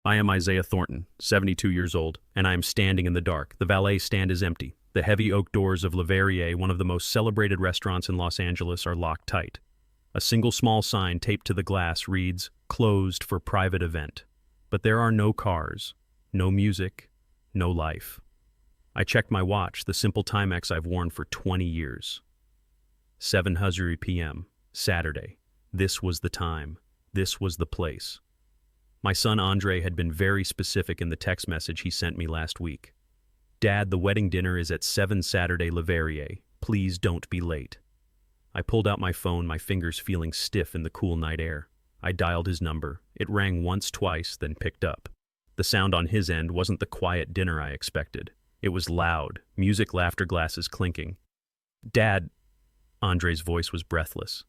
I am Isaiah Thornton, 72 years old, and I am standing in the dark. The valet stand is empty. The heavy oak doors of Le Verrier, one of the most celebrated restaurants in Los Angeles, are locked tight. A single small sign taped to the glass reads, "Closed for private event." But there are no cars, no music, no life. I checked my watch, the simple Timex I've worn for 20 years. 7:00 p.m., Saturday. This was the time. This was the place. My son Andre had been very specific in the text message he sent me last week. "Dad, the wedding dinner is at 7 Saturday Le Verrier. Please don't be late." I pulled out my phone, my fingers feeling stiff in the cool night air. I dialed his number. It rang once, twice, then picked up. The sound on his end wasn't the quiet dinner I expected. It was loud, music, laughter, glasses clinking. "Dad," Andre's voice was breathless.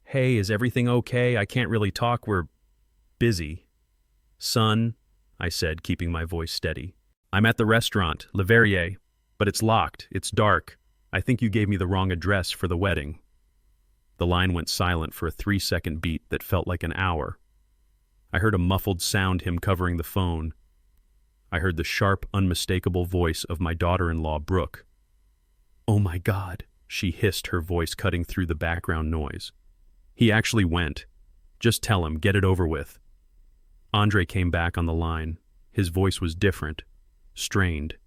"Hey, is everything okay? I can't really talk, we're busy." "Son," I said, keeping my voice steady. "I'm at the restaurant, Le Verrier, but it's locked, it's dark. I think you gave me the wrong address for the wedding." The line went silent for a 3-second beat that felt like an hour. I heard a muffled sound, him covering the phone. I heard the sharp, unmistakable voice of my daughter-in-law, Brooke. "Oh my God," she hissed, her voice cutting through the background noise. "He actually went. Just tell him, get it over with." Andre came back on the line. His voice was different, strained,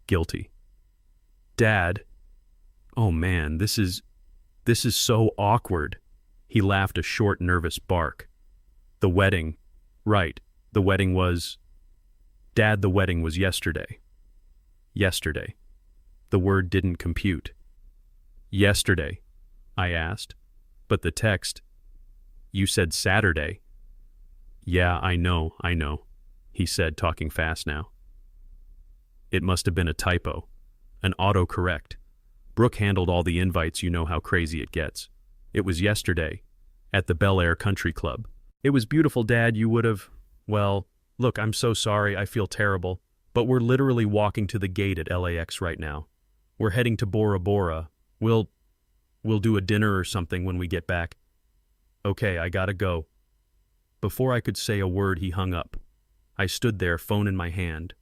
guilty. "Dad, oh man, this is so awkward." He laughed, a short, nervous bark. "The wedding, right, the wedding was... Dad, the wedding was yesterday." Yesterday. The word didn't compute. "Yesterday?" I asked. "But the text... You said Saturday." "Yeah, I know," he said, talking fast now. "It must have been a typo. An autocorrect. Brooke handled all the invites, you know how crazy it gets. It was yesterday, at the Bel Air Country Club. It was beautiful, Dad, you would have... Well, look, I'm so sorry, I feel terrible, but we're literally walking to the gate at LAX right now. We're heading to Bora Bora. We'll do a dinner or something when we get back. Okay, I gotta go." Before I could say a word, he hung up. I stood there, phone in my hand,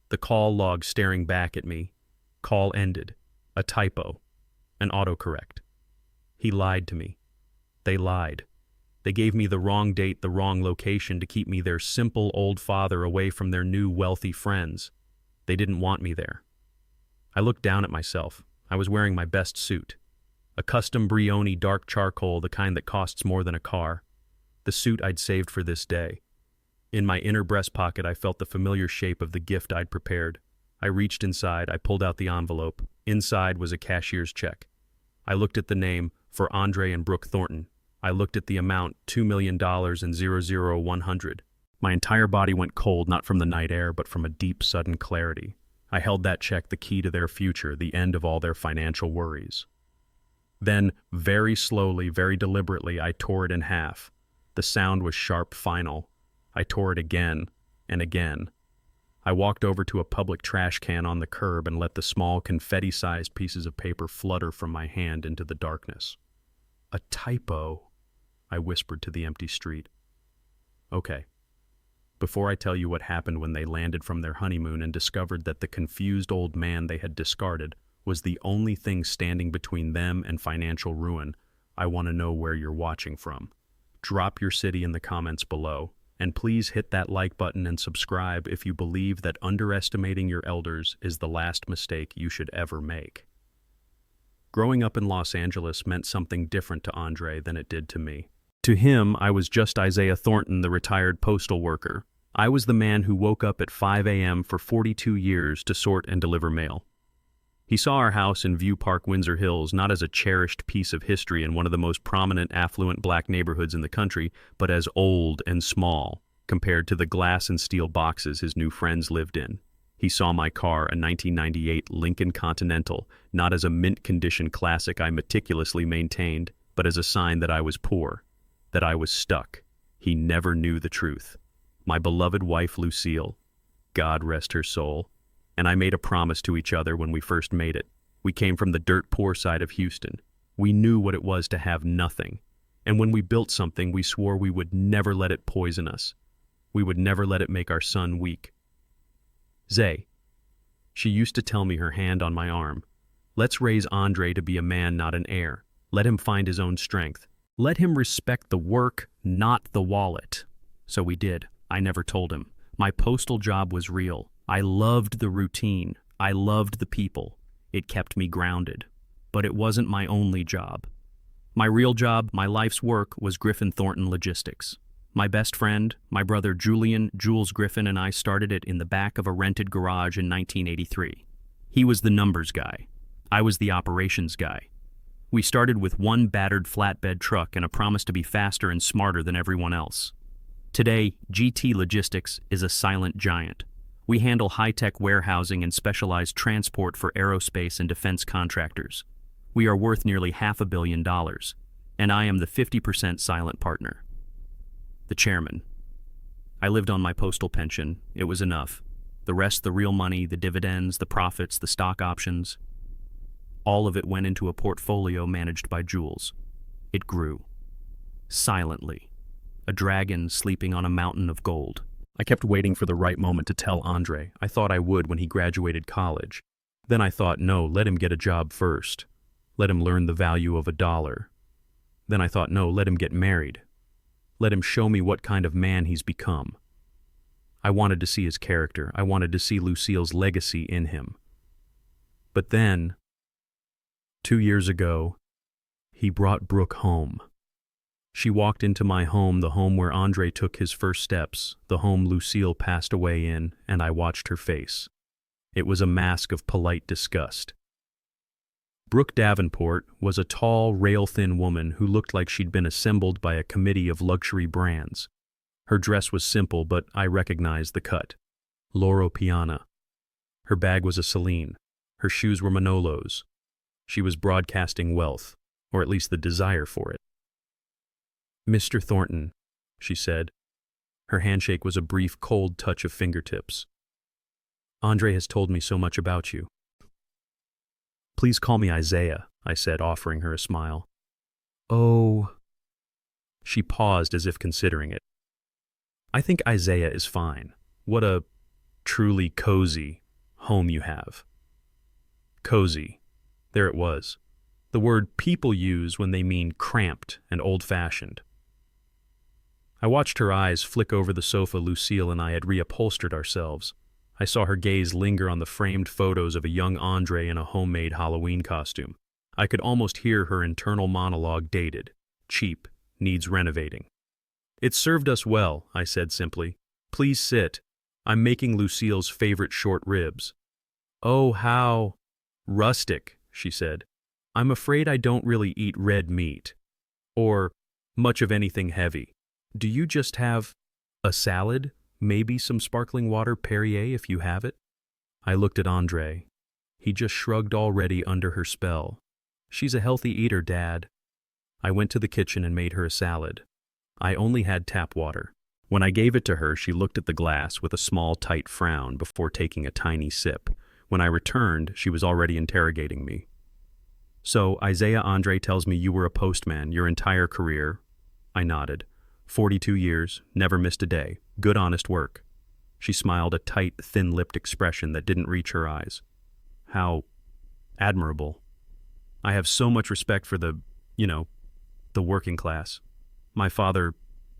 the call log staring back at me. Call ended. A typo. An autocorrect. He lied to me. They lied. They gave me the wrong date, the wrong location to keep me, their simple old father, away from their new wealthy friends. They didn't want me there. I looked down at myself. I was wearing my best suit. A custom Brioni dark charcoal, the kind that costs more than a car. The suit I'd saved for this day. In my inner breast pocket, I felt the familiar shape of the gift I'd prepared. I reached inside. I pulled out the envelope. Inside was a cashier's check. I looked at the name, for Andre and Brooke Thornton. I looked at the amount, $2 million and 00100. My entire body went cold, not from the night air, but from a deep, sudden clarity. I held that check, the key to their future, the end of all their financial worries. Then, very slowly, very deliberately, I tore it in half. The sound was sharp, final. I tore it again and again. I walked over to a public trash can on the curb and let the small, confetti-sized pieces of paper flutter from my hand into the darkness. "A typo," I whispered to the empty street. "Okay. Before I tell you what happened when they landed from their honeymoon and discovered that the confused old man they had discarded was the only thing standing between them and financial ruin, I want to know where you're watching from. Drop your city in the comments below, and please hit that like button and subscribe if you believe that underestimating your elders is the last mistake you should ever make." Growing up in Los Angeles meant something different to Andre than it did to me. To him, I was just Isaiah Thornton, the retired postal worker. I was the man who woke up at 5 a.m. for 42 years to sort and deliver mail. He saw our house in View Park, Windsor Hills, not as a cherished piece of history in one of the most prominent, affluent black neighborhoods in the country, but as old and small compared to the glass and steel boxes his new friends lived in. He saw my car, a 1998 Lincoln Continental, not as a mint-condition classic I meticulously maintained, but as a sign that I was poor, that I was stuck. He never knew the truth. My beloved wife, Lucille, God rest her soul, and I made a promise to each other when we first made it. We came from the dirt poor side of Houston. We knew what it was to have nothing. And when we built something, we swore we would never let it poison us. We would never let it make our son weak. Zay, she used to tell me, her hand on my arm, let's raise Andre to be a man, not an heir. Let him find his own strength. Let him respect the work, not the wallet. So we did. I never told him. My postal job was real. I loved the routine. I loved the people. It kept me grounded. But it wasn't my only job. My real job, my life's work, was Griffin Thornton Logistics. My best friend, my brother Jules Griffin, and I started it in the back of a rented garage in 1983. He was the numbers guy. I was the operations guy. We started with one battered flatbed truck and a promise to be faster and smarter than everyone else. Today, GT Logistics is a silent giant. We handle high-tech warehousing and specialized transport for aerospace and defense contractors. We are worth nearly $500 million, and I am the 50% silent partner. The chairman. I lived on my postal pension. It was enough. The rest, the real money, the dividends, the profits, the stock options, all of it went into a portfolio managed by Jules. It grew. Silently. A dragon sleeping on a mountain of gold. I kept waiting for the right moment to tell Andre. I thought I would when he graduated college. Then I thought, no, let him get a job first. Let him learn the value of $1. Then I thought, no, let him get married. Let him show me what kind of man he's become. I wanted to see his character. I wanted to see Lucille's legacy in him. But then, 2 years ago, he brought Brooke home. She walked into my home, the home where Andre took his first steps, the home Lucille passed away in, and I watched her face. It was a mask of polite disgust. Brooke Davenport was a tall, rail-thin woman who looked like she'd been assembled by a committee of luxury brands. Her dress was simple, but I recognized the cut. Loro Piana. Her bag was a Celine. Her shoes were Manolos. She was broadcasting wealth, or at least the desire for it. Mr. Thornton, she said. Her handshake was a brief, cold touch of fingertips. Andre has told me so much about you. Please call me Isaiah, I said, offering her a smile. Oh. She paused as if considering it. I think Isaiah is fine. What a truly cozy home you have. Cozy. There it was. The word people use when they mean cramped and old-fashioned. I watched her eyes flick over the sofa Lucille and I had reupholstered ourselves. I saw her gaze linger on the framed photos of a young Andre in a homemade Halloween costume. I could almost hear her internal monologue, dated, cheap, needs renovating. It served us well, I said simply. Please sit. I'm making Lucille's favorite short ribs. Oh, how rustic, she said. I'm afraid I don't really eat red meat. Or much of anything heavy. Do you just have a salad? Maybe some sparkling water Perrier if you have it? I looked at Andre. He just shrugged, already under her spell. She's a healthy eater, Dad. I went to the kitchen and made her a salad. I only had tap water. When I gave it to her, she looked at the glass with a small, tight frown before taking a tiny sip. When I returned, she was already interrogating me. So, Isaiah, Andre tells me you were a postman your entire career. I nodded. 42 years, never missed a day. Good, honest work. She smiled, a tight, thin-lipped expression that didn't reach her eyes. How admirable. I have so much respect for the working class. My father,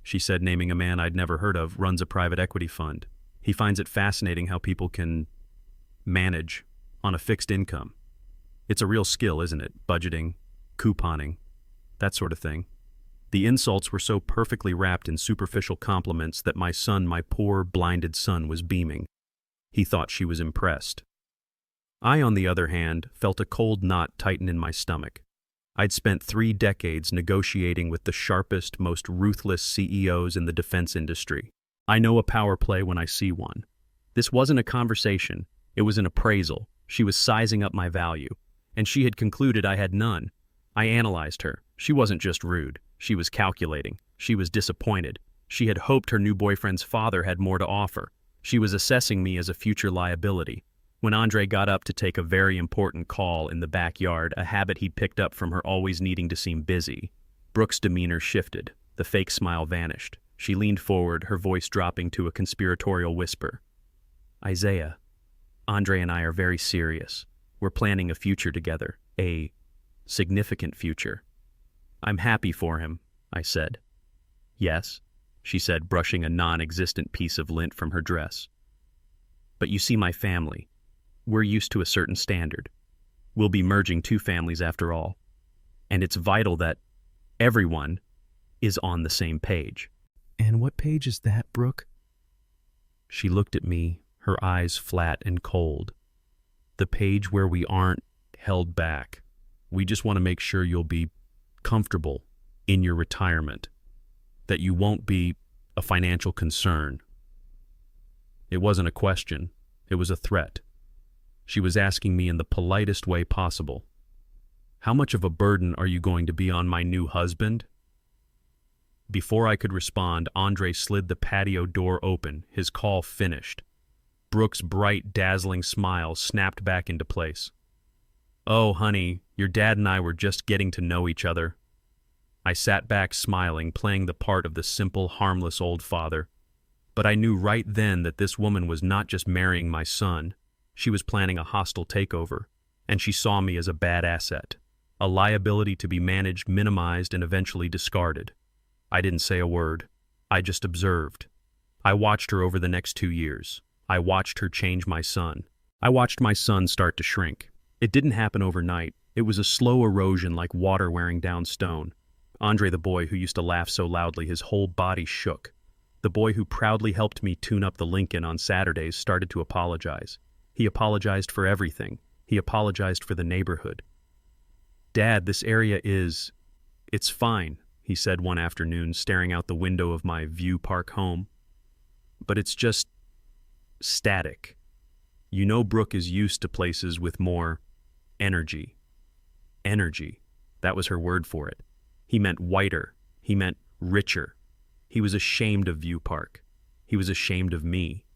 she said, naming a man I'd never heard of, runs a private equity fund. He finds it fascinating how people can manage on a fixed income. It's a real skill, isn't it? Budgeting, couponing, that sort of thing. The insults were so perfectly wrapped in superficial compliments that my son, my poor, blinded son, was beaming. He thought she was impressed. I, on the other hand, felt a cold knot tighten in my stomach. I'd spent 3 decades negotiating with the sharpest, most ruthless CEOs in the defense industry. I know a power play when I see one. This wasn't a conversation. It was an appraisal. She was sizing up my value, and she had concluded I had none. I analyzed her. She wasn't just rude. She was calculating. She was disappointed. She had hoped her new boyfriend's father had more to offer. She was assessing me as a future liability. When Andre got up to take a very important call in the backyard, a habit he'd picked up from her always needing to seem busy, Brooke's demeanor shifted. The fake smile vanished. She leaned forward, her voice dropping to a conspiratorial whisper. Isaiah, Andre and I are very serious. We're planning a future together, a significant future. I'm happy for him, I said. Yes, she said, brushing a non-existent piece of lint from her dress. But you see, my family, we're used to a certain standard. We'll be merging two families after all. And it's vital that everyone is on the same page. And what page is that, Brooke? She looked at me, her eyes flat and cold. The page where we aren't held back. We just want to make sure you'll be comfortable in your retirement, that you won't be a financial concern. It wasn't a question, it was a threat. She was asking me in the politest way possible. How much of a burden are you going to be on my new husband? Before I could respond, Andre slid the patio door open, his call finished. Brooke's bright, dazzling smile snapped back into place. Oh, honey, your dad and I were just getting to know each other. I sat back smiling, playing the part of the simple, harmless old father. But I knew right then that this woman was not just marrying my son. She was planning a hostile takeover, and she saw me as a bad asset, a liability to be managed, minimized, and eventually discarded. I didn't say a word. I just observed. I watched her over the next 2 years. I watched her change my son. I watched my son start to shrink. It didn't happen overnight. It was a slow erosion like water wearing down stone. Andre, the boy who used to laugh so loudly his whole body shook. The boy who proudly helped me tune up the Lincoln on Saturdays started to apologize. He apologized for everything. He apologized for the neighborhood. Dad, this area it's fine, he said one afternoon, staring out the window of my View Park home. But it's just static. You know, Brooke is used to places with more energy. Energy. That was her word for it. He meant whiter. He meant richer. He was ashamed of View Park. He was ashamed of me.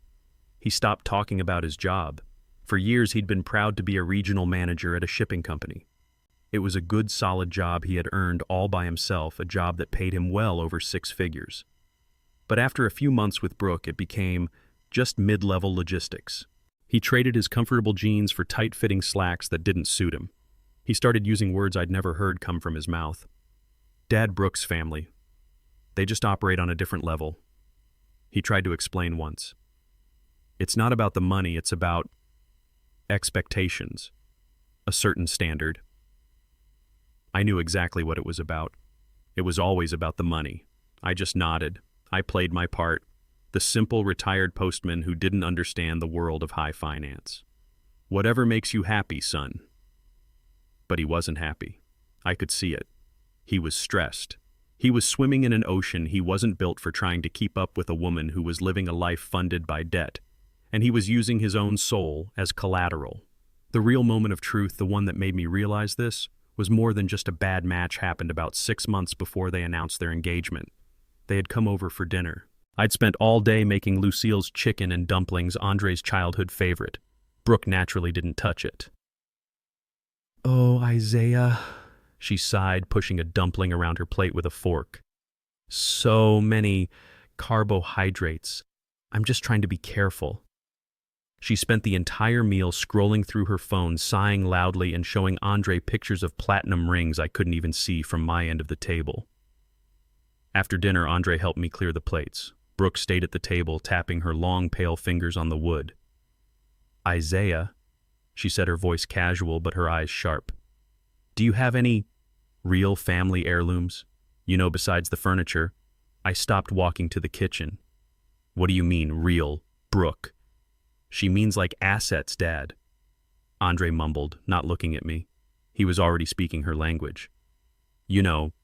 He stopped talking about his job. For years, he'd been proud to be a regional manager at a shipping company. It was a good, solid job he had earned all by himself, a job that paid him well over 6 figures. But after a few months with Brooke, it became just mid-level logistics. He traded his comfortable jeans for tight-fitting slacks that didn't suit him. He started using words I'd never heard come from his mouth. Dad, Brooke's family. They just operate on a different level. He tried to explain once. It's not about the money, it's about expectations. A certain standard. I knew exactly what it was about. It was always about the money. I just nodded. I played my part. The simple retired postman who didn't understand the world of high finance. Whatever makes you happy, son. But he wasn't happy. I could see it. He was stressed. He was swimming in an ocean he wasn't built for, trying to keep up with a woman who was living a life funded by debt. And he was using his own soul as collateral. The real moment of truth, the one that made me realize this, was more than just a bad match happened about 6 months before they announced their engagement. They had come over for dinner. I'd spent all day making Lucille's chicken and dumplings, Andre's childhood favorite. Brooke naturally didn't touch it. Oh, Isaiah, she sighed, pushing a dumpling around her plate with a fork. So many carbohydrates. I'm just trying to be careful. She spent the entire meal scrolling through her phone, sighing loudly and showing Andre pictures of platinum rings I couldn't even see from my end of the table. After dinner, Andre helped me clear the plates. Brooke stayed at the table, tapping her long, pale fingers on the wood. Isaiah, she said, her voice casual but her eyes sharp. Do you have any real family heirlooms? You know, besides the furniture. I stopped walking to the kitchen. What do you mean, real, Brooke? She means like assets, Dad. Andre mumbled, not looking at me. He was already speaking her language. You know,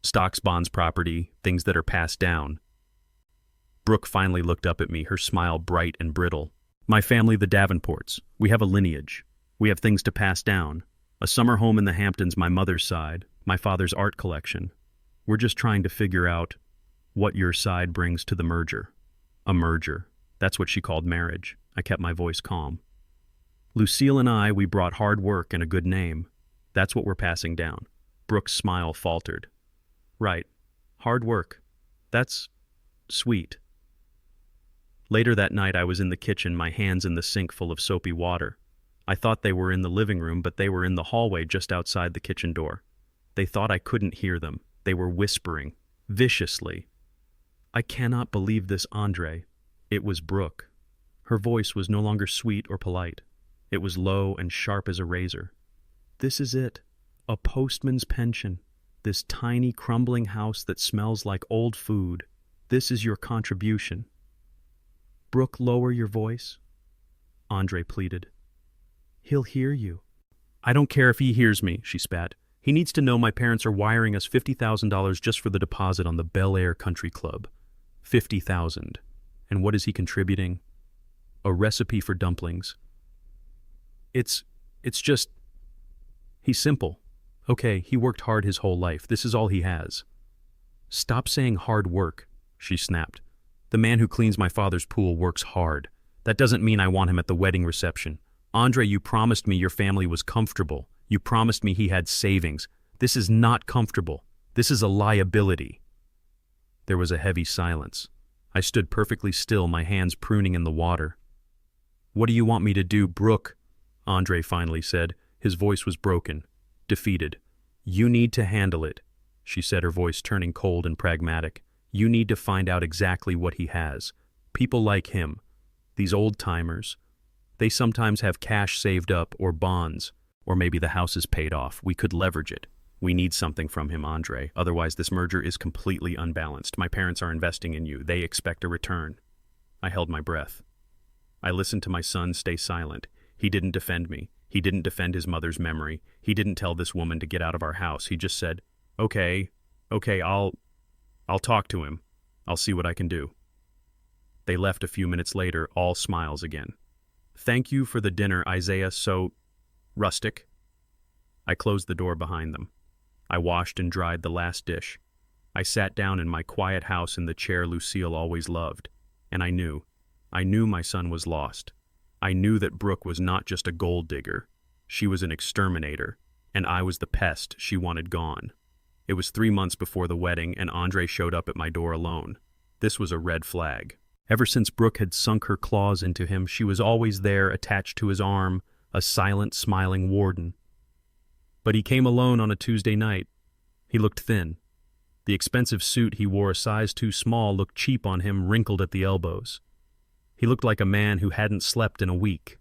stocks, bonds, property, things that are passed down. Brooke finally looked up at me, her smile bright and brittle. My family, the Davenports. We have a lineage. We have things to pass down. A summer home in the Hamptons, my mother's side. My father's art collection. We're just trying to figure out what your side brings to the merger. A merger. That's what she called marriage. I kept my voice calm. Lucille and I, we brought hard work and a good name. That's what we're passing down. Brooke's smile faltered. Right. Hard work. That's sweet. Later that night I was in the kitchen, my hands in the sink full of soapy water. I thought they were in the living room, but they were in the hallway just outside the kitchen door. They thought I couldn't hear them. They were whispering, viciously. "I cannot believe this, Andre." It was Brooke. Her voice was no longer sweet or polite. It was low and sharp as a razor. "This is it. A postman's pension. This tiny, crumbling house that smells like old food. This is your contribution." "Brooke, lower your voice," Andre pleaded. "He'll hear you." "I don't care if he hears me," she spat. "He needs to know my parents are wiring us $50,000 just for the deposit on the Bel Air Country Club. $50,000. And what is he contributing? A recipe for dumplings. It's just... He's simple. Okay, he worked hard his whole life. This is all he has." "Stop saying hard work," she snapped. "The man who cleans my father's pool works hard. That doesn't mean I want him at the wedding reception. Andre, you promised me your family was comfortable. You promised me he had savings. This is not comfortable. This is a liability." There was a heavy silence. I stood perfectly still, my hands pruning in the water. "What do you want me to do, Brooke?" Andre finally said. His voice was broken, defeated. "You need to handle it," she said, her voice turning cold and pragmatic. "You need to find out exactly what he has. People like him, these old-timers, they sometimes have cash saved up or bonds, or maybe the house is paid off. We could leverage it. We need something from him, Andre. Otherwise, this merger is completely unbalanced. My parents are investing in you. They expect a return." I held my breath. I listened to my son stay silent. He didn't defend me. He didn't defend his mother's memory. He didn't tell this woman to get out of our house. He just said, Okay, I'll talk to him. I'll see what I can do." They left a few minutes later, all smiles again. "Thank you for the dinner, Isaiah, so rustic." I closed the door behind them. I washed and dried the last dish. I sat down in my quiet house in the chair Lucille always loved, and I knew my son was lost. I knew that Brooke was not just a gold digger. She was an exterminator, and I was the pest she wanted gone. It was 3 months before the wedding, and Andre showed up at my door alone. This was a red flag. Ever since Brooke had sunk her claws into him, she was always there, attached to his arm, a silent, smiling warden. But he came alone on a Tuesday night. He looked thin. The expensive suit he wore, a size too small, looked cheap on him, wrinkled at the elbows. He looked like a man who hadn't slept in a week.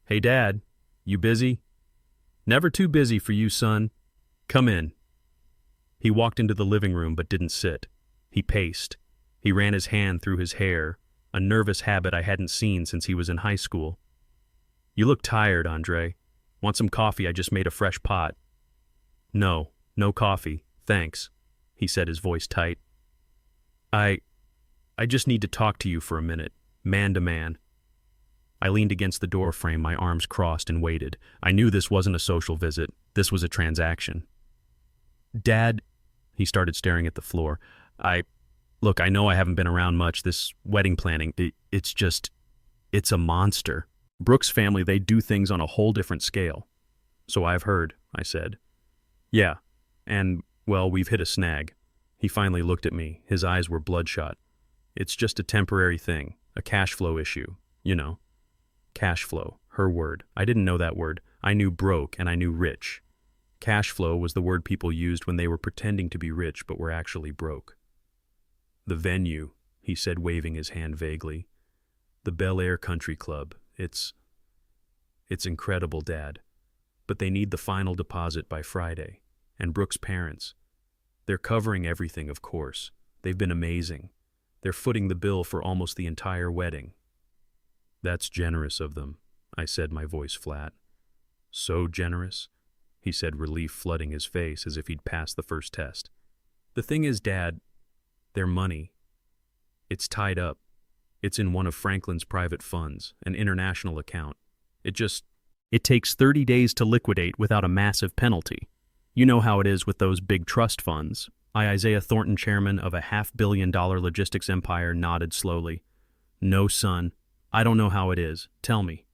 "Hey, Dad, you busy?" "Never too busy for you, son. Come in." He walked into the living room but didn't sit. He paced. He ran his hand through his hair, a nervous habit I hadn't seen since he was in high school. "You look tired, Andre. Want some coffee? I just made a fresh pot." No coffee, thanks," he said, his voice tight. I just need to talk to you for a minute, man to man." I leaned against the door frame, my arms crossed, and waited. I knew this wasn't a social visit. This was a transaction. "Dad," he started, staring at the floor. Look, I know I haven't been around much. This wedding planning, it's a monster. Brooke's family, they do things on a whole different scale." "So I've heard," I said. "Yeah, and, well, we've hit a snag." He finally looked at me. His eyes were bloodshot. "It's just a temporary thing, a cash flow issue, you know." Cash flow, her word. I didn't know that word. I knew broke and I knew rich. Cash flow was the word people used when they were pretending to be rich but were actually broke. "The venue," he said, waving his hand vaguely. "The Bel Air Country Club. It's incredible, Dad. But they need the final deposit by Friday. And Brooke's parents. They're covering everything, of course. They've been amazing. They're footing the bill for almost the entire wedding." "That's generous of them," I said, my voice flat. "So generous," he said, relief flooding his face as if he'd passed the first test. "The thing is, Dad, their money. It's tied up. It's in one of Franklin's private funds, an international account. It takes 30 days to liquidate without a massive penalty. You know how it is with those big trust funds." Isaiah Thornton, chairman of a $500 million logistics empire, nodded slowly. "No, son. I don't know how it is. Tell me."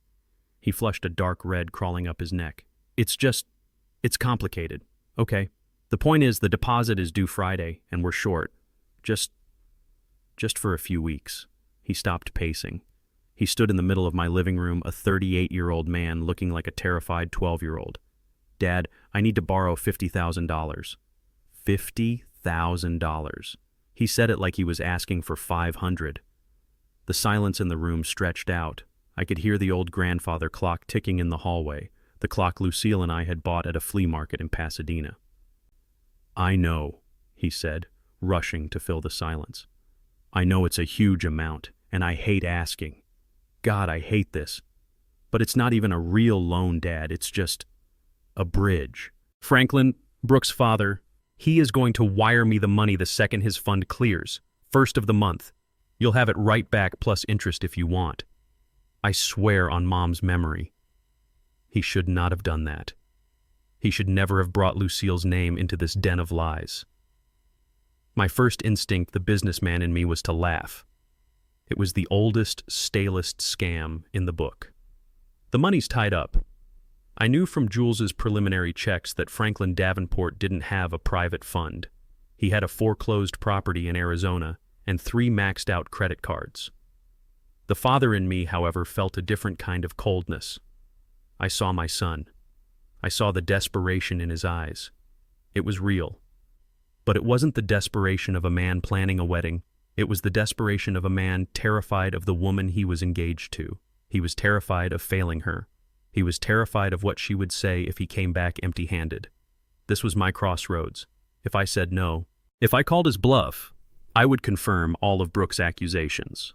He flushed a dark red crawling up his neck. It's complicated. Okay. The point is the deposit is due Friday, and we're short. Just just for a few weeks. He stopped pacing. He stood in the middle of my living room, a 38-year-old man looking like a terrified 12-year-old. Dad, I need to borrow $50,000. $50,000. He said it like he was asking for 500. The silence in the room stretched out. I could hear the old grandfather clock ticking in the hallway, the clock Lucille and I had bought at a flea market in Pasadena. I know, he said, rushing to fill the silence. I know it's a huge amount, and I hate asking. God, I hate this. But it's not even a real loan, Dad. It's just a bridge. Franklin, Brooke's father, he is going to wire me the money the second his fund clears, first of the month. You'll have it right back plus interest if you want. I swear on Mom's memory. He should not have done that. He should never have brought Lucille's name into this den of lies. My first instinct, the businessman in me, was to laugh. It was the oldest, stalest scam in the book. The money's tied up. I knew from Jules's preliminary checks that Franklin Davenport didn't have a private fund. He had a foreclosed property in Arizona and 3 maxed-out credit cards. The father in me, however, felt a different kind of coldness. I saw my son. I saw the desperation in his eyes. It was real. But it wasn't the desperation of a man planning a wedding. It was the desperation of a man terrified of the woman he was engaged to. He was terrified of failing her. He was terrified of what she would say if he came back empty-handed. This was my crossroads. If I said no, if I called his bluff, I would confirm all of Brooke's accusations.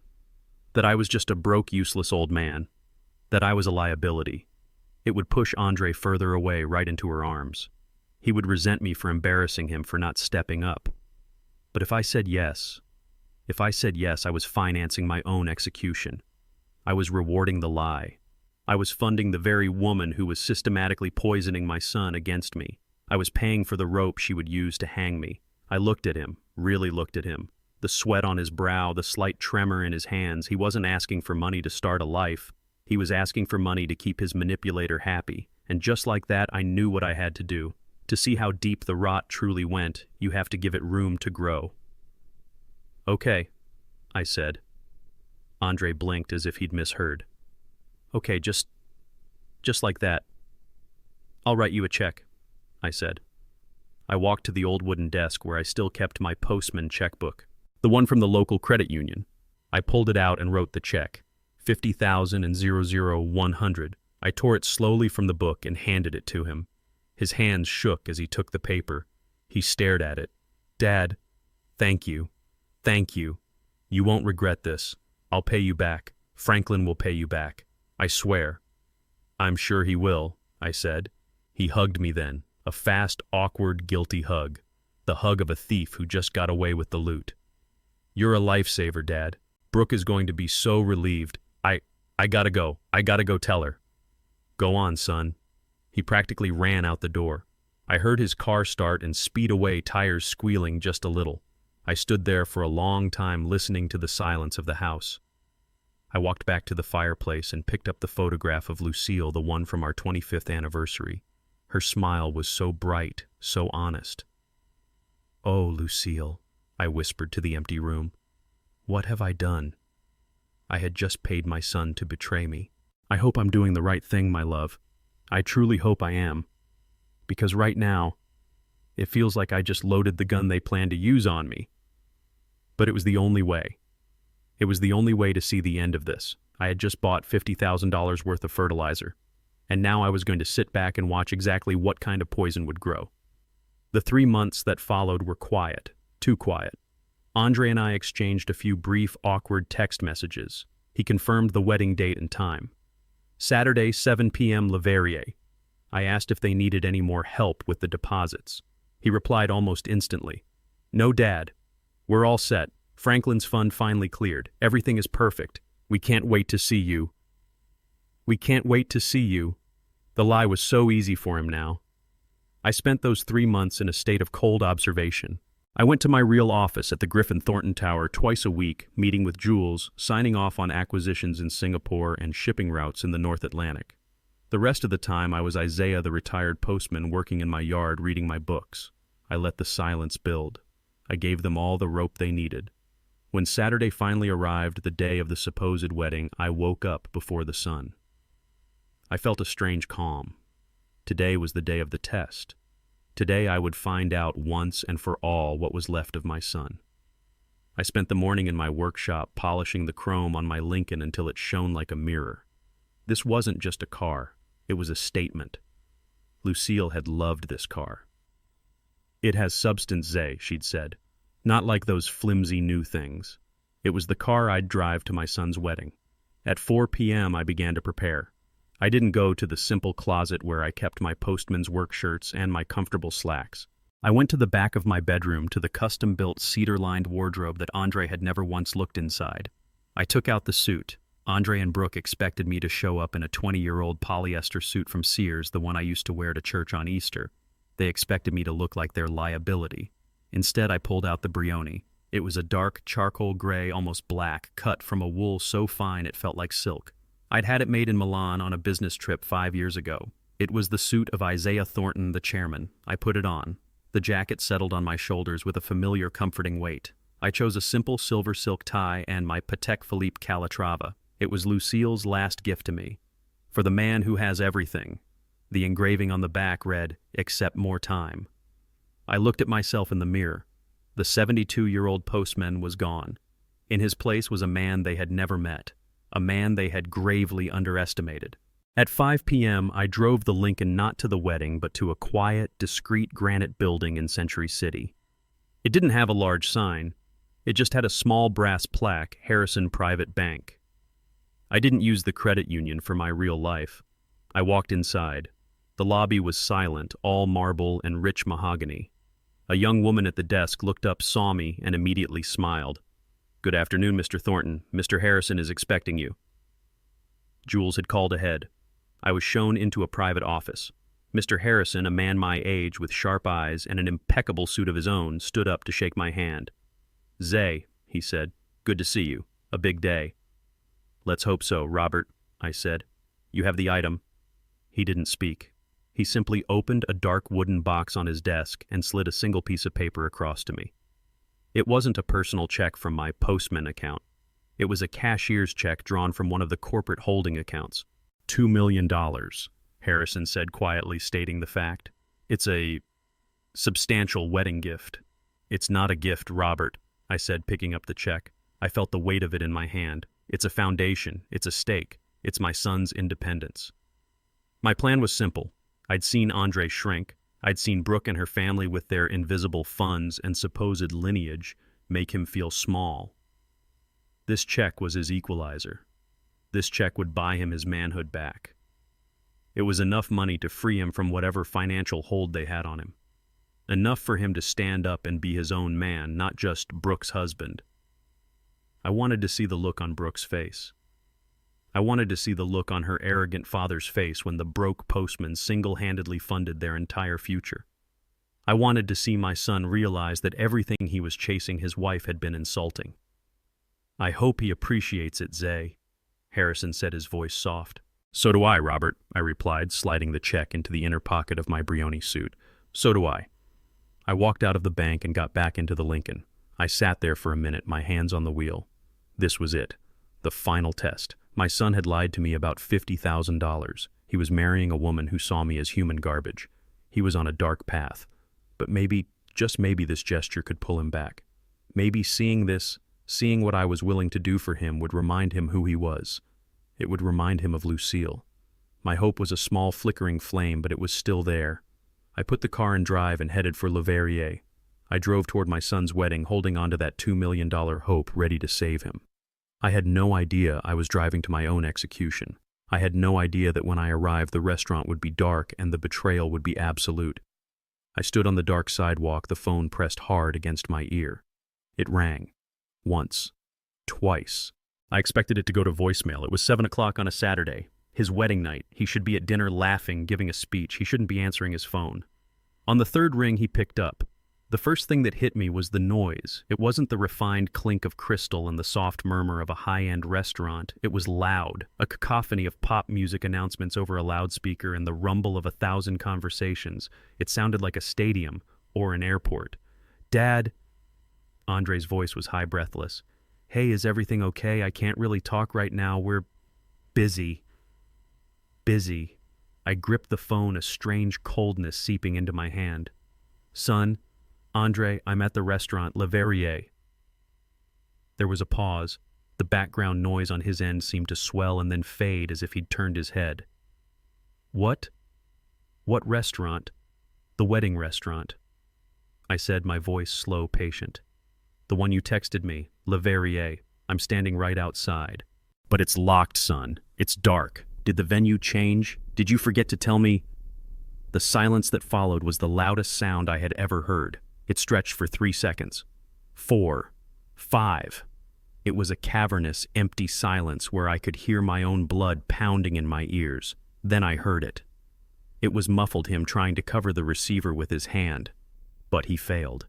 That I was just a broke, useless old man. That I was a liability. It would push Andre further away, right into her arms. He would resent me for embarrassing him for not stepping up. But if I said yes, I was financing my own execution. I was rewarding the lie. I was funding the very woman who was systematically poisoning my son against me. I was paying for the rope she would use to hang me. I looked at him, really looked at him. The sweat on his brow, the slight tremor in his hands. He wasn't asking for money to start a life. He was asking for money to keep his manipulator happy. And just like that, I knew what I had to do. To see how deep the rot truly went, you have to give it room to grow. Okay, I said. Andre blinked as if he'd misheard. Okay, just like that. I'll write you a check, I said. I walked to the old wooden desk where I still kept my postman checkbook, the one from the local credit union. I pulled it out and wrote the check, $50,000 I tore it slowly from the book and handed it to him. His hands shook as he took the paper. He stared at it. Dad, thank you. Thank you. You won't regret this. I'll pay you back. Franklin will pay you back. I swear. I'm sure he will, I said. He hugged me then, a fast, awkward, guilty hug. The hug of a thief who just got away with the loot. You're a lifesaver, Dad. Brooke is going to be so relieved. I gotta go. I gotta go tell her. Go on, son. He practically ran out the door. I heard his car start and speed away, tires squealing just a little. I stood there for a long time listening to the silence of the house. I walked back to the fireplace and picked up the photograph of Lucille, the one from our 25th anniversary. Her smile was so bright, so honest. Oh, Lucille, I whispered to the empty room. What have I done? I had just paid my son to betray me. I hope I'm doing the right thing, my love. I truly hope I am. Because right now, it feels like I just loaded the gun they planned to use on me. But it was the only way. It was the only way to see the end of this. I had just bought $50,000 worth of fertilizer, and now I was going to sit back and watch exactly what kind of poison would grow. The 3 months that followed were quiet, too quiet. Andre and I exchanged a few brief, awkward text messages. He confirmed the wedding date and time. Saturday, 7 p.m. Leverrier. I asked if they needed any more help with the deposits. He replied almost instantly. No, Dad. We're all set. Franklin's fund finally cleared. Everything is perfect. We can't wait to see you. We can't wait to see you. The lie was so easy for him now. I spent those 3 months in a state of cold observation. I went to my real office at the Griffin Thornton Tower twice a week, meeting with Jules, signing off on acquisitions in Singapore and shipping routes in the North Atlantic. The rest of the time I was Isaiah, the retired postman, working in my yard reading my books. I let the silence build. I gave them all the rope they needed. When Saturday finally arrived, the day of the supposed wedding, I woke up before the sun. I felt a strange calm. Today was the day of the test. Today I would find out once and for all what was left of my son. I spent the morning in my workshop polishing the chrome on my Lincoln until it shone like a mirror. This wasn't just a car, it was a statement. Lucille had loved this car. "It has substance, Zay," she'd said. "Not like those flimsy new things." It was the car I'd drive to my son's wedding. At 4 p.m. I began to prepare. I didn't go to the simple closet where I kept my postman's work shirts and my comfortable slacks. I went to the back of my bedroom to the custom-built cedar-lined wardrobe that Andre had never once looked inside. I took out the suit. Andre and Brooke expected me to show up in a 20-year-old polyester suit from Sears, the one I used to wear to church on Easter. They expected me to look like their liability. Instead, I pulled out the Brioni. It was a dark charcoal gray, almost black, cut from a wool so fine it felt like silk. I'd had it made in Milan on a business trip 5 years ago. It was the suit of Isaiah Thornton, the chairman. I put it on. The jacket settled on my shoulders with a familiar, comforting weight. I chose a simple silver silk tie and my Patek Philippe Calatrava. It was Lucille's last gift to me. For the man who has everything. The engraving on the back read, "Accept more time." I looked at myself in the mirror. The 72-year-old postman was gone. In his place was a man they had never met, a man they had gravely underestimated. At 5 p.m., I drove the Lincoln not to the wedding, but to a quiet, discreet granite building in Century City. It didn't have a large sign. It just had a small brass plaque, Harrison Private Bank. I didn't use the credit union for my real life. I walked inside. The lobby was silent, all marble and rich mahogany. A young woman at the desk looked up, saw me, and immediately smiled. "Good afternoon, Mr. Thornton. Mr. Harrison is expecting you." Jules had called ahead. I was shown into a private office. Mr. Harrison, a man my age with sharp eyes and an impeccable suit of his own, stood up to shake my hand. "Zay," he said, "good to see you. A big day." "Let's hope so, Robert," I said. "You have the item." He didn't speak. He simply opened a dark wooden box on his desk and slid a single piece of paper across to me. It wasn't a personal check from my postman account. It was a cashier's check drawn from one of the corporate holding accounts. $2 million, Harrison said quietly, stating the fact. "It's a substantial wedding gift." "It's not a gift, Robert," I said, picking up the check. I felt the weight of it in my hand. "It's a foundation. It's a stake. It's my son's independence." My plan was simple. I'd seen Andre shrink. I'd seen Brooke and her family with their invisible funds and supposed lineage make him feel small. This check was his equalizer. This check would buy him his manhood back. It was enough money to free him from whatever financial hold they had on him. Enough for him to stand up and be his own man, not just Brooke's husband. I wanted to see the look on Brooke's face. I wanted to see the look on her arrogant father's face when the broke postman single-handedly funded their entire future. I wanted to see my son realize that everything he was chasing his wife had been insulting. "I hope he appreciates it, Zay," Harrison said, his voice soft. "So do I, Robert," I replied, sliding the check into the inner pocket of my Brioni suit. "So do I." I walked out of the bank and got back into the Lincoln. I sat there for a minute, my hands on the wheel. This was it. The final test. My son had lied to me about $50,000. He was marrying a woman who saw me as human garbage. He was on a dark path. But maybe, just maybe, this gesture could pull him back. Maybe seeing what I was willing to do for him would remind him who he was. It would remind him of Lucille. My hope was a small flickering flame, but it was still there. I put the car in drive and headed for Le Verrier. I drove toward my son's wedding, holding on to that $2 million hope, ready to save him. I had no idea I was driving to my own execution. I had no idea that when I arrived the restaurant would be dark and the betrayal would be absolute. I stood on the dark sidewalk, the phone pressed hard against my ear. It rang. Once. Twice. I expected it to go to voicemail. It was 7 o'clock on a Saturday. His wedding night. He should be at dinner laughing, giving a speech. He shouldn't be answering his phone. On the third ring, he picked up. The first thing that hit me was the noise. It wasn't the refined clink of crystal and the soft murmur of a high-end restaurant. It was loud, a cacophony of pop music announcements over a loudspeaker and the rumble of 1,000 conversations. It sounded like a stadium or an airport. "Dad," Andre's voice was high, breathless. Hey, is everything okay? I can't really talk right now. We're busy. Busy. I gripped the phone, a strange coldness seeping into my hand. Son, Andre, I'm at the restaurant, Le Verrier. There was a pause. The background noise on his end seemed to swell and then fade as if he'd turned his head. What? What restaurant? The wedding restaurant. I said, my voice slow, patient. The one you texted me, Le Verrier. I'm standing right outside. But it's locked, son. It's dark. Did the venue change? Did you forget to tell me? The silence that followed was the loudest sound I had ever heard. It stretched for 3 seconds. 4. 5. It was a cavernous, empty silence where I could hear my own blood pounding in my ears. Then I heard it. It was muffled, him trying to cover the receiver with his hand. But he failed.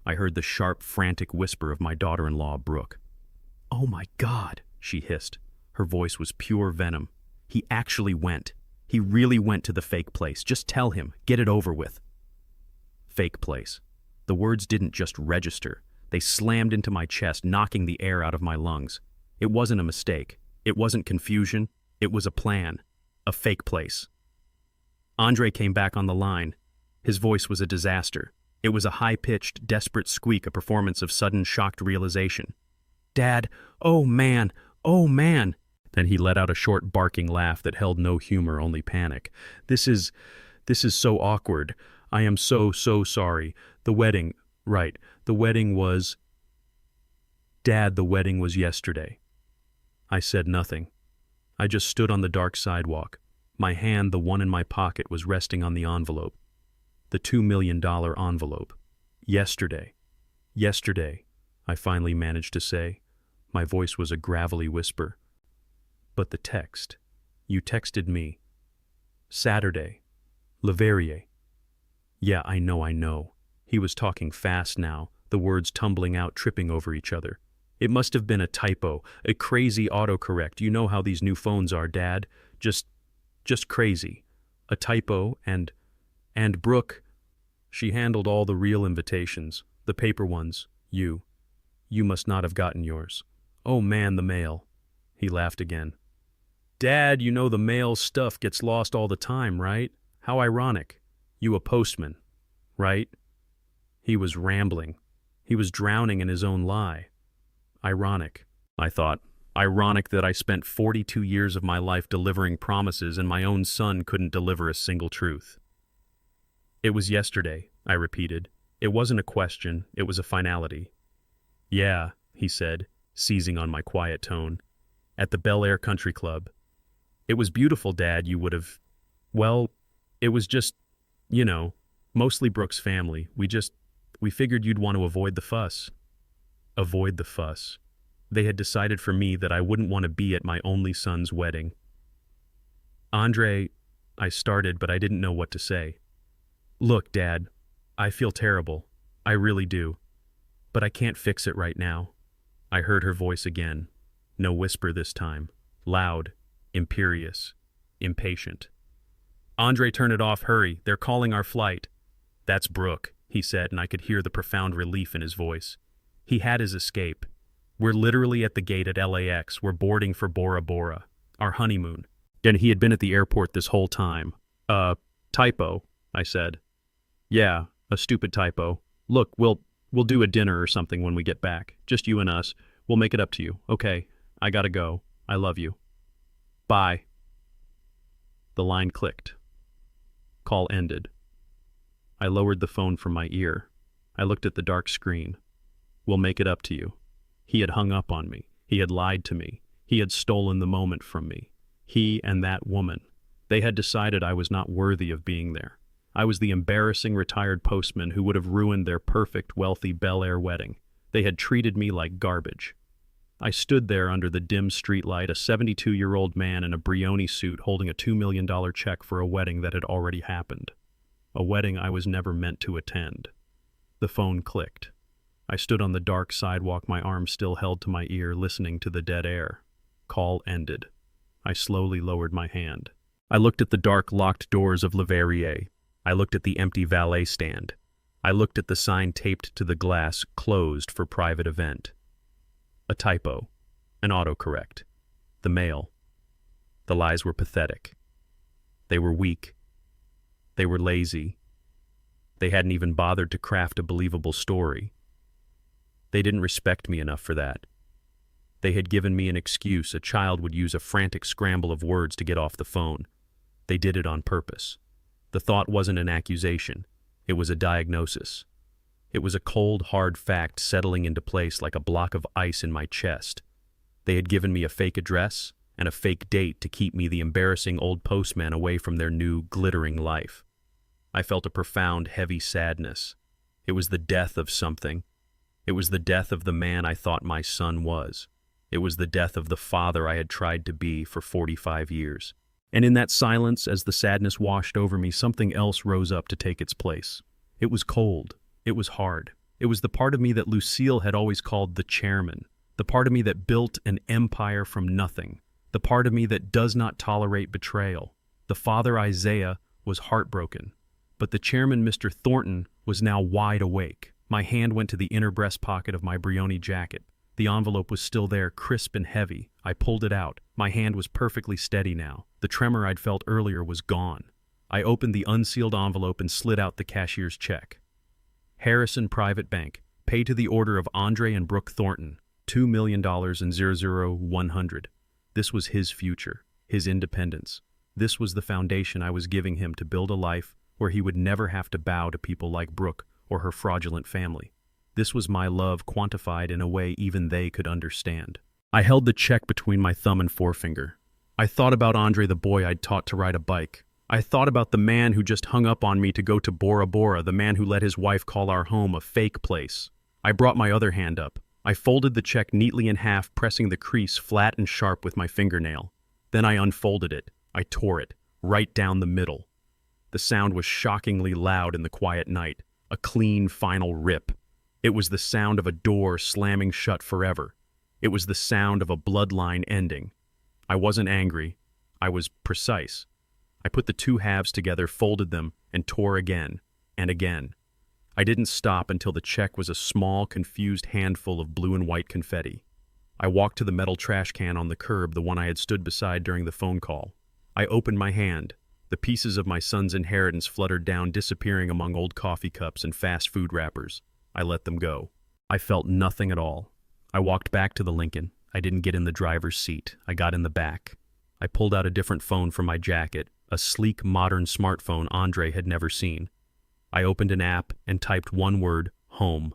I heard the sharp, frantic whisper of my daughter-in-law, Brooke. "Oh my God," she hissed. Her voice was pure venom. "He actually went. He really went to the fake place. Just tell him. Get it over with." Fake place. The words didn't just register. They slammed into my chest, knocking the air out of my lungs. It wasn't a mistake. It wasn't confusion. It was a plan. A fake place. Andre came back on the line. His voice was a disaster. It was a high-pitched, desperate squeak, a performance of sudden, shocked realization. "Dad, oh man, oh man." Then he let out a short, barking laugh that held no humor, only panic. This is so awkward. I am so sorry. The wedding, right, the wedding was... Dad, the wedding was yesterday. I said nothing. I just stood on the dark sidewalk. My hand, the one in my pocket, was resting on the envelope. The $2 million envelope. Yesterday, I finally managed to say. My voice was a gravelly whisper. But the text. You texted me. Saturday. Le Verrier. Yeah, I know. He was talking fast now, the words tumbling out, tripping over each other. It must have been a typo, a crazy autocorrect. You know how these new phones are, Dad. Just crazy. A typo and Brooke. She handled all the real invitations, the paper ones. You must not have gotten yours. Oh man, the mail. He laughed again. Dad, you know the mail stuff gets lost all the time, right? How ironic. You a postman, right? He was rambling. He was drowning in his own lie. Ironic, I thought. Ironic that I spent 42 years of my life delivering promises and my own son couldn't deliver a single truth. It was yesterday, I repeated. It wasn't a question, it was a finality. Yeah, he said, seizing on my quiet tone. At the Bel Air Country Club. It was beautiful, Dad. You would have... Well, it was just, mostly Brooke's family. We figured you'd want to avoid the fuss. Avoid the fuss. They had decided for me that I wouldn't want to be at my only son's wedding. Andre, I started, but I didn't know what to say. Look, Dad, I feel terrible. I really do. But I can't fix it right now. I heard her voice again. No whisper this time. Loud, imperious, impatient. Andre, turn it off, hurry. They're calling our flight. That's Brooke, he said, and I could hear the profound relief in his voice. He had his escape. We're literally at the gate at LAX. We're boarding for Bora Bora, our honeymoon. And he had been at the airport this whole time. Typo, I said. Yeah, a stupid typo. Look, we'll do a dinner or something when we get back. Just you and us. We'll make it up to you. Okay, I gotta go. I love you. Bye. The line clicked. Call ended. I lowered the phone from my ear. I looked at the dark screen. We'll make it up to you. He had hung up on me. He had lied to me. He had stolen the moment from me. He and that woman. They had decided I was not worthy of being there. I was the embarrassing retired postman who would have ruined their perfect, wealthy Bel Air wedding. They had treated me like garbage. I stood there under the dim streetlight, a 72-year-old man in a Brioni suit holding a $2 million check for a wedding that had already happened. A wedding I was never meant to attend. The phone clicked. I stood on the dark sidewalk, my arm still held to my ear, listening to the dead air. Call ended. I slowly lowered my hand. I looked at the dark, locked doors of Le Verrier. I looked at the empty valet stand. I looked at the sign taped to the glass, closed for private event. A typo. An autocorrect. The mail. The lies were pathetic. They were weak. They were lazy. They hadn't even bothered to craft a believable story. They didn't respect me enough for that. They had given me an excuse a child would use a frantic scramble of words to get off the phone. They did it on purpose. The thought wasn't an accusation. It was a diagnosis. It was a cold, hard fact settling into place like a block of ice in my chest. They had given me a fake address and a fake date to keep me, the embarrassing old postman, away from their new, glittering life. I felt a profound, heavy sadness. It was the death of something. It was the death of the man I thought my son was. It was the death of the father I had tried to be for 45 years. And in that silence, as the sadness washed over me, something else rose up to take its place. It was cold. It was hard. It was the part of me that Lucille had always called the chairman, the part of me that built an empire from nothing, the part of me that does not tolerate betrayal. The father Isaiah was heartbroken, but the chairman, Mr. Thornton, was now wide awake. My hand went to the inner breast pocket of my Brioni jacket. The envelope was still there, crisp and heavy. I pulled it out. My hand was perfectly steady now. The tremor I'd felt earlier was gone. I opened the unsealed envelope and slid out the cashier's check. Harrison Private Bank, pay to the order of Andre and Brooke Thornton, $2 million in 00100. This was his future, his independence. This was the foundation I was giving him to build a life where he would never have to bow to people like Brooke or her fraudulent family. This was my love quantified in a way even they could understand. I held the check between my thumb and forefinger. I thought about Andre, the boy I'd taught to ride a bike. I thought about the man who just hung up on me to go to Bora Bora, the man who let his wife call our home a fake place. I brought my other hand up. I folded the check neatly in half, pressing the crease flat and sharp with my fingernail. Then I unfolded it. I tore it, right down the middle. The sound was shockingly loud in the quiet night, a clean, final rip. It was the sound of a door slamming shut forever. It was the sound of a bloodline ending. I wasn't angry. I was precise. I put the two halves together, folded them, and tore again, and again. I didn't stop until the check was a small, confused handful of blue and white confetti. I walked to the metal trash can on the curb, the one I had stood beside during the phone call. I opened my hand. The pieces of my son's inheritance fluttered down, disappearing among old coffee cups and fast food wrappers. I let them go. I felt nothing at all. I walked back to the Lincoln. I didn't get in the driver's seat. I got in the back. I pulled out a different phone from my jacket, a sleek, modern smartphone Andre had never seen. I opened an app and typed one word, home.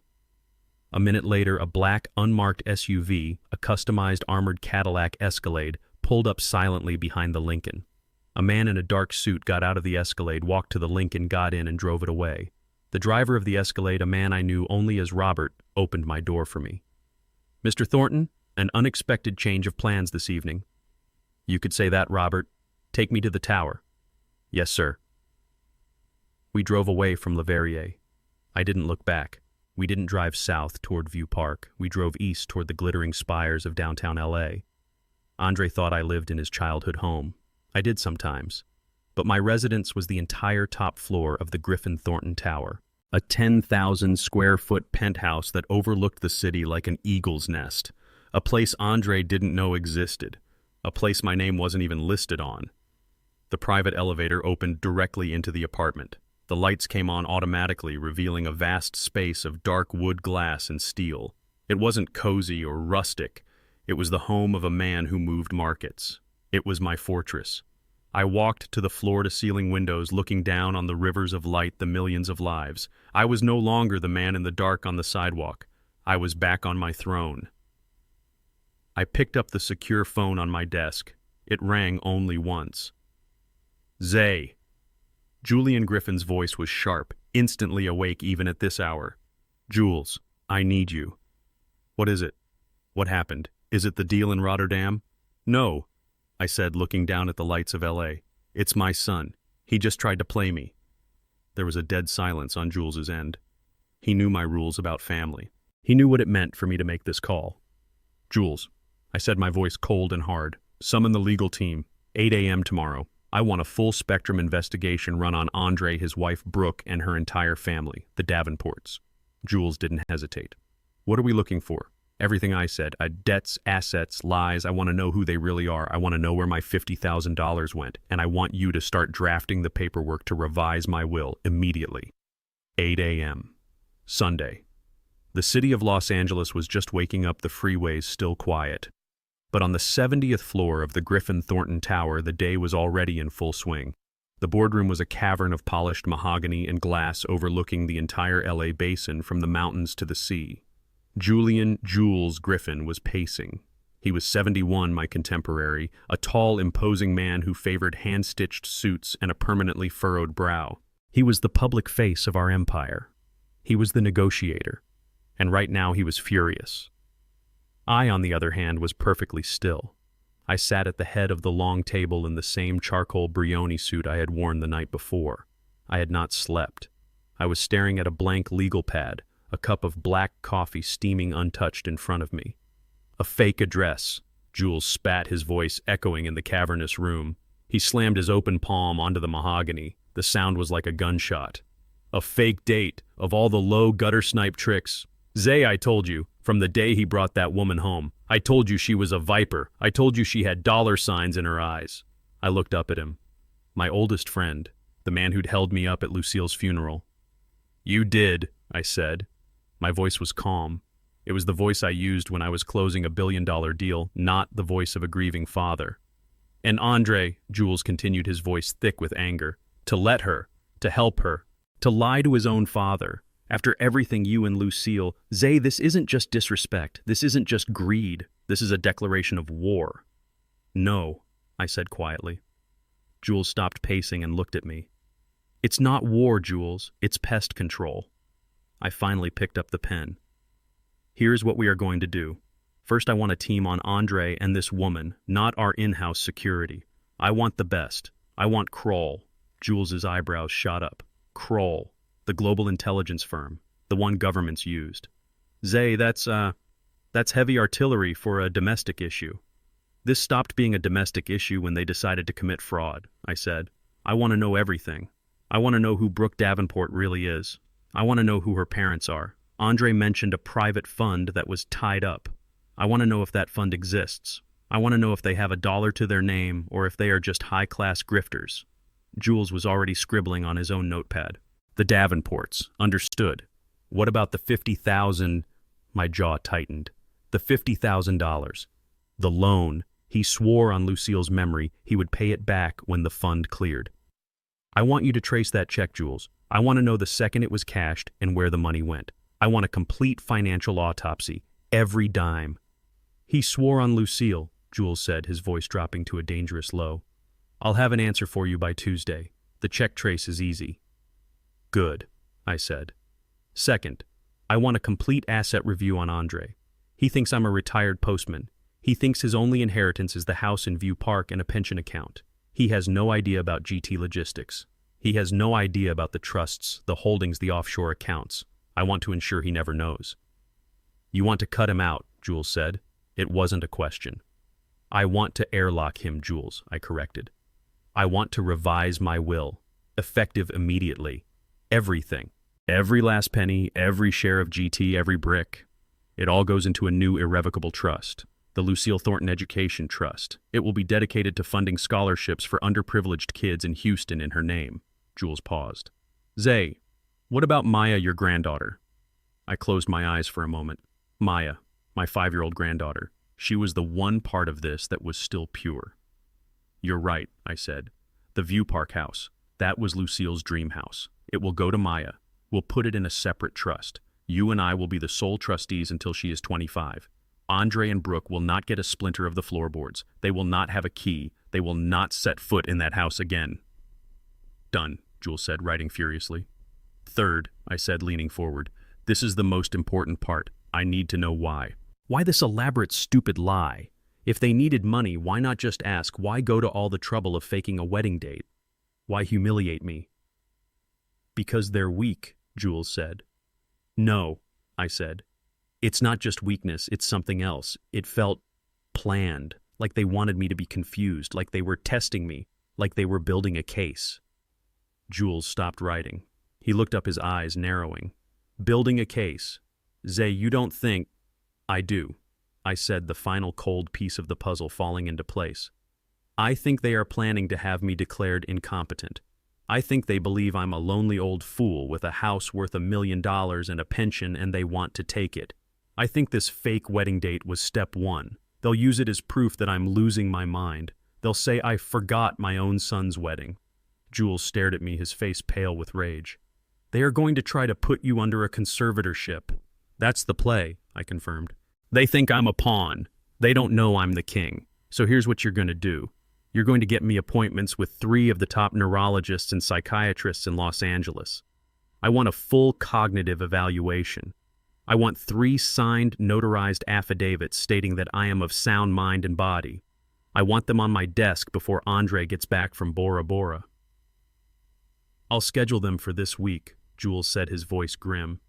A minute later, a black, unmarked SUV, a customized armored Cadillac Escalade, pulled up silently behind the Lincoln. A man in a dark suit got out of the Escalade, walked to the Lincoln, got in, and drove it away. The driver of the Escalade, a man I knew only as Robert, opened my door for me. "Mr. Thornton, an unexpected change of plans this evening." "You could say that, Robert. Take me to the tower." "Yes, sir." We drove away from Leverrier. I didn't look back. We didn't drive south toward View Park. We drove east toward the glittering spires of downtown LA. Andre thought I lived in his childhood home. I did sometimes. But my residence was the entire top floor of the Griffin Thornton Tower, a 10,000-square-foot penthouse that overlooked the city like an eagle's nest, a place Andre didn't know existed, a place my name wasn't even listed on. The private elevator opened directly into the apartment. The lights came on automatically, revealing a vast space of dark wood, glass, and steel. It wasn't cozy or rustic. It was the home of a man who moved markets. It was my fortress. I walked to the floor-to-ceiling windows, looking down on the rivers of light, the millions of lives. I was no longer the man in the dark on the sidewalk. I was back on my throne. I picked up the secure phone on my desk. It rang only once. "Zay." Julian Griffin's voice was sharp, instantly awake even at this hour. "Jules, I need you." "What is it? What happened? Is it the deal in Rotterdam?" "No," I said, looking down at the lights of LA. "It's my son. He just tried to play me." There was a dead silence on Jules's end. He knew my rules about family. He knew what it meant for me to make this call. "Jules," I said, my voice cold and hard, "summon the legal team. 8 a.m. tomorrow. I want a full-spectrum investigation run on Andre, his wife Brooke, and her entire family, the Davenports." Jules didn't hesitate. "What are we looking for?" Everything I said. Debts, assets, lies. I want to know who they really are. I want to know where my $50,000 went. And I want you to start drafting the paperwork to revise my will immediately. 8 a.m. Sunday. The city of Los Angeles was just waking up, the freeways still quiet. But on the 70th floor of the Griffin Thornton Tower, the day was already in full swing. The boardroom was a cavern of polished mahogany and glass overlooking the entire LA basin from the mountains to the sea. Julian Jules Griffin was pacing. He was 71, my contemporary, a tall, imposing man who favored hand-stitched suits and a permanently furrowed brow. He was the public face of our empire. He was the negotiator. And right now he was furious. I, on the other hand, was perfectly still. I sat at the head of the long table in the same charcoal Brioni suit I had worn the night before. I had not slept. I was staring at a blank legal pad, a cup of black coffee steaming untouched in front of me. A fake address. Jules spat, his voice echoing in the cavernous room. He slammed his open palm onto the mahogany. The sound was like a gunshot. A fake date of all the low gutter snipe tricks. Zay, I told you, from the day he brought that woman home. I told you she was a viper. I told you she had dollar signs in her eyes. I looked up at him. My oldest friend, the man who'd held me up at Lucille's funeral. You did, I said. My voice was calm. It was the voice I used when I was closing a billion-dollar deal, not the voice of a grieving father. And Andre, Jules continued, his voice thick with anger, to let her, to help her, to lie to his own father. After everything you and Lucille, Zay, this isn't just disrespect. This isn't just greed. This is a declaration of war. No, I said quietly. Jules stopped pacing and looked at me. It's not war, Jules. It's pest control. I finally picked up the pen. Here's what we are going to do. First, I want a team on Andre and this woman, not our in-house security. I want the best. I want Kroll. Jules's eyebrows shot up. Kroll. The global intelligence firm, the one governments used. Zay, that's heavy artillery for a domestic issue. This stopped being a domestic issue when they decided to commit fraud, I said. I want to know everything. I want to know who Brooke Davenport really is. I want to know who her parents are. Andre mentioned a private fund that was tied up. I want to know if that fund exists. I want to know if they have $1 to their name or if they are just high-class grifters. Jules was already scribbling on his own notepad. The Davenports. Understood. What about the $50,000? My jaw tightened. The $50,000. The loan. He swore on Lucille's memory he would pay it back when the fund cleared. I want you to trace that check, Jules. I want to know the second it was cashed and where the money went. I want a complete financial autopsy. Every dime. He swore on Lucille, Jules said, his voice dropping to a dangerous low. I'll have an answer for you by Tuesday. The check trace is easy. Good, I said. Second, I want a complete asset review on Andre. He thinks I'm a retired postman. He thinks his only inheritance is the house in View Park and a pension account. He has no idea about GT Logistics. He has no idea about the trusts, the holdings, the offshore accounts. I want to ensure he never knows. You want to cut him out, Jules said. It wasn't a question. I want to airlock him, Jules, I corrected. I want to revise my will, effective immediately. Everything. Every last penny, every share of GT, every brick. It all goes into a new irrevocable trust, the Lucille Thornton Education Trust. It will be dedicated to funding scholarships for underprivileged kids in Houston in her name. Jules paused. Zay, what about Maya, your granddaughter? I closed my eyes for a moment. Maya, my 5-year-old granddaughter. She was the one part of this that was still pure. You're right, I said. The View Park house. That was Lucille's dream house. It will go to Maya. We'll put it in a separate trust. You and I will be the sole trustees until she is 25. Andre and Brooke will not get a splinter of the floorboards. They will not have a key. They will not set foot in that house again. Done, Jules said, writing furiously. Third, I said, leaning forward, this is the most important part. I need to know why. Why this elaborate, stupid lie? If they needed money, why not just ask? Why go to all the trouble of faking a wedding date? Why humiliate me? Because they're weak, Jules said. No, I said. It's not just weakness, it's something else. It felt planned, like they wanted me to be confused, like they were testing me, like they were building a case. Jules stopped writing. He looked up, his eyes narrowing. Building a case. Zay, you don't think... I do, I said, the final cold piece of the puzzle falling into place. I think they are planning to have me declared incompetent. I think they believe I'm a lonely old fool with a house worth $1 million and a pension, and they want to take it. I think this fake wedding date was step one. They'll use it as proof that I'm losing my mind. They'll say I forgot my own son's wedding. Jules stared at me, his face pale with rage. They are going to try to put you under a conservatorship. That's the play, I confirmed. They think I'm a pawn. They don't know I'm the king. So here's what you're going to do. You're going to get me appointments with 3 of the top neurologists and psychiatrists in Los Angeles. I want a full cognitive evaluation. I want 3 signed, notarized affidavits stating that I am of sound mind and body. I want them on my desk before Andre gets back from Bora Bora. I'll schedule them for this week, Jules said, his voice grim.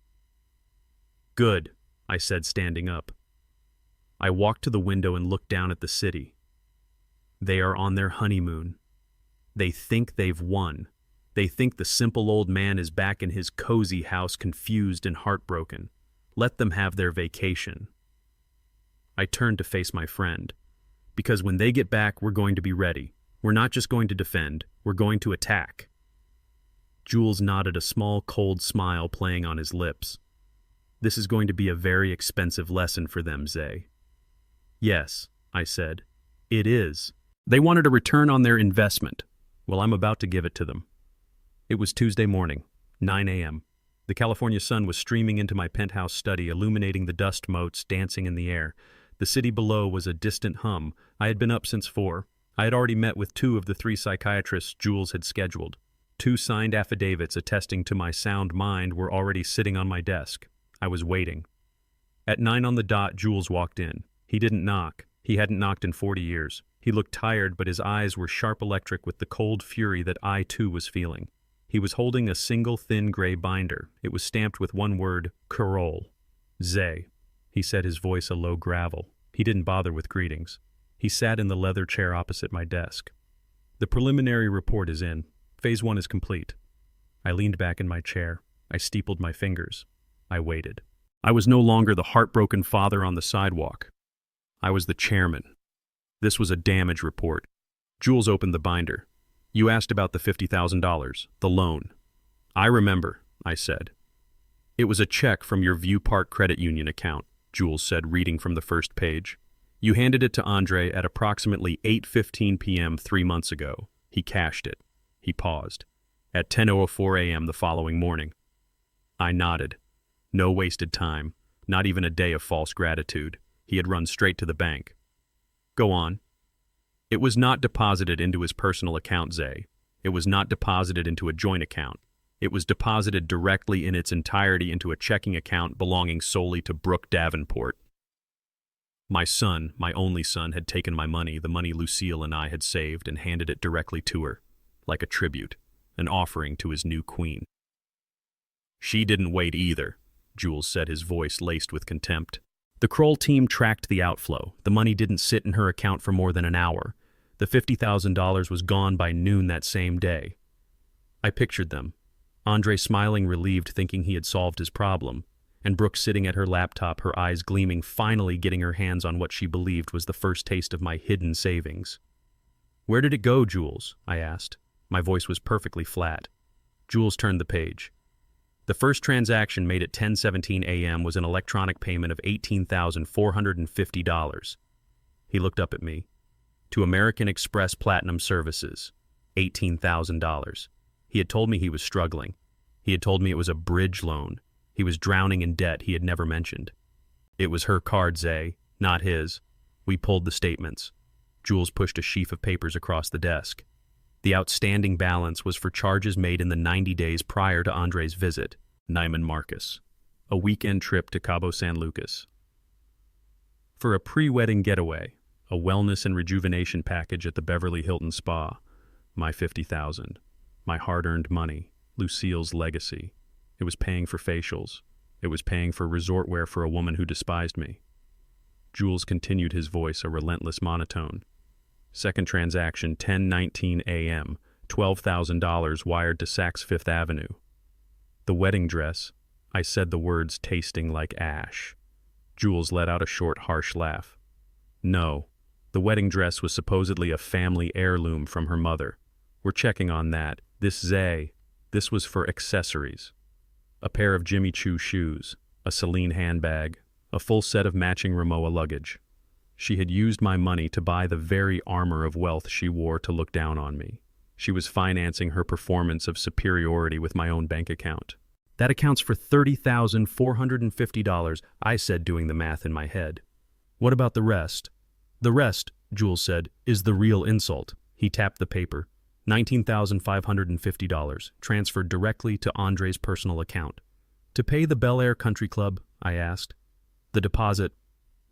Good, I said, standing up. I walked to the window and looked down at the city. They are on their honeymoon. They think they've won. They think the simple old man is back in his cozy house, confused and heartbroken. Let them have their vacation. I turned to face my friend. Because when they get back, we're going to be ready. We're not just going to defend, we're going to attack. Jules nodded, a small, cold smile playing on his lips. This is going to be a very expensive lesson for them, Zay. Yes, I said. It is. They wanted a return on their investment. Well, I'm about to give it to them. It was Tuesday morning, 9 a.m. The California sun was streaming into my penthouse study, illuminating the dust motes dancing in the air. The city below was a distant hum. I had been up since 4. I had already met with 2 of the 3 psychiatrists Jules had scheduled. 2 signed affidavits attesting to my sound mind were already sitting on my desk. I was waiting. At 9 on the dot, Jules walked in. He didn't knock. He hadn't knocked in 40 years. He looked tired, but his eyes were sharp electric with the cold fury that I too was feeling. He was holding a single thin gray binder. It was stamped with one word, Carole. Zay. He said, his voice a low gravel. He didn't bother with greetings. He sat in the leather chair opposite my desk. The preliminary report is in. Phase 1 is complete. I leaned back in my chair. I steepled my fingers. I waited. I was no longer the heartbroken father on the sidewalk. I was the chairman. This was a damage report. Jules opened the binder. You asked about the $50,000, the loan. I remember, I said. It was a check from your View Park Credit Union account, Jules said, reading from the first page. You handed it to Andre at approximately 8:15 p.m. 3 months ago. He cashed it. He paused. At 10:04 a.m. the following morning. I nodded. No wasted time, not even a day of false gratitude. He had run straight to the bank. Go on. It was not deposited into his personal account, Zay. It was not deposited into a joint account. It was deposited directly in its entirety into a checking account belonging solely to Brooke Davenport. My son, my only son, had taken my money, the money Lucille and I had saved, and handed it directly to her, like a tribute, an offering to his new queen. She didn't wait either, Jules said, his voice laced with contempt. The Kroll team tracked the outflow. The money didn't sit in her account for more than an hour. The $50,000 was gone by noon that same day. I pictured them. Andre smiling relieved, thinking he had solved his problem, and Brooke sitting at her laptop, her eyes gleaming, finally getting her hands on what she believed was the first taste of my hidden savings. Where did it go, Jules? I asked. My voice was perfectly flat. Jules turned the page. The first transaction made at 10:17 a.m. was an electronic payment of $18,450. He looked up at me. To American Express Platinum Services, $18,000. He had told me he was struggling. He had told me it was a bridge loan. He was drowning in debt he had never mentioned. It was her card, Zay, not his. We pulled the statements. Jules pushed a sheaf of papers across the desk. The outstanding balance was for charges made in the 90 days prior to Andre's visit, Neiman Marcus, a weekend trip to Cabo San Lucas. For a pre-wedding getaway, a wellness and rejuvenation package at the Beverly Hilton Spa, my $50,000, my hard-earned money, Lucille's legacy. It was paying for facials. It was paying for resort wear for a woman who despised me. Jules continued, his voice a relentless monotone. Second transaction, 10:19 a.m., $12,000 wired to Saks Fifth Avenue. The wedding dress, I said the words tasting like ash. Jules let out a short, harsh laugh. No, the wedding dress was supposedly a family heirloom from her mother. We're checking on that. This was for accessories. A pair of Jimmy Choo shoes, a Celine handbag, a full set of matching Rimowa luggage. She had used my money to buy the very armor of wealth she wore to look down on me. She was financing her performance of superiority with my own bank account. That accounts for $30,450, I said, doing the math in my head. What about the rest? The rest, Jules said, is the real insult. He tapped the paper. $19,550, transferred directly to Andre's personal account. To pay the Bel Air Country Club? I asked. The deposit?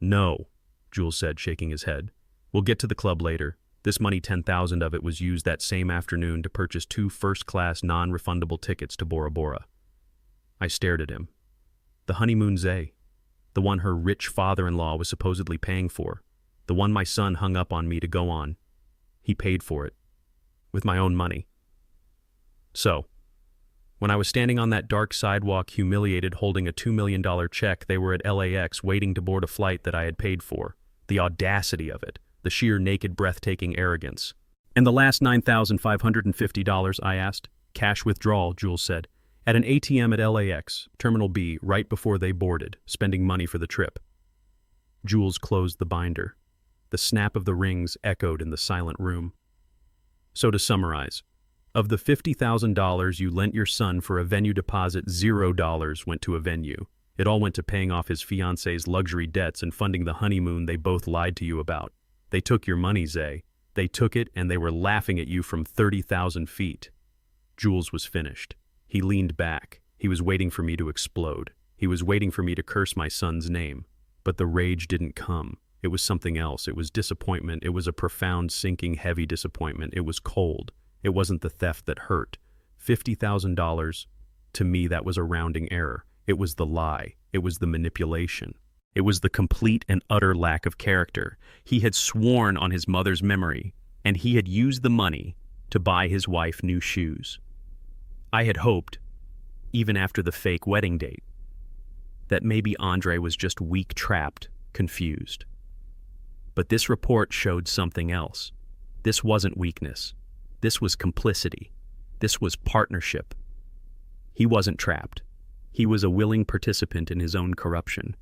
No, Jules said, shaking his head. We'll get to the club later. This money, 10,000 of it, was used that same afternoon to purchase 2 first-class non-refundable tickets to Bora Bora. I stared at him. The honeymoon Zay. The one her rich father-in-law was supposedly paying for. The one my son hung up on me to go on. He paid for it. With my own money. So, when I was standing on that dark sidewalk, humiliated, holding a $2 million check, they were at LAX waiting to board a flight that I had paid for. The audacity of it. The sheer naked, breathtaking arrogance. And the last $9,550, I asked. Cash withdrawal, Jules said. At an ATM at LAX, Terminal B, right before they boarded, spending money for the trip. Jules closed the binder. The snap of the rings echoed in the silent room. So to summarize, of the $50,000 you lent your son for a venue deposit, $0 went to a venue. It all went to paying off his fiancé's luxury debts and funding the honeymoon they both lied to you about. They took your money, Zay. They took it, and they were laughing at you from 30,000 feet. Jules was finished. He leaned back. He was waiting for me to explode. He was waiting for me to curse my son's name. But the rage didn't come. It was something else. It was disappointment. It was a profound, sinking, heavy disappointment. It was cold. It wasn't the theft that hurt. $50,000, to me, that was a rounding error. It was the lie. It was the manipulation. It was the complete and utter lack of character. He had sworn on his mother's memory, and he had used the money to buy his wife new shoes. I had hoped, even after the fake wedding date, that maybe Andre was just weak, trapped, confused. But this report showed something else. This wasn't weakness. This was complicity. This was partnership. He wasn't trapped. He was a willing participant in his own corruption.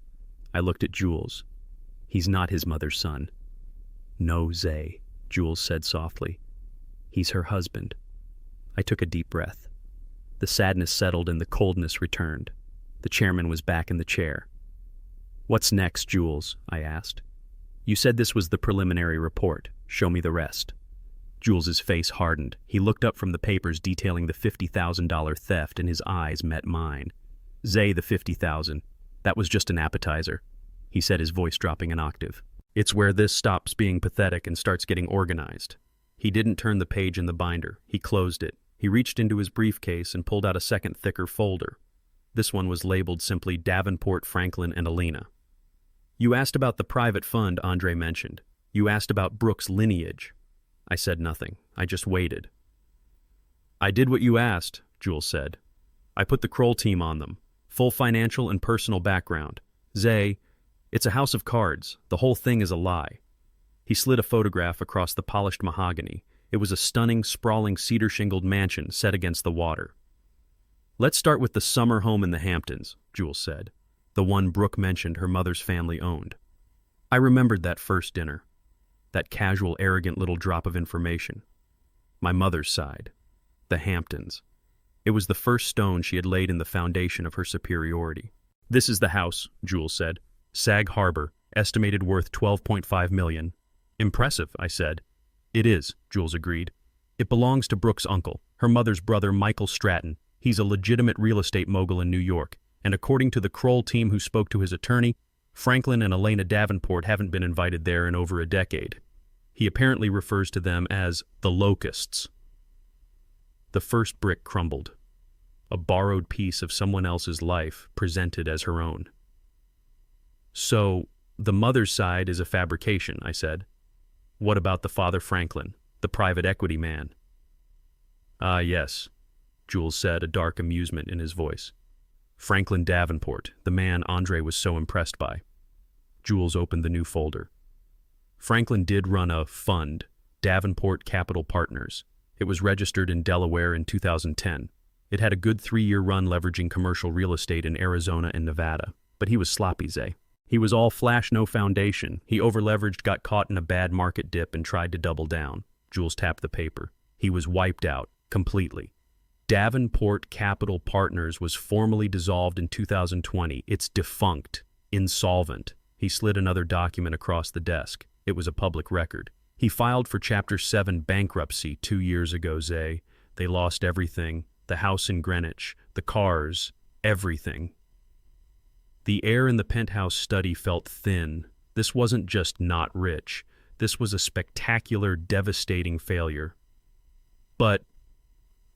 I looked at Jules. He's not his mother's son. No, Zay, Jules said softly. He's her husband. I took a deep breath. The sadness settled and the coldness returned. The chairman was back in the chair. What's next, Jules? I asked. You said this was the preliminary report. Show me the rest. Jules's face hardened. He looked up from the papers detailing the $50,000 theft, and his eyes met mine. Zay, the $50,000. That was just an appetizer, he said, his voice dropping an octave. It's where this stops being pathetic and starts getting organized. He didn't turn the page in the binder. He closed it. He reached into his briefcase and pulled out a second, thicker folder. This one was labeled simply Davenport, Franklin, and Alina. You asked about the private fund Andre mentioned. You asked about Brooke's lineage. I said nothing. I just waited. I did what you asked, Jules said. I put the Kroll team on them. Full financial and personal background. Zay, it's a house of cards. The whole thing is a lie. He slid a photograph across the polished mahogany. It was a stunning, sprawling, cedar-shingled mansion set against the water. Let's start with the summer home in the Hamptons, Jules said. The one Brooke mentioned her mother's family owned. I remembered that first dinner. That casual, arrogant little drop of information. My mother's side. The Hamptons. It was the first stone she had laid in the foundation of her superiority. This is the house, Jules said. Sag Harbor, estimated worth $12.5 million. Impressive, I said. It is, Jules agreed. It belongs to Brooke's uncle, her mother's brother, Michael Stratton. He's a legitimate real estate mogul in New York, and according to the Kroll team who spoke to his attorney, Franklin and Elena Davenport haven't been invited there in over a decade. He apparently refers to them as the Locusts. The first brick crumbled. A borrowed piece of someone else's life presented as her own. So, the mother's side is a fabrication, I said. What about the father Franklin, the private equity man? Ah, yes, Jules said, a dark amusement in his voice. Franklin Davenport, the man Andre was so impressed by. Jules opened the new folder. Franklin did run a fund, Davenport Capital Partners. It was registered in Delaware in 2010. It had a good 3-year run leveraging commercial real estate in Arizona and Nevada. But he was sloppy, Zay. He was all flash, no foundation. He overleveraged, got caught in a bad market dip, and tried to double down. Jules tapped the paper. He was wiped out, completely. Davenport Capital Partners was formally dissolved in 2020. It's defunct, insolvent. He slid another document across the desk. It was a public record. He filed for Chapter 7 bankruptcy 2 years ago, Zay. They lost everything. The house in Greenwich, the cars, everything. The air in the penthouse study felt thin. This wasn't just not rich. This was a spectacular, devastating failure. But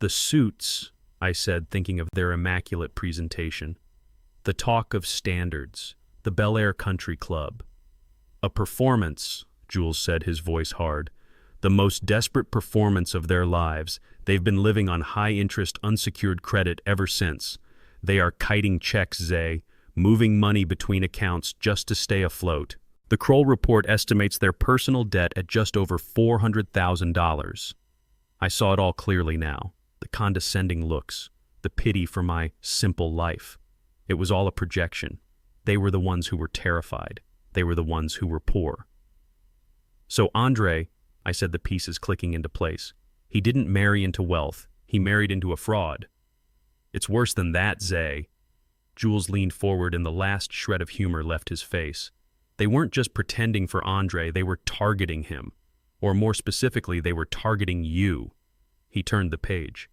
the suits, I said, thinking of their immaculate presentation. The talk of standards. The Bel Air Country Club. A performance, Jules said, his voice hard. The most desperate performance of their lives. They've been living on high-interest, unsecured credit ever since. They are kiting checks, Zay, moving money between accounts just to stay afloat. The Kroll report estimates their personal debt at just over $400,000. I saw it all clearly now. The condescending looks, the pity for my simple life. It was all a projection. They were the ones who were terrified. They were the ones who were poor. So Andre, I said, the pieces clicking into place, he didn't marry into wealth. He married into a fraud. It's worse than that, Zay. Jules leaned forward and the last shred of humor left his face. They weren't just pretending for Andre, they were targeting him. Or more specifically, they were targeting you. He turned the page.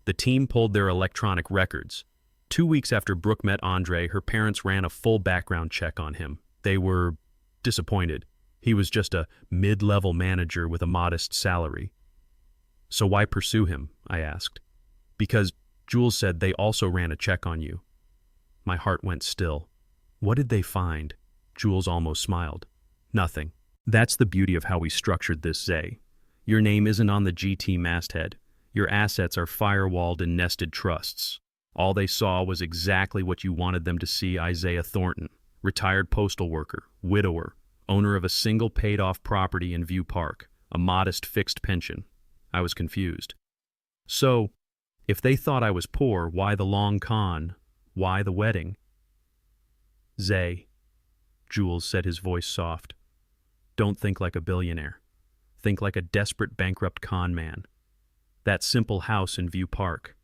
The team pulled their electronic records. 2 weeks after Brooke met Andre, her parents ran a full background check on him. They were disappointed. He was just a mid-level manager with a modest salary. So why pursue him? I asked. Because Jules said they also ran a check on you. My heart went still. What did they find? Jules almost smiled. Nothing. That's the beauty of how we structured this, Zay. Your name isn't on the GT masthead. Your assets are firewalled in nested trusts. All they saw was exactly what you wanted them to see: Isaiah Thornton, retired postal worker, widower, owner of a single paid-off property in View Park, a modest fixed pension. I was confused. So, if they thought I was poor, why the long con? Why the wedding? Zay, Jules said, his voice soft. Don't think like a billionaire. Think like a desperate bankrupt con man. That simple house in View Park.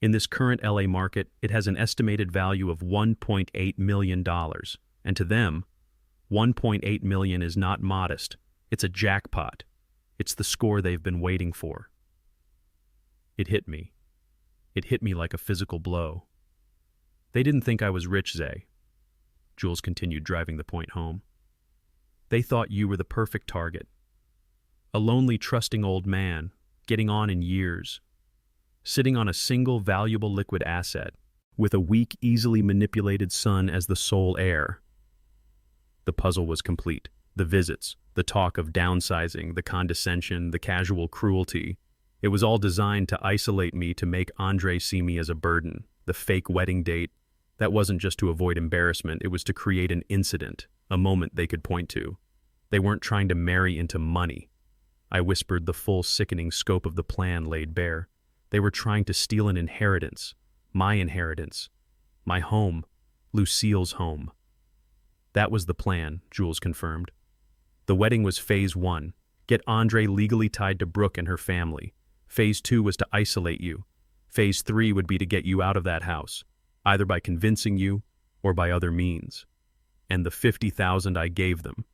In this current LA market, it has an estimated value of $1.8 million. And to them, $1.8 million is not modest. It's a jackpot. It's the score they've been waiting for. It hit me. It hit me like a physical blow. They didn't think I was rich, Zay. Jules continued, driving the point home. They thought you were the perfect target. A lonely, trusting old man, getting on in years, sitting on a single valuable liquid asset, with a weak, easily manipulated son as the sole heir. The puzzle was complete. The visits, the talk of downsizing, the condescension, the casual cruelty. It was all designed to isolate me, to make Andre see me as a burden. The fake wedding date, that wasn't just to avoid embarrassment, it was to create an incident, a moment they could point to. They weren't trying to marry into money. I whispered, the full sickening scope of the plan laid bare. They were trying to steal an inheritance. My home, Lucille's home. That was the plan, Jules confirmed. The wedding was phase 1, get Andre legally tied to Brooke and her family. Phase 2 was to isolate you. Phase 3 would be to get you out of that house, either by convincing you or by other means. And the $50,000 I gave them,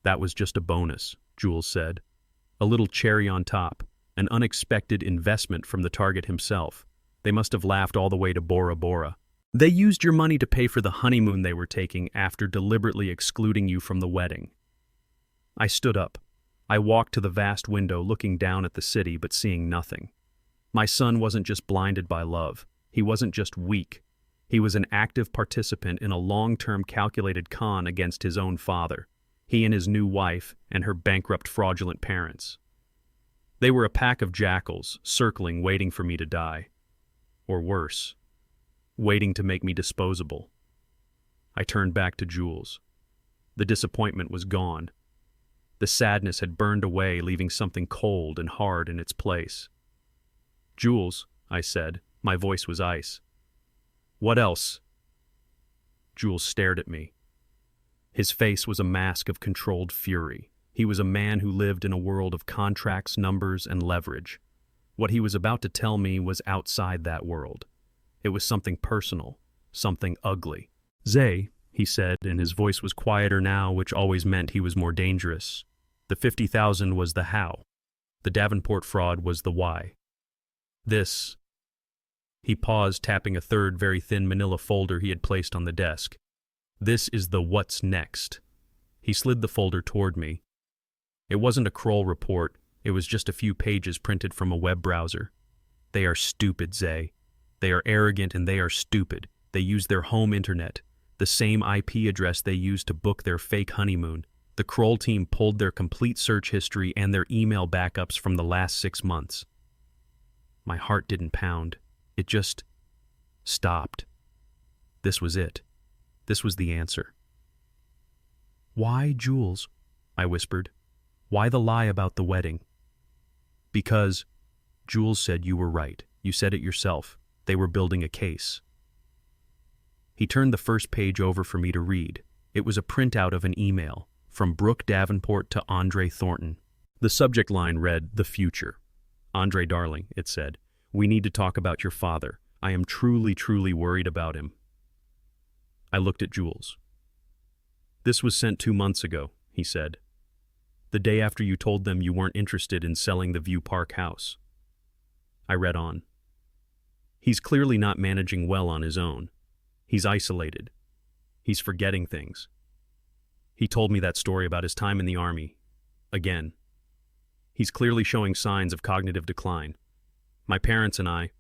that was just a bonus, Jules said. A little cherry on top, an unexpected investment from the target himself. They must have laughed all the way to Bora Bora. They used your money to pay for the honeymoon they were taking after deliberately excluding you from the wedding. I stood up. I walked to the vast window, looking down at the city but seeing nothing. My son wasn't just blinded by love. He wasn't just weak. He was an active participant in a long-term calculated con against his own father. He and his new wife and her bankrupt, fraudulent parents. They were a pack of jackals, circling, waiting for me to die. Or worse, waiting to make me disposable. I turned back to Jules. The disappointment was gone. The sadness had burned away, leaving something cold and hard in its place. "Jules," I said. My voice was ice. "What else?" Jules stared at me. His face was a mask of controlled fury. He was a man who lived in a world of contracts, numbers, and leverage. What he was about to tell me was outside that world. It was something personal, something ugly. "Zay," he said, and his voice was quieter now, which always meant he was more dangerous. "The 50,000 was the how. The Davenport fraud was the why. This—" He paused, tapping a third, very thin manila folder he had placed on the desk. "This is the what's next." He slid the folder toward me. It wasn't a Kroll report. It was just a few pages printed from a web browser. "They are stupid, Zay. They are arrogant and they are stupid. They use their home internet, the same IP address they used to book their fake honeymoon. The Kroll team pulled their complete search history and their email backups from the last 6 months." My heart didn't pound. It just stopped. This was it. This was the answer. "Why, Jules?" I whispered. "Why the lie about the wedding?" "Because," Jules said, "you were right. You said it yourself. They were building a case." He turned the first page over for me to read. It was a printout of an email from Brooke Davenport to Andre Thornton. The subject line read, "The future." "Andre, darling," it said, "we need to talk about your father. I am truly, truly worried about him." I looked at Jules. "This was sent 2 months ago," he said. "The day after you told them you weren't interested in selling the View Park house." I read on. "He's clearly not managing well on his own. He's isolated. He's forgetting things. He told me that story about his time in the Army. Again. He's clearly showing signs of cognitive decline. My parents and I,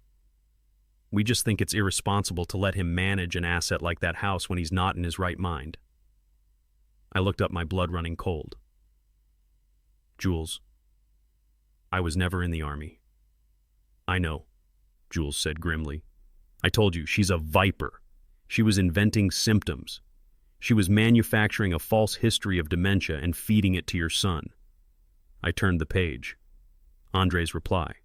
we just think it's irresponsible to let him manage an asset like that house when he's not in his right mind." I looked up, my blood running cold. "Jules, I was never in the Army." "I know," Jules said grimly. "I told you, she's a viper. She was inventing symptoms. She was manufacturing a false history of dementia and feeding it to your son." I turned the page. Andre's reply.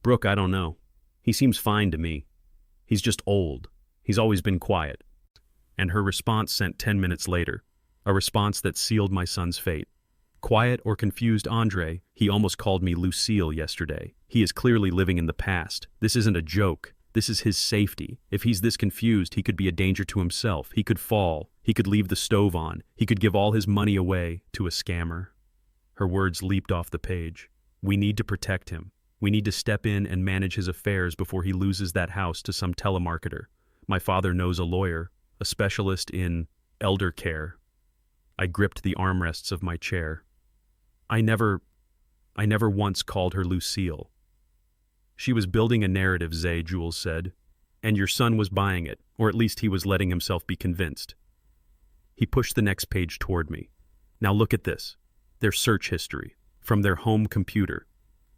"Brooke, I don't know. He seems fine to me. He's just old. He's always been quiet." And her response sent 10 minutes later, a response that sealed my son's fate. "Quiet or confused Andre, he almost called me Lucille yesterday. He is clearly living in the past. This isn't a joke. This is his safety. If he's this confused, he could be a danger to himself. He could fall. He could leave the stove on. He could give all his money away to a scammer." Her words leaped off the page. "We need to protect him. We need to step in and manage his affairs before he loses that house to some telemarketer. My father knows a lawyer, a specialist in elder care." I gripped the armrests of my chair. I never once called her Lucille." "She was building a narrative, Zay," Jules said. "And your son was buying it, or at least he was letting himself be convinced." He pushed the next page toward me. "Now look at this. Their search history, from their home computer,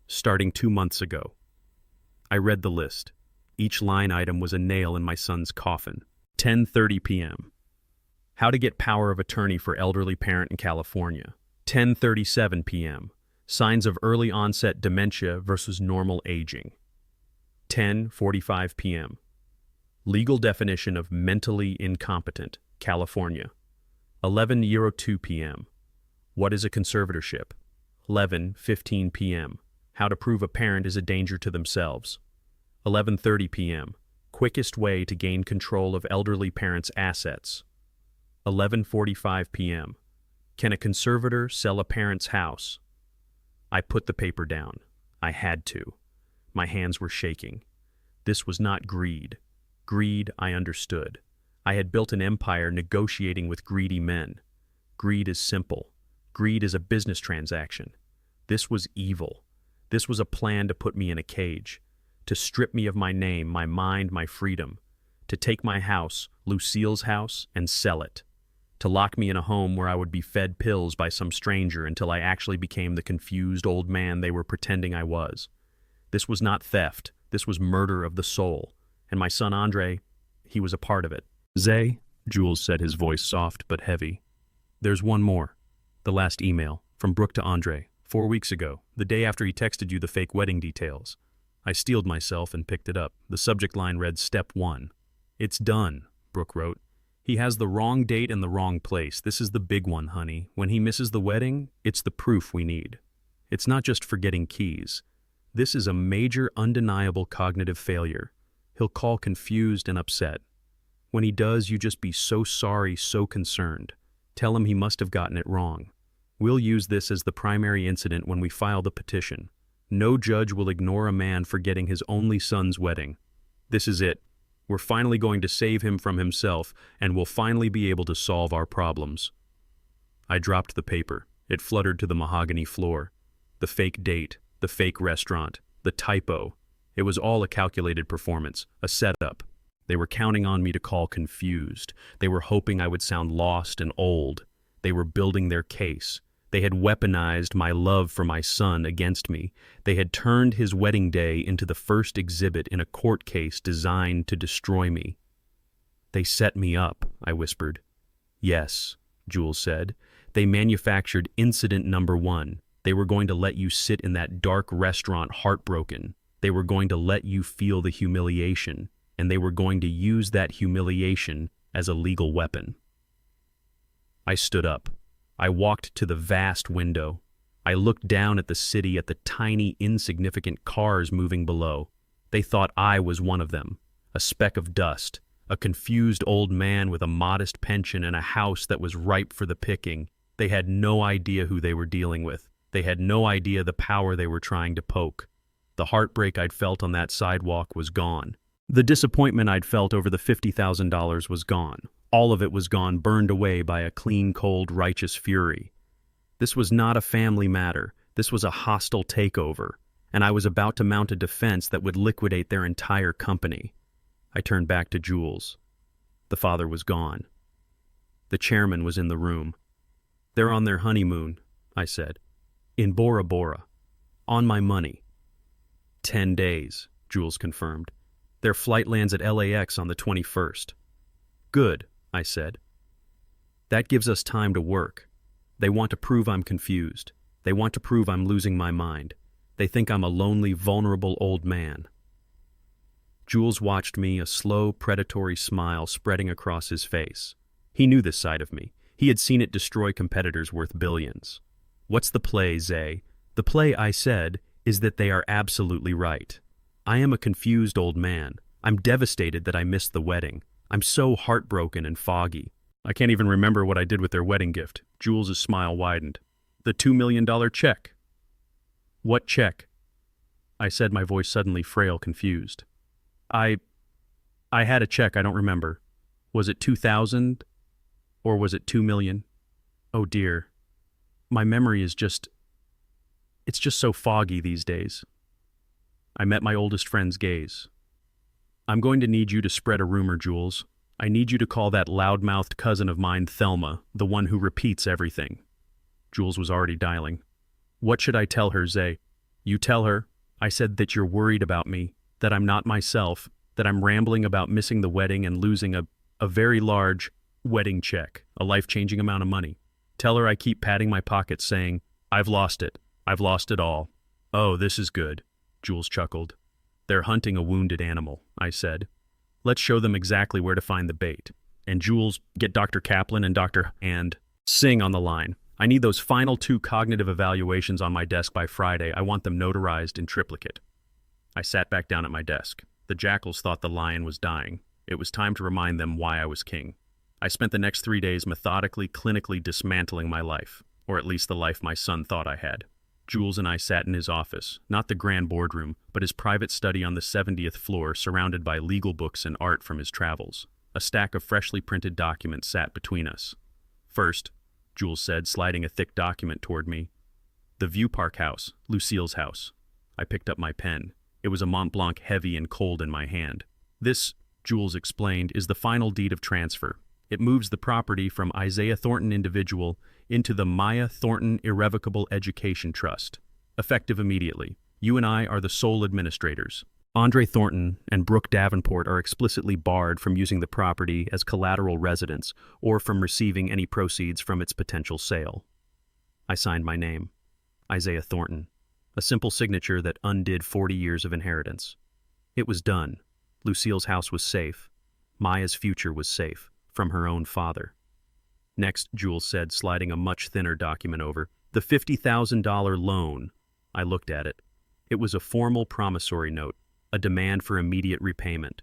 starting 2 months ago." I read the list. Each line item was a nail in my son's coffin. 10:30 p.m. How to get power of attorney for elderly parent in California. 10:37 p.m. Signs of early onset dementia versus normal aging. 10:45 p.m. Legal definition of mentally incompetent, California. 11:02 p.m. What is a conservatorship? 11:15 p.m. How to prove a parent is a danger to themselves. 11:30 p.m. Quickest way to gain control of elderly parents' assets. 11:45 p.m. Can a conservator sell a parent's house? I put the paper down. I had to. My hands were shaking. This was not greed. Greed, I understood. I had built an empire negotiating with greedy men. Greed is simple. Greed is a business transaction. This was evil. This was a plan to put me in a cage, to strip me of my name, my mind, my freedom, to take my house, Lucille's house, and sell it, to lock me in a home where I would be fed pills by some stranger until I actually became the confused old man they were pretending I was. This was not theft. This was murder of the soul. And my son Andre, he was a part of it. "Zay," Jules said, his voice soft but heavy, There's one more. The last email, from Brooke to Andre, 4 weeks ago, the day after he texted you the fake wedding details. I steeled myself and picked it up. The subject line read, Step 1. It's done, Brooke wrote. He has the wrong date and the wrong place. This is the big one, honey. When he misses the wedding, it's the proof we need. It's not just forgetting keys. This is a major, undeniable cognitive failure. He'll call confused and upset. When he does, you just be so sorry, so concerned. Tell him he must have gotten it wrong. We'll use this as the primary incident when we file the petition. No judge will ignore a man forgetting his only son's wedding. This is it. We're finally going to save him from himself, and we'll finally be able to solve our problems. I dropped the paper. It fluttered to the mahogany floor. The fake date, the fake restaurant, the typo. It was all a calculated performance, a setup. They were counting on me to call confused. They were hoping I would sound lost and old. They were building their case. They had weaponized my love for my son against me. They had turned his wedding day into the first exhibit in a court case designed to destroy me. They set me up, I whispered. Yes, Jules said. They manufactured incident number 1. They were going to let you sit in that dark restaurant heartbroken. They were going to let you feel the humiliation, and they were going to use that humiliation as a legal weapon. I stood up. I walked to the vast window. I looked down at the city, at the tiny, insignificant cars moving below. They thought I was one of them, a speck of dust, a confused old man with a modest pension and a house that was ripe for the picking. They had no idea who they were dealing with. They had no idea the power they were trying to poke. The heartbreak I'd felt on that sidewalk was gone. The disappointment I'd felt over the $50,000 was gone. All of it was gone, burned away by a clean, cold, righteous fury. This was not a family matter. This was a hostile takeover, and I was about to mount a defense that would liquidate their entire company. I turned back to Jules. The father was gone. The chairman was in the room. They're on their honeymoon, I said. In Bora Bora. On my money. 10 days, Jules confirmed. Their flight lands at LAX on the 21st. Good, I said. That gives us time to work. They want to prove I'm confused. They want to prove I'm losing my mind. They think I'm a lonely, vulnerable old man. Jules watched me, a slow, predatory smile spreading across his face. He knew this side of me. He had seen it destroy competitors worth billions. What's the play, Zay? The play, I said, is that they are absolutely right. I am a confused old man. I'm devastated that I missed the wedding. I'm so heartbroken and foggy. I can't even remember what I did with their wedding gift. Jules's smile widened. The $2 million check. What check? I said, my voice suddenly frail, confused. I had a check, I don't remember. Was it 2,000 or was it 2 million? Oh dear. My memory is it's just so foggy these days. I met my oldest friend's gaze. I'm going to need you to spread a rumor, Jules. I need you to call that loud-mouthed cousin of mine Thelma, the one who repeats everything. Jules was already dialing. What should I tell her, Zay? You tell her. I said that you're worried about me, that I'm not myself, that I'm rambling about missing the wedding and losing a very large wedding check, a life-changing amount of money. Tell her I keep patting my pockets saying, I've lost it. I've lost it all. Oh, this is good, Jules chuckled. They're hunting a wounded animal, I said. Let's show them exactly where to find the bait. And Jules, get Dr. Kaplan and Dr. and Singh on the line. I need those final 2 cognitive evaluations on my desk by Friday. I want them notarized in triplicate. I sat back down at my desk. The jackals thought the lion was dying. It was time to remind them why I was king. I spent the next 3 days methodically, clinically dismantling my life, or at least the life my son thought I had. Jules and I sat in his office, not the grand boardroom, but his private study on the 70th floor, surrounded by legal books and art from his travels. A stack of freshly printed documents sat between us. First, Jules said, sliding a thick document toward me. The View Park house, Lucille's house. I picked up my pen. It was a Mont Blanc heavy and cold in my hand. This, Jules explained, is the final deed of transfer. It moves the property from Isaiah Thornton Individual into the Maya Thornton Irrevocable Education Trust. Effective immediately. You and I are the sole administrators. Andre Thornton and Brooke Davenport are explicitly barred from using the property as collateral residence or from receiving any proceeds from its potential sale. I signed my name, Isaiah Thornton, a simple signature that undid 40 years of inheritance. It was done. Lucille's house was safe. Maya's future was safe, from her own father. Next, Jules said, sliding a much thinner document over, the $50,000 loan. I looked at it. It was a formal promissory note, a demand for immediate repayment.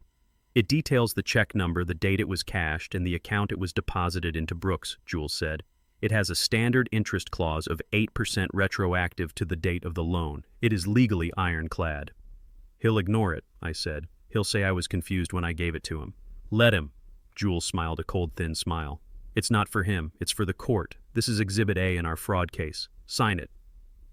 It details the check number, the date it was cashed, and the account it was deposited into Brooks, Jules said. It has a standard interest clause of 8% retroactive to the date of the loan. It is legally ironclad. He'll ignore it, I said. He'll say I was confused when I gave it to him. Let him. Jules smiled a cold, thin smile. It's not for him. It's for the court. This is Exhibit A in our fraud case. Sign it.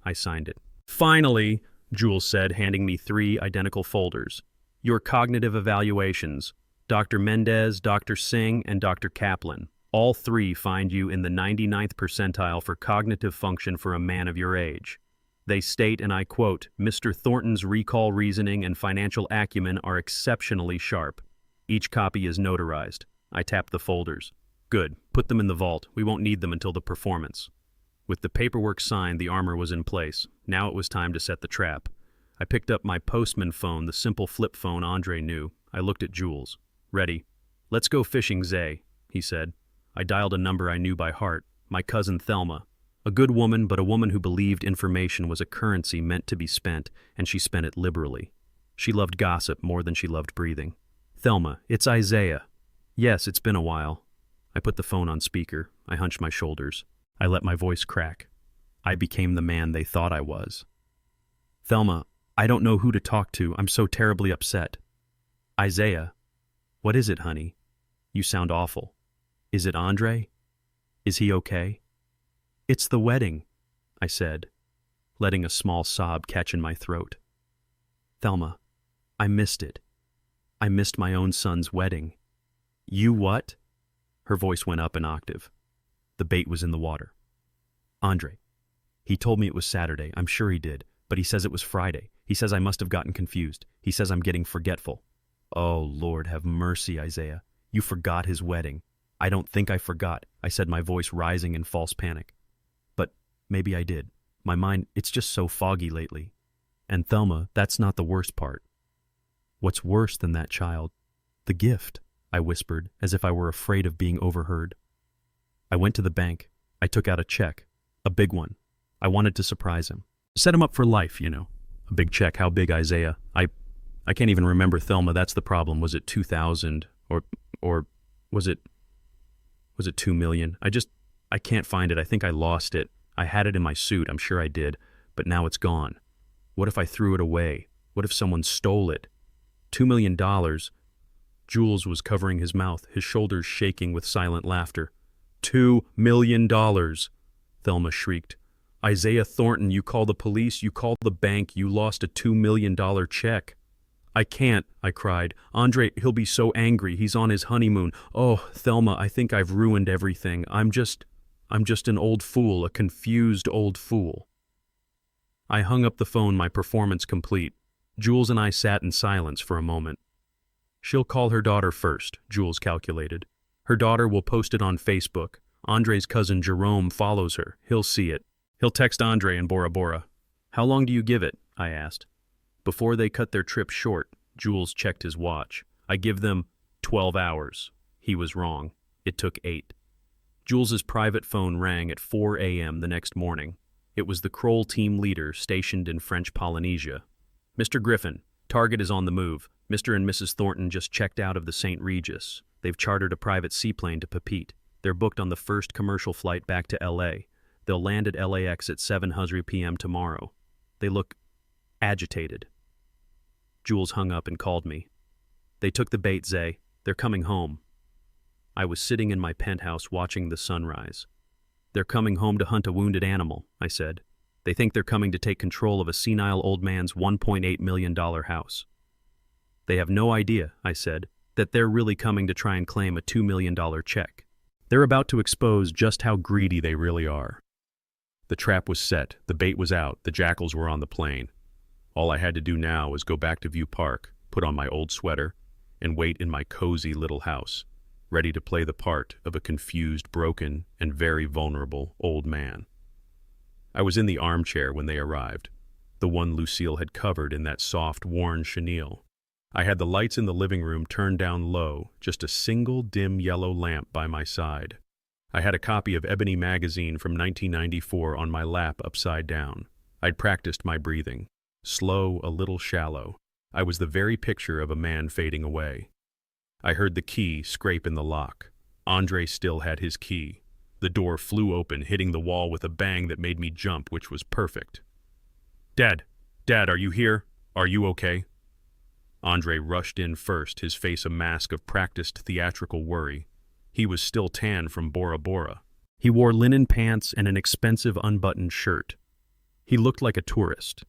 I signed it. Finally, Jules said, handing me 3 identical folders. Your cognitive evaluations. Dr. Mendez, Dr. Singh, and Dr. Kaplan. All 3 find you in the 99th percentile for cognitive function for a man of your age. They state, and I quote, Mr. Thornton's recall reasoning and financial acumen are exceptionally sharp. Each copy is notarized. I tapped the folders. Good. Put them in the vault. We won't need them until the performance. With the paperwork signed, the armor was in place. Now it was time to set the trap. I picked up my postman phone, the simple flip phone Andre knew. I looked at Jules. Ready. Let's go fishing, Zay, he said. I dialed a number I knew by heart. My cousin Thelma. A good woman, but a woman who believed information was a currency meant to be spent, and she spent it liberally. She loved gossip more than she loved breathing. Thelma, it's Isaiah. Yes, it's been a while. I put the phone on speaker. I hunched my shoulders. I let my voice crack. I became the man they thought I was. Thelma, I don't know who to talk to. I'm so terribly upset. Isaiah, what is it, honey? You sound awful. Is it Andre? Is he okay? It's the wedding, I said, letting a small sob catch in my throat. Thelma, I missed it. I missed my own son's wedding. You what? Her voice went up an octave. The bait was in the water. Andre. He told me it was Saturday. I'm sure he did, but he says it was Friday. He says I must have gotten confused. He says I'm getting forgetful. Oh, Lord, have mercy, Isaiah. You forgot his wedding. I don't think I forgot, I said, my voice rising in false panic. But maybe I did. My mind, it's just so foggy lately. And Thelma, that's not the worst part. What's worse than that, child? The gift, I whispered, as if I were afraid of being overheard. I went to the bank. I took out a check. A big one. I wanted to surprise him. Set him up for life, you know. A big check. How big, Isaiah? I can't even remember, Thelma. That's the problem. Was it 2,000 or was it 2 million? I can't find it. I think I lost it. I had it in my suit. I'm sure I did. But now it's gone. What if I threw it away? What if someone stole it? $2 million. Jules was covering his mouth, his shoulders shaking with silent laughter. $2 million, Thelma shrieked. Isaiah Thornton, you call the police, you call the bank, you lost a $2 million check. I can't, I cried. Andre, he'll be so angry. He's on his honeymoon. Oh, Thelma, I think I've ruined everything. I'm just an old fool, a confused old fool. I hung up the phone, my performance complete. Jules and I sat in silence for a moment. She'll call her daughter first, Jules calculated. Her daughter will post it on Facebook. Andre's cousin Jerome follows her. He'll see it. He'll text Andre in Bora Bora. How long do you give it? I asked. Before they cut their trip short, Jules checked his watch. I give them 12 hours. He was wrong. It took 8. Jules's private phone rang at 4 a.m. the next morning. It was the Kroll team leader stationed in French Polynesia. Mr. Griffin, target is on the move. Mr. and Mrs. Thornton just checked out of the St. Regis. They've chartered a private seaplane to Papeete. They're booked on the first commercial flight back to L.A. They'll land at LAX at 7:00 p.m. tomorrow. They look agitated. Jules hung up and called me. They took the bait, Zay. They're coming home. I was sitting in my penthouse watching the sunrise. They're coming home to hunt a wounded animal, I said. They think they're coming to take control of a senile old man's $1.8 million house. They have no idea, I said, that they're really coming to try and claim a $2 million check. They're about to expose just how greedy they really are. The trap was set, the bait was out, the jackals were on the plane. All I had to do now was go back to View Park, put on my old sweater, and wait in my cozy little house, ready to play the part of a confused, broken, and very vulnerable old man. I was in the armchair when they arrived, the one Lucille had covered in that soft, worn chenille. I had the lights in the living room turned down low, just a single dim yellow lamp by my side. I had a copy of Ebony magazine from 1994 on my lap upside down. I'd practiced my breathing. Slow, a little shallow. I was the very picture of a man fading away. I heard the key scrape in the lock. Andre still had his key. The door flew open, hitting the wall with a bang that made me jump, which was perfect. Dad, are you here? Are you okay? Andre rushed in first, his face a mask of practiced theatrical worry. He was still tan from Bora Bora. He wore linen pants and an expensive unbuttoned shirt. He looked like a tourist.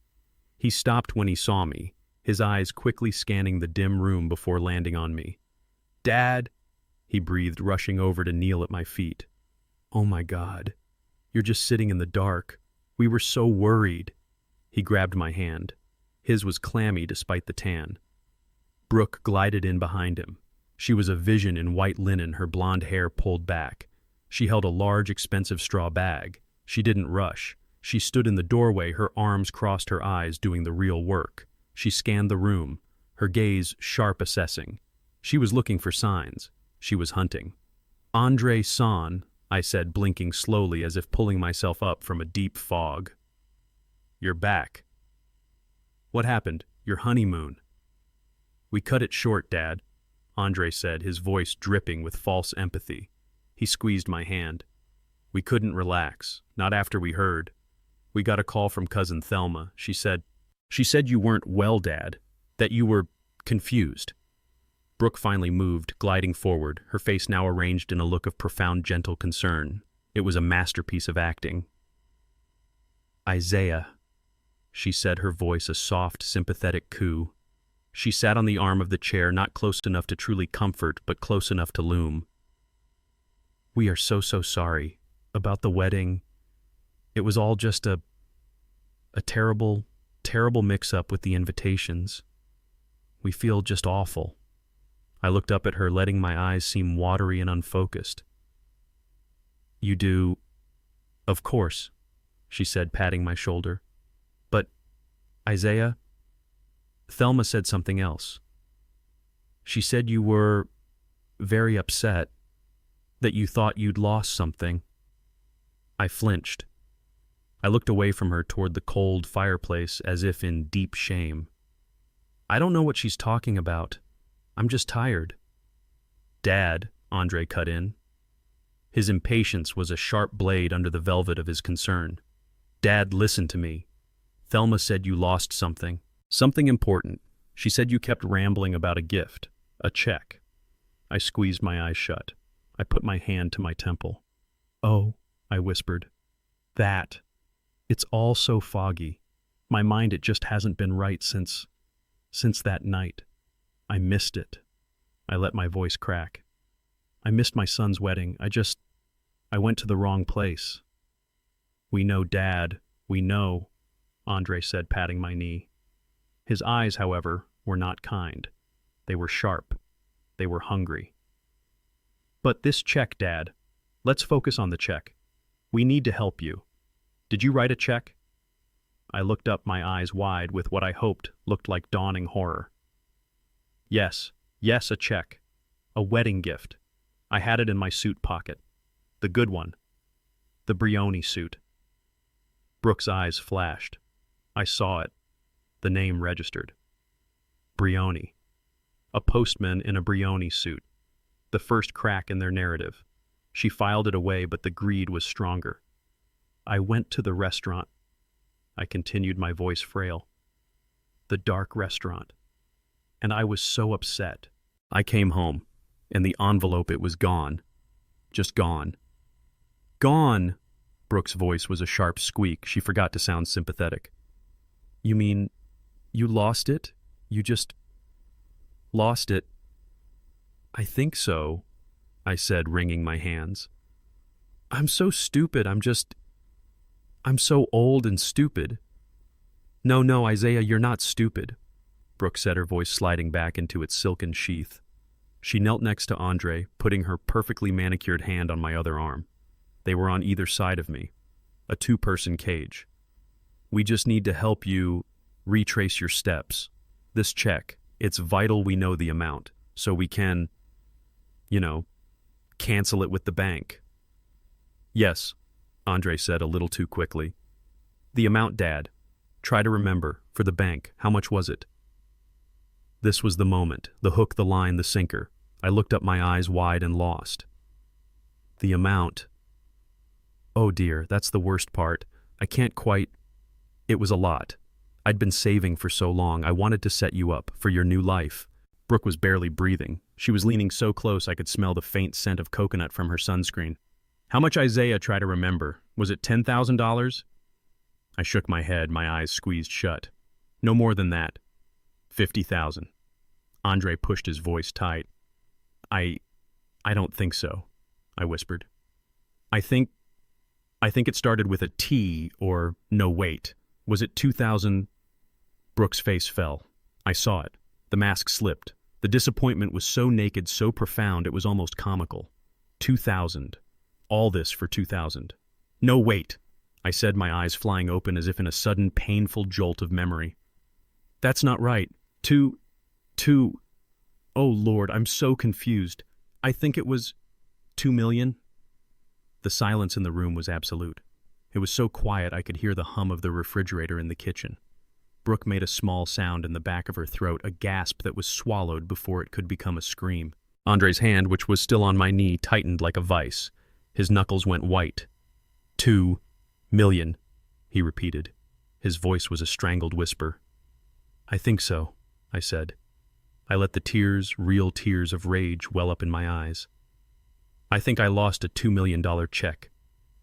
He stopped when he saw me, his eyes quickly scanning the dim room before landing on me. Dad, he breathed, rushing over to kneel at my feet. Oh my God, you're just sitting in the dark. We were so worried. He grabbed my hand. His was clammy despite the tan. Brooke glided in behind him. She was a vision in white linen, her blonde hair pulled back. She held a large, expensive straw bag. She didn't rush. She stood in the doorway, her arms crossed her eyes, doing the real work. She scanned the room, her gaze sharp, assessing. She was looking for signs. She was hunting. Andre-san, I said, blinking slowly as if pulling myself up from a deep fog. You're back. What happened? Your honeymoon? We cut it short, Dad, Andre said, his voice dripping with false empathy. He squeezed my hand. We couldn't relax, not after we heard. We got a call from cousin Thelma. She said you weren't well, Dad, that you were confused. Brooke finally moved, gliding forward, her face now arranged in a look of profound, gentle concern. It was a masterpiece of acting. Isaiah, she said, her voice a soft, sympathetic coo. She sat on the arm of the chair, not close enough to truly comfort, but close enough to loom. We are so sorry about the wedding. It was all just a terrible mix-up with the invitations. We feel just awful. I looked up at her, letting my eyes seem watery and unfocused. You do? Of course, she said, patting my shoulder. But, Isaiah, Thelma said something else. She said you were very upset, that you thought you'd lost something. I flinched. I looked away from her toward the cold fireplace as if in deep shame. I don't know what she's talking about. I'm just tired. Dad, Andre cut in. His impatience was a sharp blade under the velvet of his concern. Dad, listen to me. Thelma said you lost something. Something important. She said you kept rambling about a gift. A check. I squeezed my eyes shut. I put my hand to my temple. Oh, I whispered. That. It's all so foggy. My mind, it just hasn't been right since that night. I missed it. I let my voice crack. I missed my son's wedding. I went to the wrong place. We know, Dad. We know, Andre said, patting my knee. His eyes, however, were not kind. They were sharp. They were hungry. But this check, Dad. Let's focus on the check. We need to help you. Did you write a check? I looked up, my eyes wide with what I hoped looked like dawning horror. Yes, a check. A wedding gift. I had it in my suit pocket. The good one. The Brioni suit. Brooke's eyes flashed. I saw it. The name registered. Brioni. A postman in a Brioni suit. The first crack in their narrative. She filed it away, but the greed was stronger. I went to the restaurant. I continued, my voice frail. The dark restaurant. And I was so upset. I came home, and the envelope, it was gone. Just gone. Gone! Brooke's voice was a sharp squeak. She forgot to sound sympathetic. You mean, you lost it? You just lost it? I think so, I said, wringing my hands. I'm so stupid. I'm so old and stupid. No, no, Isaiah, you're not stupid, Brooke said, her voice sliding back into its silken sheath. She knelt next to Andre, putting her perfectly manicured hand on my other arm. They were on either side of me, a two-person cage. We just need to help you retrace your steps. This check, it's vital we know the amount, so we can, cancel it with the bank. Yes, Andre said a little too quickly. The amount, Dad. Try to remember, for the bank, how much was it? This was the moment, the hook, the line, the sinker. I looked up, my eyes wide and lost. The amount. Oh dear, that's the worst part. I can't quite. It was a lot. I'd been saving for so long. I wanted to set you up for your new life. Brooke was barely breathing. She was leaning so close I could smell the faint scent of coconut from her sunscreen. How much, Isaiah? Try to remember. Was it $10,000? I shook my head, my eyes squeezed shut. No more than that. 50,000. Andre pushed his voice tight. I don't think so, I whispered. I think it started with a T or no, wait. Was it 2,000? Brooke's face fell. I saw it. The mask slipped. The disappointment was so naked, so profound, it was almost comical. 2,000. All this for 2,000. No, wait, I said, my eyes flying open as if in a sudden painful jolt of memory. That's not right. Two. Oh, Lord, I'm so confused. I think it was 2 million. The silence in the room was absolute. It was so quiet I could hear the hum of the refrigerator in the kitchen. Brooke made a small sound in the back of her throat, a gasp that was swallowed before it could become a scream. Andre's hand, which was still on my knee, tightened like a vice. His knuckles went white. 2 million, he repeated. His voice was a strangled whisper. I think so, I said. I let the tears, real tears of rage, well up in my eyes. I think I lost a $2 million check.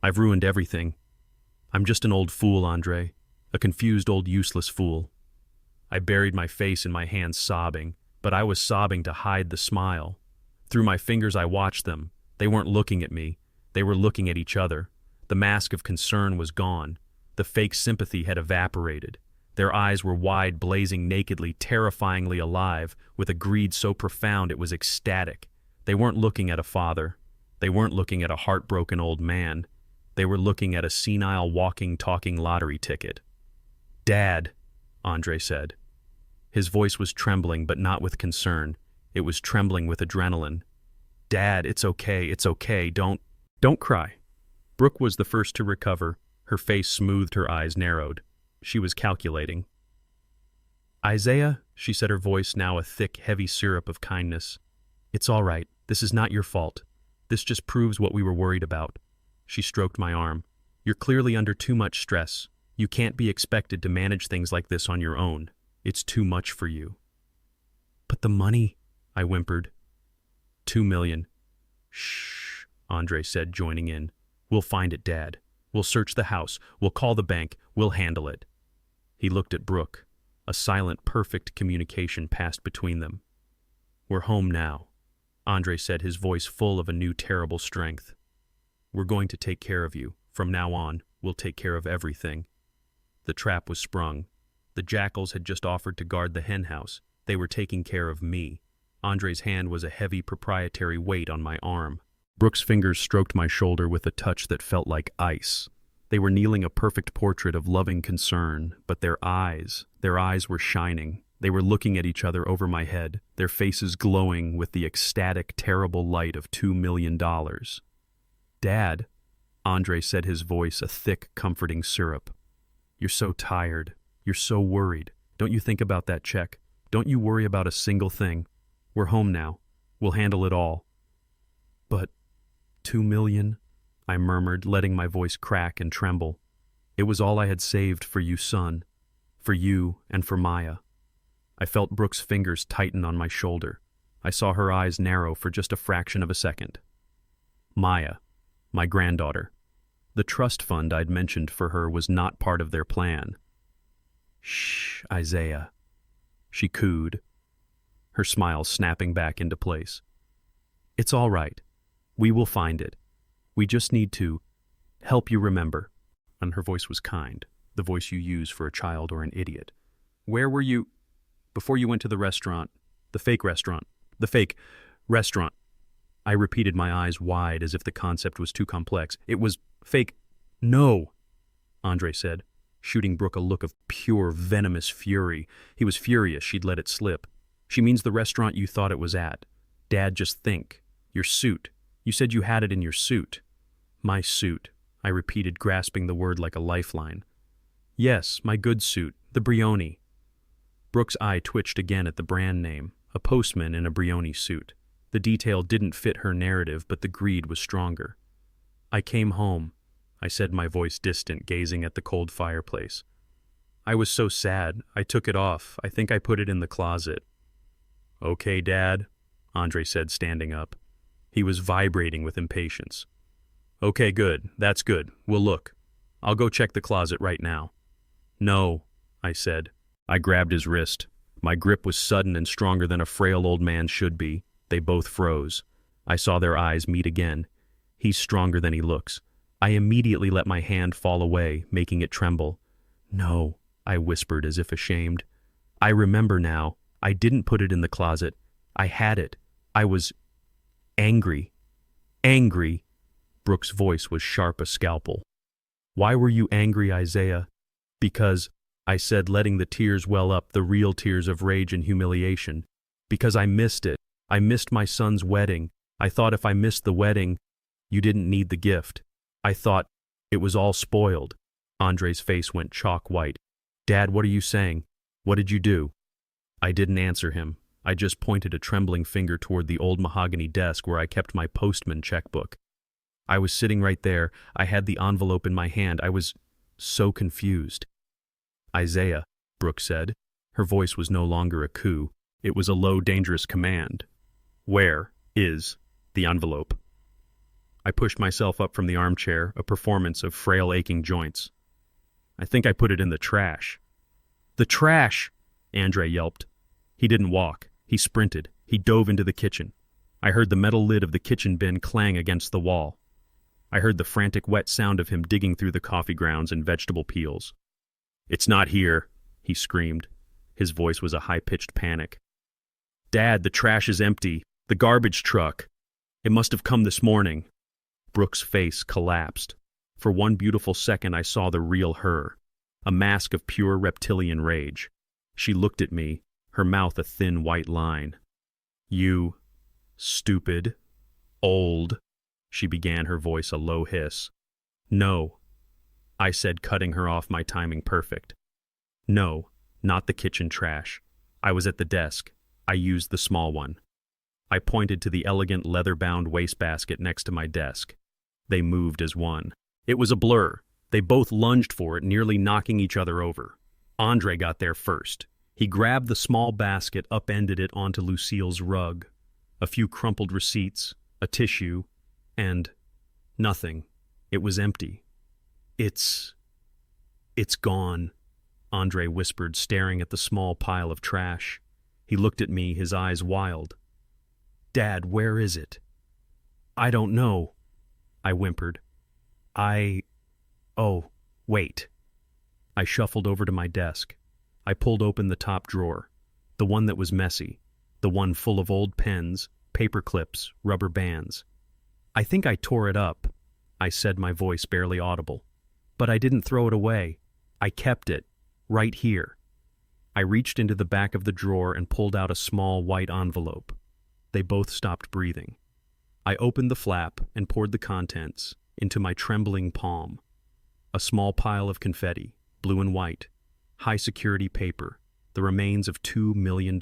I've ruined everything. I'm just an old fool, Andre. A confused old useless fool. I buried my face in my hands, sobbing, but I was sobbing to hide the smile. Through my fingers I watched them. They weren't looking at me. They were looking at each other. The mask of concern was gone. The fake sympathy had evaporated. Their eyes were wide, blazing nakedly, terrifyingly alive, with a greed so profound it was ecstatic. They weren't looking at a father. They weren't looking at a heartbroken old man. They were looking at a senile, walking, talking lottery ticket. Dad, Andre said. His voice was trembling, but not with concern. It was trembling with adrenaline. Dad, it's okay, don't cry. Brooke was the first to recover. Her face smoothed, her eyes narrowed. She was calculating. Isaiah, she said, her voice now a thick, heavy syrup of kindness. It's all right. This is not your fault. This just proves what we were worried about. She stroked my arm. You're clearly under too much stress. You can't be expected to manage things like this on your own. It's too much for you. But the money, I whimpered. 2 million. Shh, Andre said, joining in. We'll find it, Dad. We'll search the house. We'll call the bank. We'll handle it. He looked at Brooke. A silent, perfect communication passed between them. We're home now, Andre said, his voice full of a new terrible strength. We're going to take care of you. From now on, we'll take care of everything. The trap was sprung. The jackals had just offered to guard the hen house. They were taking care of me. Andre's hand was a heavy proprietary weight on my arm. Brooke's fingers stroked my shoulder with a touch that felt like ice. They were kneeling, a perfect portrait of loving concern, but their eyes were shining. They were looking at each other over my head, their faces glowing with the ecstatic, terrible light of $2 million. Dad, Andre said, his voice a thick, comforting syrup. You're so tired. You're so worried. Don't you think about that check? Don't you worry about a single thing. We're home now. We'll handle it all. But 2 million, I murmured, letting my voice crack and tremble. It was all I had saved for you, son. For you and for Maya. I felt Brooke's fingers tighten on my shoulder. I saw her eyes narrow for just a fraction of a second. Maya, my granddaughter. The trust fund I'd mentioned for her was not part of their plan. Shh, Isaiah, she cooed, her smile snapping back into place. It's all right. We will find it. We just need to help you remember. And her voice was kind, the voice you use for a child or an idiot. Where were you before you went to the restaurant? The fake restaurant. The fake restaurant. I repeated, my eyes wide as if the concept was too complex. It was fake. No, Andre said, shooting Brooke a look of pure, venomous fury. He was furious she'd let it slip. She means the restaurant you thought it was at. Dad, just think. Your suit. You said you had it in your suit. My suit, I repeated, grasping the word like a lifeline. Yes, my good suit, the Brioni. Brooke's eye twitched again at the brand name, a postman in a Brioni suit. The detail didn't fit her narrative, but the greed was stronger. I came home, I said, my voice distant, gazing at the cold fireplace. I was so sad, I took it off. I think I put it in the closet. Okay, Dad, Andre said, standing up. He was vibrating with impatience. Okay, good. That's good. We'll look. I'll go check the closet right now. No, I said. I grabbed his wrist. My grip was sudden and stronger than a frail old man should be. They both froze. I saw their eyes meet again. He's stronger than he looks. I immediately let my hand fall away, making it tremble. No, I whispered as if ashamed. I remember now. I didn't put it in the closet. I had it. I was angry. Angry. Brooke's voice was sharp as scalpel. Why were you angry, Isaiah? Because, I said, letting the tears well up, the real tears of rage and humiliation. Because I missed it. I missed my son's wedding. I thought if I missed the wedding, you didn't need the gift. I thought it was all spoiled. Andre's face went chalk white. Dad, what are you saying? What did you do? I didn't answer him. I just pointed a trembling finger toward the old mahogany desk where I kept my postman checkbook. I was sitting right there. I had the envelope in my hand. I was so confused. Isaiah, Brooke said. Her voice was no longer a coo. It was a low, dangerous command. Where is the envelope? I pushed myself up from the armchair, a performance of frail, aching joints. I think I put it in the trash. The trash! Andre yelped. He didn't walk. He sprinted. He dove into the kitchen. I heard the metal lid of the kitchen bin clang against the wall. I heard the frantic, wet sound of him digging through the coffee grounds and vegetable peels. It's not here, he screamed. His voice was a high-pitched panic. Dad, the trash is empty. The garbage truck. It must have come this morning. Brooke's face collapsed. For one beautiful second I saw the real her, a mask of pure reptilian rage. She looked at me, her mouth a thin white line. You stupid, old, she began, her voice a low hiss. No, I said, cutting her off, my timing perfect. No, not the kitchen trash. I was at the desk. I used the small one. I pointed to the elegant leather-bound wastebasket next to my desk. They moved as one. It was a blur. They both lunged for it, nearly knocking each other over. Andre got there first. He grabbed the small basket, upended it onto Lucille's rug. A few crumpled receipts, a tissue, and nothing. It was empty. It's gone, Andre whispered, staring at the small pile of trash. He looked at me, his eyes wild. Dad, where is it? I don't know, I whimpered. Oh, wait. I shuffled over to my desk. I pulled open the top drawer, the one that was messy, the one full of old pens, paper clips, rubber bands. I think I tore it up, I said, my voice barely audible. But I didn't throw it away. I kept it, right here. I reached into the back of the drawer and pulled out a small white envelope. They both stopped breathing. I opened the flap and poured the contents into my trembling palm. A small pile of confetti, blue and white, high-security paper, the remains of $2 million.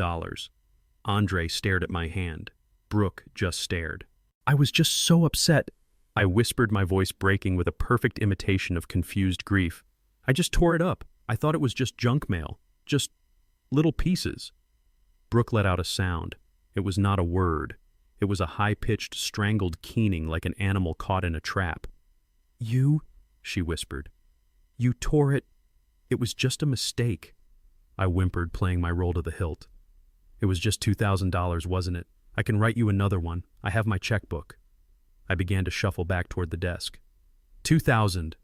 Andre stared at my hand. Brooke just stared. I was just so upset, I whispered, my voice breaking with a perfect imitation of confused grief. I just tore it up. I thought it was just junk mail, just little pieces. Brooke let out a sound. It was not a word. It was a high-pitched, strangled keening like an animal caught in a trap. You, she whispered. You tore it. It was just a mistake. I whimpered, playing my role to the hilt. It was just $2,000, wasn't it? I can write you another one. I have my checkbook. I began to shuffle back toward the desk. 2,000.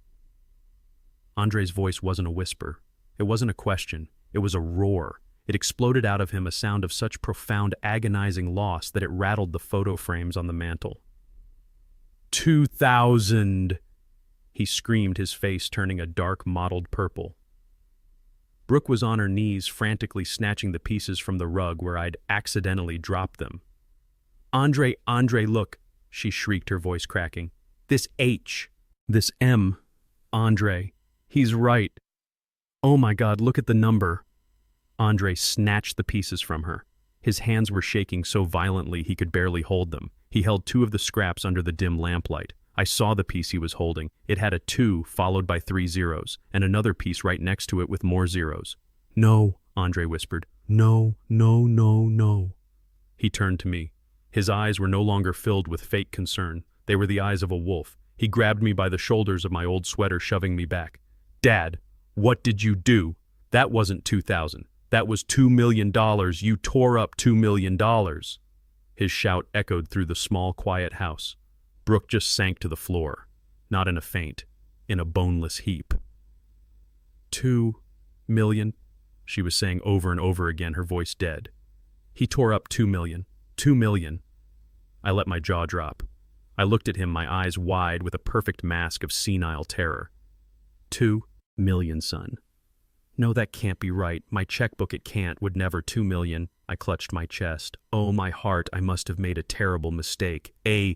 Andre's voice wasn't a whisper. It wasn't a question. It was a roar. It exploded out of him, a sound of such profound, agonizing loss that it rattled the photo frames on the mantel. 2,000! He screamed, his face turning a dark mottled purple. Brooke was on her knees, frantically snatching the pieces from the rug where I'd accidentally dropped them. Andre, look, she shrieked, her voice cracking. This H. This M. Andre. He's right. Oh my God, look at the number. Andre snatched the pieces from her. His hands were shaking so violently he could barely hold them. He held two of the scraps under the dim lamplight. I saw the piece he was holding. It had a 2 followed by 3 zeros, and another piece right next to it with more zeros. No, Andre whispered. No, no, no, no. He turned to me. His eyes were no longer filled with fake concern. They were the eyes of a wolf. He grabbed me by the shoulders of my old sweater, shoving me back. Dad, what did you do? That wasn't 2,000. That was $2 million. You tore up $2 million. His shout echoed through the small, quiet house. Brooke just sank to the floor, not in a faint, in a boneless heap. 2 million, she was saying over and over again, her voice dead. He tore up 2 million. 2 million. I let my jaw drop. I looked at him, my eyes wide with a perfect mask of senile terror. 2 million, son. No, that can't be right. My checkbook, it can't, would never. 2 million. I clutched my chest. Oh, my heart, I must have made a terrible mistake. A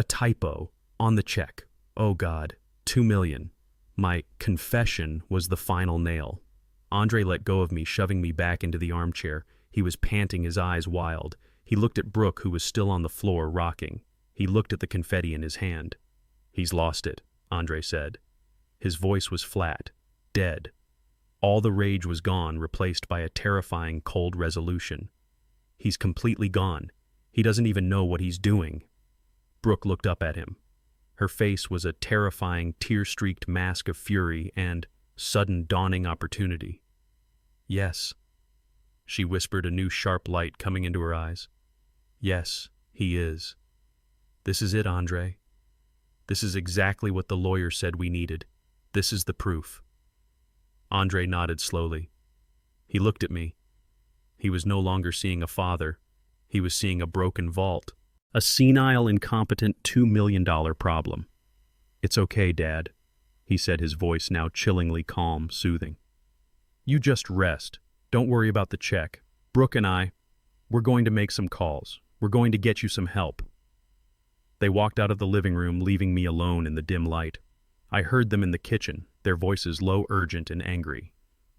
typo on the check. Oh God, 2 million. My confession was the final nail. Andre let go of me, shoving me back into the armchair. He was panting, his eyes wild. He looked at Brooke, who was still on the floor, rocking. He looked at the confetti in his hand. He's lost it, Andre said. His voice was flat, dead. All the rage was gone, replaced by a terrifying, cold resolution. He's completely gone. He doesn't even know what he's doing. Brooke looked up at him. Her face was a terrifying, tear-streaked mask of fury and sudden dawning opportunity. Yes, she whispered, a new sharp light coming into her eyes. Yes, he is. This is it, Andre. This is exactly what the lawyer said we needed. This is the proof. Andre nodded slowly. He looked at me. He was no longer seeing a father. He was seeing a broken vault. A senile, incompetent $2 million problem. It's okay, Dad, he said, his voice now chillingly calm, soothing. You just rest. Don't worry about the check. Brooke and we're going to make some calls. We're going to get you some help. They walked out of the living room, leaving me alone in the dim light. I heard them in the kitchen, their voices low, urgent, and angry.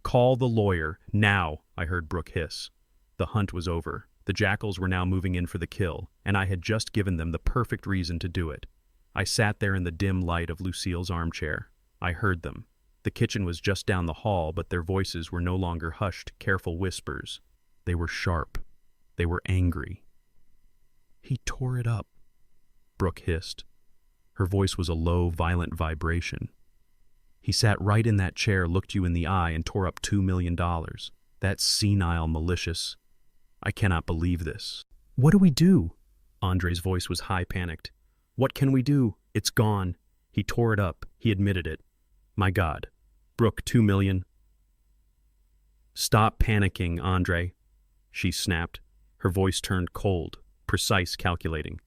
Call the lawyer, now, I heard Brooke hiss. The hunt was over. The jackals were now moving in for the kill, and I had just given them the perfect reason to do it. I sat there in the dim light of Lucille's armchair. I heard them. The kitchen was just down the hall, but their voices were no longer hushed, careful whispers. They were sharp. They were angry. He tore it up, Brooke hissed. Her voice was a low, violent vibration. He sat right in that chair, looked you in the eye, and tore up $2 million. That's senile, malicious. I cannot believe this. What do we do? Andre's voice was high, panicked. What can we do? It's gone. He tore it up. He admitted it. My God. Brooke, 2 million. Stop panicking, Andre, she snapped. Her voice turned cold, precise, calculating.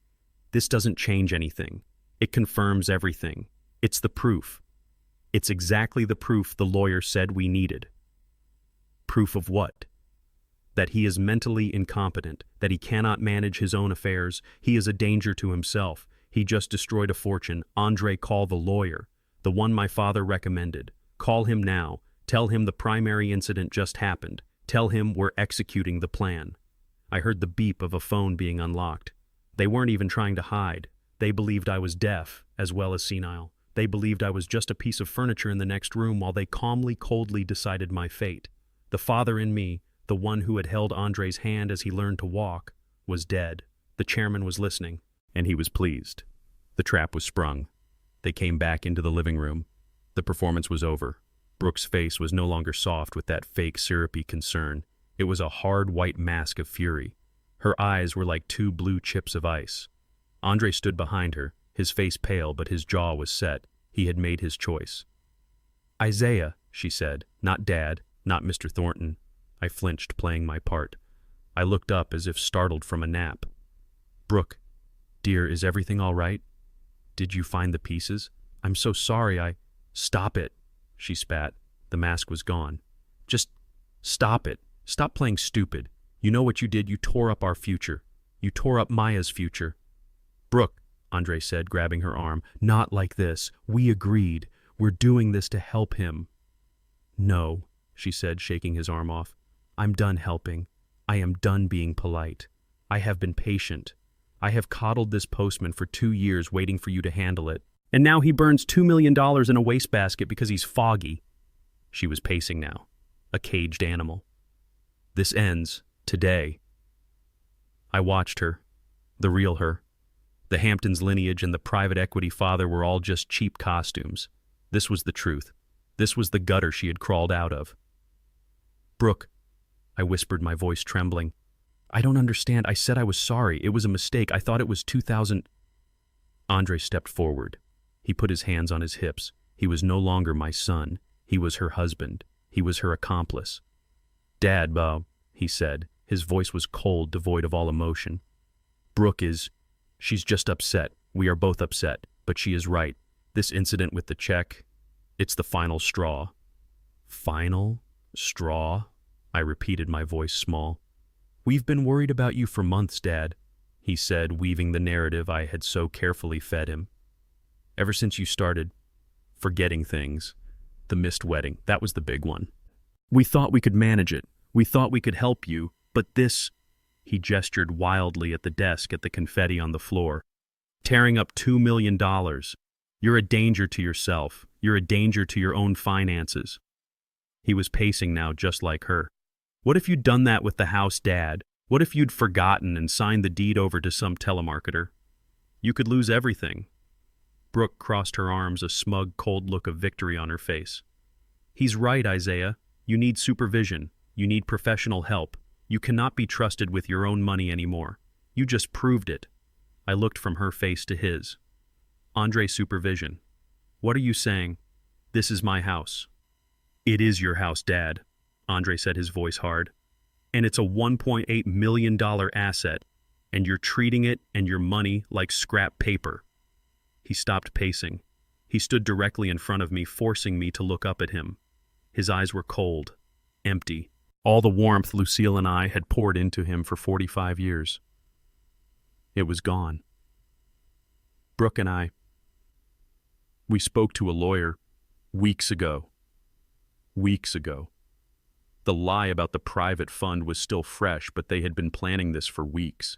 This doesn't change anything. It confirms everything. It's the proof. It's exactly the proof the lawyer said we needed. Proof of what? That he is mentally incompetent, that he cannot manage his own affairs, he is a danger to himself, he just destroyed a fortune. Andre, call the lawyer, the one my father recommended. Call him now. Tell him the primary incident just happened. Tell him we're executing the plan. I heard the beep of a phone being unlocked. They weren't even trying to hide. They believed I was deaf, as well as senile. They believed I was just a piece of furniture in the next room while they calmly, coldly decided my fate. The father in me, the one who had held Andre's hand as he learned to walk, was dead. The chairman was listening, and he was pleased. The trap was sprung. They came back into the living room. The performance was over. Brooke's face was no longer soft with that fake syrupy concern. It was a hard white mask of fury. Her eyes were like 2 blue chips of ice. Andre stood behind her, his face pale, but his jaw was set. He had made his choice. Isaiah, she said, not Dad, not Mr. Thornton. I flinched, playing my part. I looked up as if startled from a nap. Brooke, dear, is everything all right? Did you find the pieces? I'm so sorry, Stop it, she spat. The mask was gone. Just stop it. Stop playing stupid. You know what you did? You tore up our future. You tore up Maya's future. Brooke, Andre said, grabbing her arm, not like this. We agreed. We're doing this to help him. No, she said, shaking his arm off. I'm done helping. I am done being polite. I have been patient. I have coddled this postman for 2 years waiting for you to handle it. And now he burns $2 million in a wastebasket because he's foggy. She was pacing now, a caged animal. This ends today. I watched her, the real her. The Hamptons lineage and the private equity father were all just cheap costumes. This was the truth. This was the gutter she had crawled out of. Brooke, I whispered, my voice trembling. I don't understand. I said I was sorry. It was a mistake. I thought it was 2000. Andre stepped forward. He put his hands on his hips. He was no longer my son. He was her husband. He was her accomplice. Dad, he said. His voice was cold, devoid of all emotion. Brooke she's just upset. We are both upset, but she is right. This incident with the check, it's the final straw. Final straw? I repeated, my voice small. We've been worried about you for months, Dad, he said, weaving the narrative I had so carefully fed him. Ever since you started forgetting things. The missed wedding, that was the big one. We thought we could manage it. We thought we could help you, but this... He gestured wildly at the desk, at the confetti on the floor. Tearing up $2 million. You're a danger to yourself. You're a danger to your own finances. He was pacing now, just like her. What if you'd done that with the house, Dad? What if you'd forgotten and signed the deed over to some telemarketer? You could lose everything. Brooke crossed her arms, a smug, cold look of victory on her face. He's right, Isaiah. You need supervision. You need professional help. You cannot be trusted with your own money anymore. You just proved it. I looked from her face to his. Andre, supervision. What are you saying? This is my house. It is your house, Dad, Andre said, his voice hard. And it's a $1.8 million asset, and you're treating it and your money like scrap paper. He stopped pacing. He stood directly in front of me, forcing me to look up at him. His eyes were cold, empty. All the warmth Lucille and I had poured into him for 45 years. It was gone. Brooke and we spoke to a lawyer weeks ago. Weeks ago. The lie about the private fund was still fresh, but they had been planning this for weeks.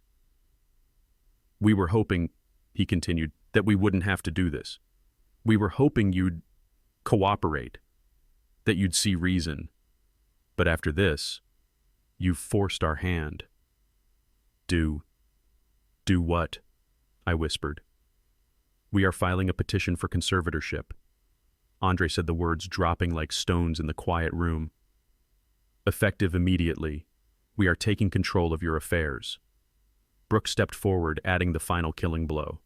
We were hoping, he continued, that we wouldn't have to do this. We were hoping you'd cooperate, that you'd see reason. But after this, you've forced our hand. Do what? I whispered. We are filing a petition for conservatorship. Andre said, the words dropping like stones in the quiet room. Effective immediately, we are taking control of your affairs. Brooke stepped forward, adding the final killing blow.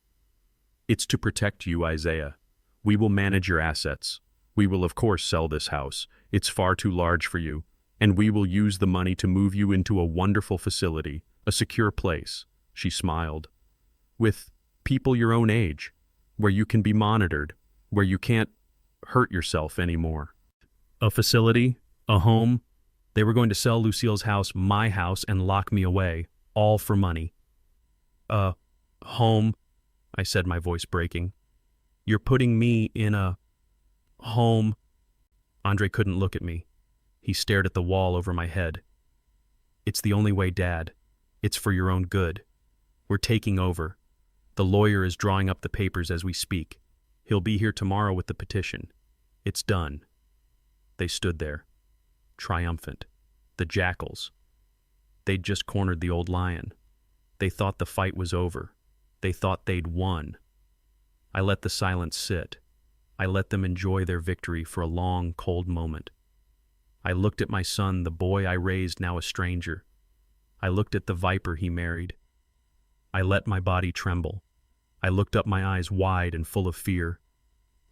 It's to protect you, Isaiah. We will manage your assets. We will, of course, sell this house. It's far too large for you. And we will use the money to move you into a wonderful facility, a secure place, she smiled, with people your own age, where you can be monitored, where you can't hurt yourself anymore. A facility, a home. They were going to sell Lucille's house, my house, and lock me away, all for money. Home, I said, my voice breaking. You're putting me in a home. Andre couldn't look at me. He stared at the wall over my head. It's the only way, Dad. It's for your own good. We're taking over. The lawyer is drawing up the papers as we speak. He'll be here tomorrow with the petition. It's done. They stood there, triumphant. The jackals. They'd just cornered the old lion. They thought the fight was over. They thought they'd won. I let the silence sit. I let them enjoy their victory for a long, cold moment. I looked at my son, the boy I raised, now a stranger. I looked at the viper he married. I let my body tremble. I looked up, my eyes wide and full of fear.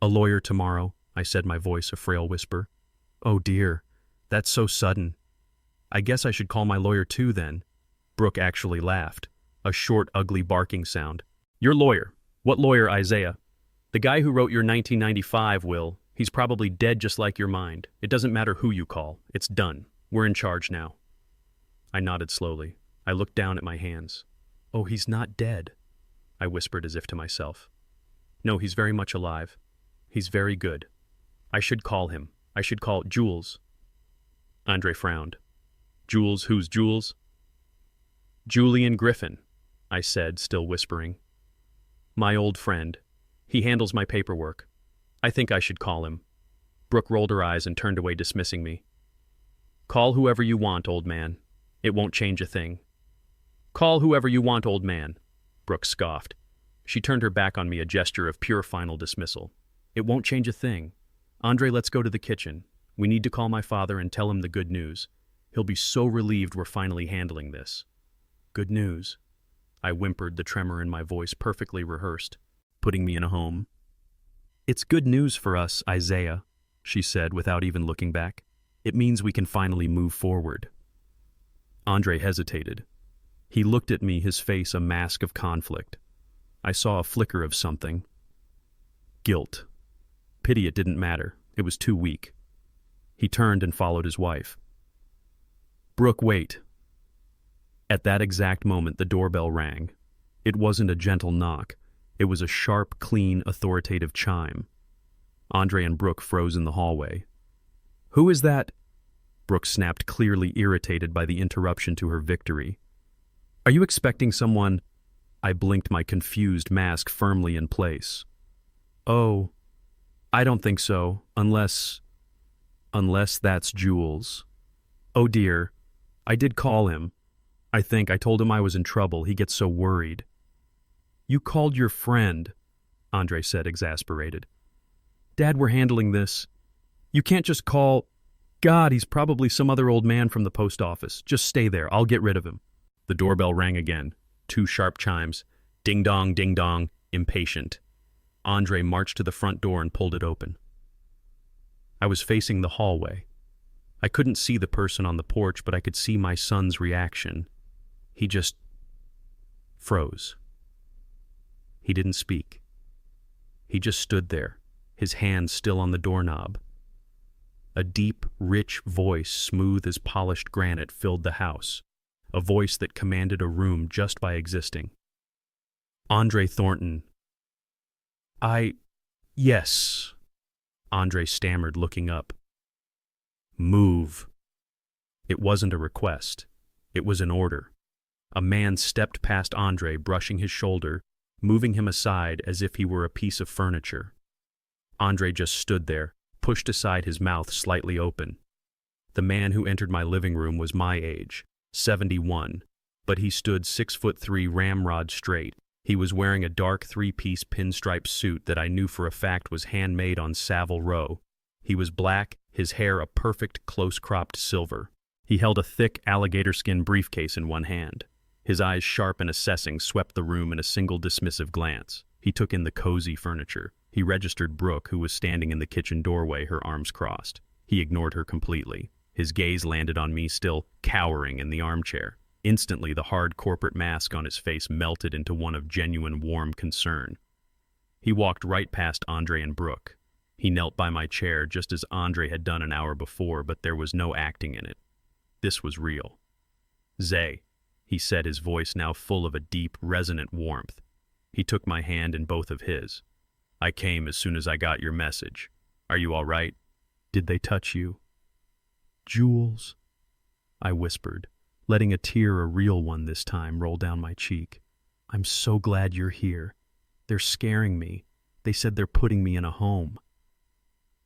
A lawyer tomorrow, I said, my voice a frail whisper. Oh dear, that's so sudden. I guess I should call my lawyer too then. Brooke actually laughed, a short, ugly barking sound. Your lawyer? What lawyer, Isaiah? The guy who wrote your 1995 will. He's probably dead just like your mind. It doesn't matter who you call. It's done. We're in charge now. I nodded slowly. I looked down at my hands. Oh, he's not dead, I whispered as if to myself. No, he's very much alive. He's very good. I should call him. I should call Jules. Andre frowned. Jules, who's Jules? Julian Griffin, I said, still whispering. My old friend. He handles my paperwork. I think I should call him. Brooke rolled her eyes and turned away, dismissing me. Call whoever you want, old man. It won't change a thing. Call whoever you want, old man, Brooke scoffed. She turned her back on me, a gesture of pure final dismissal. It won't change a thing. Andre, let's go to the kitchen. We need to call my father and tell him the good news. He'll be so relieved we're finally handling this. Good news, I whimpered, the tremor in my voice perfectly rehearsed, putting me in a home. It's good news for us, Isaiah, she said without even looking back. It means we can finally move forward. Andre hesitated. He looked at me, his face a mask of conflict. I saw a flicker of something. Guilt. Pity it didn't matter. It was too weak. He turned and followed his wife. Brooke, wait. At that exact moment, the doorbell rang. It wasn't a gentle knock. It was a sharp, clean, authoritative chime. Andre and Brooke froze in the hallway. Who is that? Brooke snapped, clearly irritated by the interruption to her victory. Are you expecting someone? I blinked, my confused mask firmly in place. Oh, I don't think so, unless that's Jules. Oh dear, I did call him. I told him I was in trouble. He gets so worried. You called your friend, Andre said, exasperated. Dad, we're handling this. You can't just call. God, he's probably some other old man from the post office. Just stay there. I'll get rid of him. The doorbell rang again. 2 sharp chimes. Ding dong, impatient. Andre marched to the front door and pulled it open. I was facing the hallway. I couldn't see the person on the porch, but I could see my son's reaction. He just froze. He didn't speak. He just stood there, his hand still on the doorknob. A deep, rich voice, smooth as polished granite, filled the house, a voice that commanded a room just by existing. Andre Thornton. Yes, Andre stammered, looking up. Move. It wasn't a request. It was an order. A man stepped past Andre, brushing his shoulder, moving him aside as if he were a piece of furniture. Andre just stood there, pushed aside, his mouth slightly open. The man who entered my living room was my age, 71, but he stood 6'3", ramrod straight. He was wearing a dark 3-piece pinstripe suit that I knew for a fact was handmade on Savile Row. He was black, his hair a perfect close-cropped silver. He held a thick alligator skin briefcase in one hand. His eyes, sharp and assessing, swept the room in a single dismissive glance. He took in the cozy furniture. He registered Brooke, who was standing in the kitchen doorway, her arms crossed. He ignored her completely. His gaze landed on me, still cowering in the armchair. Instantly, the hard corporate mask on his face melted into one of genuine warm concern. He walked right past Andre and Brooke. He knelt by my chair just as Andre had done an hour before, but there was no acting in it. This was real. Zay, he said, his voice now full of a deep, resonant warmth. He took my hand in both of his. I came as soon as I got your message. Are you all right? Did they touch you? Jules, I whispered, letting a tear, a real one this time, roll down my cheek. I'm so glad you're here. They're scaring me. They said they're putting me in a home.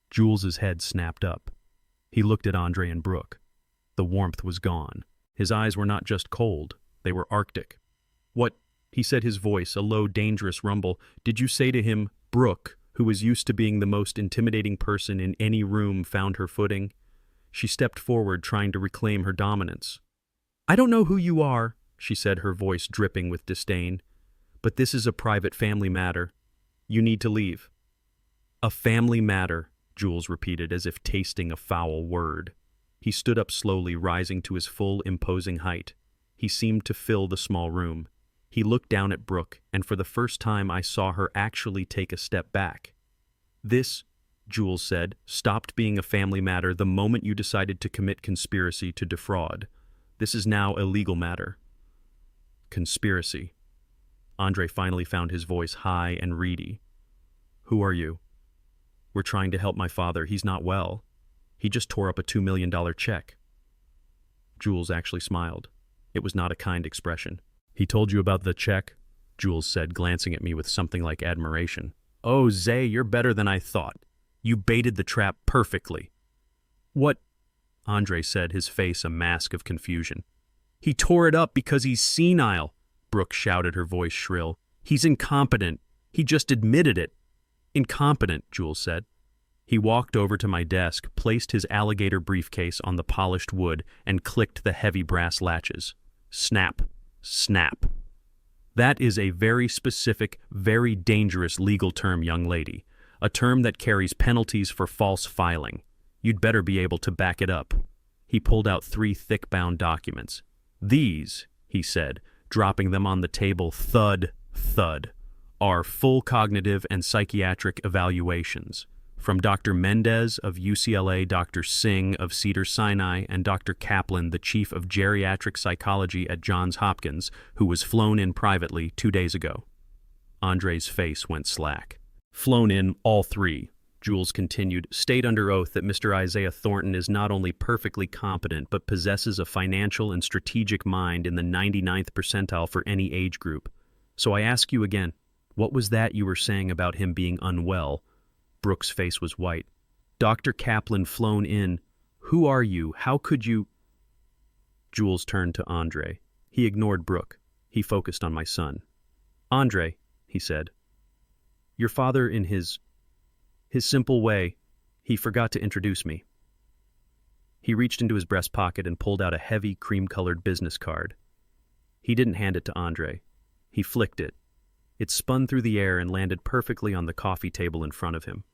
Jules's head snapped up. He looked at Andre and Brooke. The warmth was gone. His eyes were not just cold, they were arctic. What? He said, his voice a low, dangerous rumble. Did you say to him, Brooke, who was used to being the most intimidating person in any room, found her footing? She stepped forward, trying to reclaim her dominance. I don't know who you are, she said, her voice dripping with disdain, but this is a private family matter. You need to leave. A family matter, Jules repeated, as if tasting a foul word. He stood up slowly, rising to his full, imposing height. He seemed to fill the small room. He looked down at Brooke, and for the first time I saw her actually take a step back. "This," Jules said, "stopped being a family matter the moment you decided to commit conspiracy to defraud. This is now a legal matter." Conspiracy. Andre finally found his voice high and reedy. "Who are you?" "We're trying to help my father. He's not well. He just tore up a $2 million check." Jules actually smiled. It was not a kind expression. "He told you about the check?" Jules said, glancing at me with something like admiration. "Oh, Zay, you're better than I thought. You baited the trap perfectly." "What?" Andre said, his face a mask of confusion. "He tore it up because he's senile," Brooke shouted, her voice shrill. "He's incompetent. He just admitted it." "Incompetent," Jules said. He walked over to my desk, placed his alligator briefcase on the polished wood, and clicked the heavy brass latches. Snap. Snap. "That is a very specific, very dangerous legal term, young lady. A term that carries penalties for false filing. You'd better be able to back it up." He pulled out 3 thick-bound documents. "These," he said, dropping them on the table, thud, thud, "are full cognitive and psychiatric evaluations. From Dr. Mendez of UCLA, Dr. Singh of Cedars-Sinai, and Dr. Kaplan, the chief of geriatric psychology at Johns Hopkins, who was flown in privately 2 days ago." Andre's face went slack. "Flown in, all 3. Jules continued, "state under oath that Mr. Isaiah Thornton is not only perfectly competent, but possesses a financial and strategic mind in the 99th percentile for any age group. So I ask you again, what was that you were saying about him being unwell?" Brooke's face was white. "Dr. Kaplan flown in. Who are you? How could you—" Jules turned to Andre. He ignored Brooke. He focused on my son. "Andre," he said, "your father, in his simple way, he forgot to introduce me." He reached into his breast pocket and pulled out a heavy, cream-colored business card. He didn't hand it to Andre. He flicked it. It spun through the air and landed perfectly on the coffee table in front of him.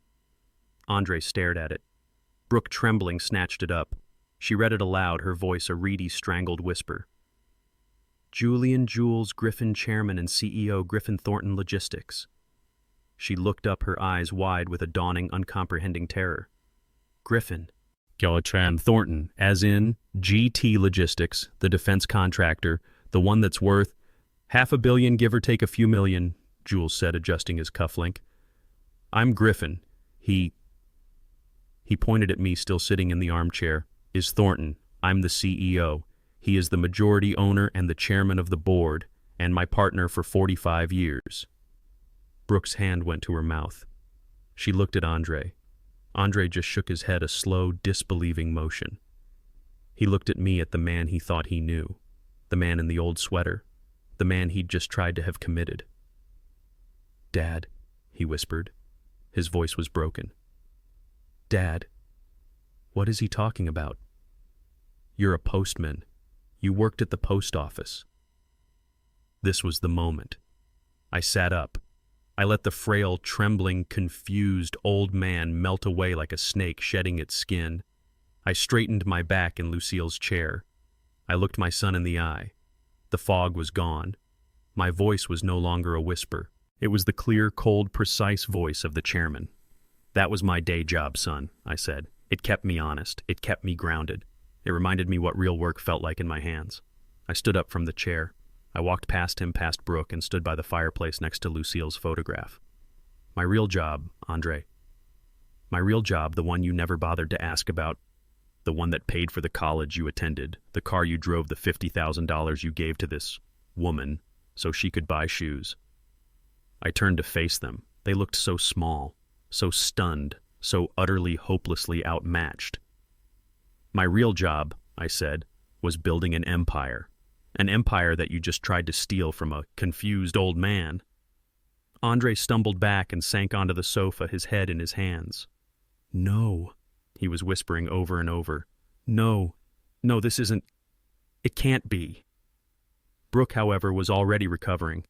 Andre stared at it. Brooke, trembling, snatched it up. She read it aloud, her voice a reedy, strangled whisper. "Julian Jules Griffin, Chairman and CEO, Griffin Thornton Logistics." She looked up, her eyes wide with a dawning, uncomprehending terror. "Griffin." "Geltran Thornton, as in GT Logistics, the defense contractor, the one that's worth $500 million, give or take a few million," Jules said, adjusting his cufflink. "I'm Griffin. He pointed at me, still sitting in the armchair. "Is Thornton. I'm the CEO. He is the majority owner and the chairman of the board, and my partner for 45 years. Brooke's hand went to her mouth. She looked at Andre. Andre just shook his head, a slow, disbelieving motion. He looked at me, at the man he thought he knew, the man in the old sweater, the man he'd just tried to have committed. "Dad," he whispered. His voice was broken. "Dad, what is he talking about? You're a postman. You worked at the post office." This was the moment. I sat up. I let the frail, trembling, confused old man melt away like a snake shedding its skin. I straightened my back in Lucille's chair. I looked my son in the eye. The fog was gone. My voice was no longer a whisper. It was the clear, cold, precise voice of the chairman. "That was my day job, son," I said. "It kept me honest. It kept me grounded. It reminded me what real work felt like in my hands." I stood up from the chair. I walked past him, past Brooke, and stood by the fireplace next to Lucille's photograph. "My real job, Andre. My real job, the one you never bothered to ask about, the one that paid for the college you attended, the car you drove, the $50,000 you gave to this woman so she could buy shoes." I turned to face them. They looked so small, so stunned, so utterly, hopelessly outmatched. "My real job," I said, "was building an empire that you just tried to steal from a confused old man." Andre stumbled back and sank onto the sofa, his head in his hands. "No," he was whispering over and over. No, this isn't... It can't be." Brooke, however, was already recovering.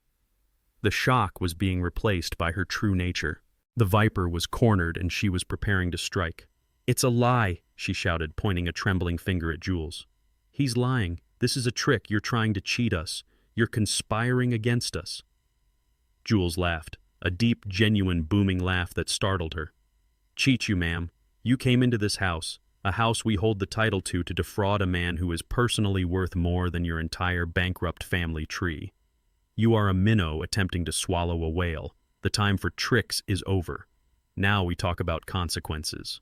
The shock was being replaced by her true nature. The Viper was cornered and she was preparing to strike. "It's a lie," she shouted, pointing a trembling finger at Jules. "He's lying. This is a trick. You're trying to cheat us. You're conspiring against us." Jules laughed, a deep, genuine, booming laugh that startled her. "Cheat you, ma'am. You came into this house, a house we hold the title to defraud a man who is personally worth more than your entire bankrupt family tree. You are a minnow attempting to swallow a whale. The time for tricks is over. Now we talk about consequences."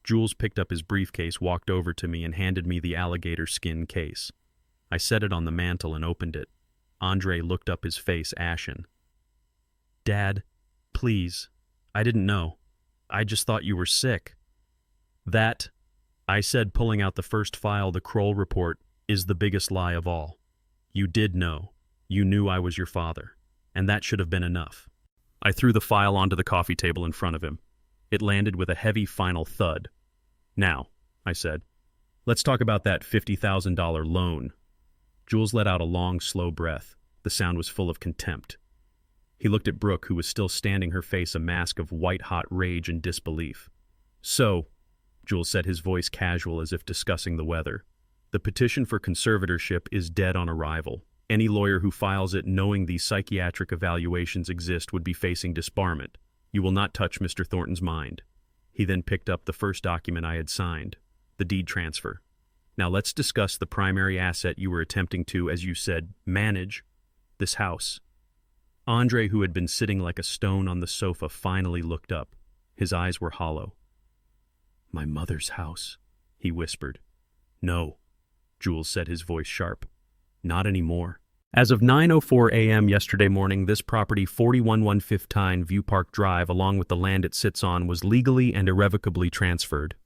Jules picked up his briefcase, walked over to me, and handed me the alligator skin case. I set it on the mantel and opened it. Andre looked up, his face ashen. "Dad, please. I didn't know. I just thought you were sick." "That," I said, pulling out the first file, the Kroll report, "is the biggest lie of all. You did know. You knew I was your father. And that should have been enough." I threw the file onto the coffee table in front of him. It landed with a heavy final thud. "Now," I said, "let's talk about that $50,000 loan." Jules let out a long, slow breath. The sound was full of contempt. He looked at Brooke, who was still standing, her face a mask of white-hot rage and disbelief. "So," Jules said, his voice casual as if discussing the weather, "the petition for conservatorship is dead on arrival. Any lawyer who files it knowing these psychiatric evaluations exist would be facing disbarment. You will not touch Mr. Thornton's mind." He then picked up the first document I had signed, the deed transfer. "Now let's discuss the primary asset you were attempting to, as you said, manage, this house." Andre, who had been sitting like a stone on the sofa, finally looked up. His eyes were hollow. "My mother's house," he whispered. "No," Jules said, his voice sharp. "Not anymore. As of 9:04 a.m. yesterday morning, this property, 4115 View Park Drive, along with the land it sits on, was legally and irrevocably transferred."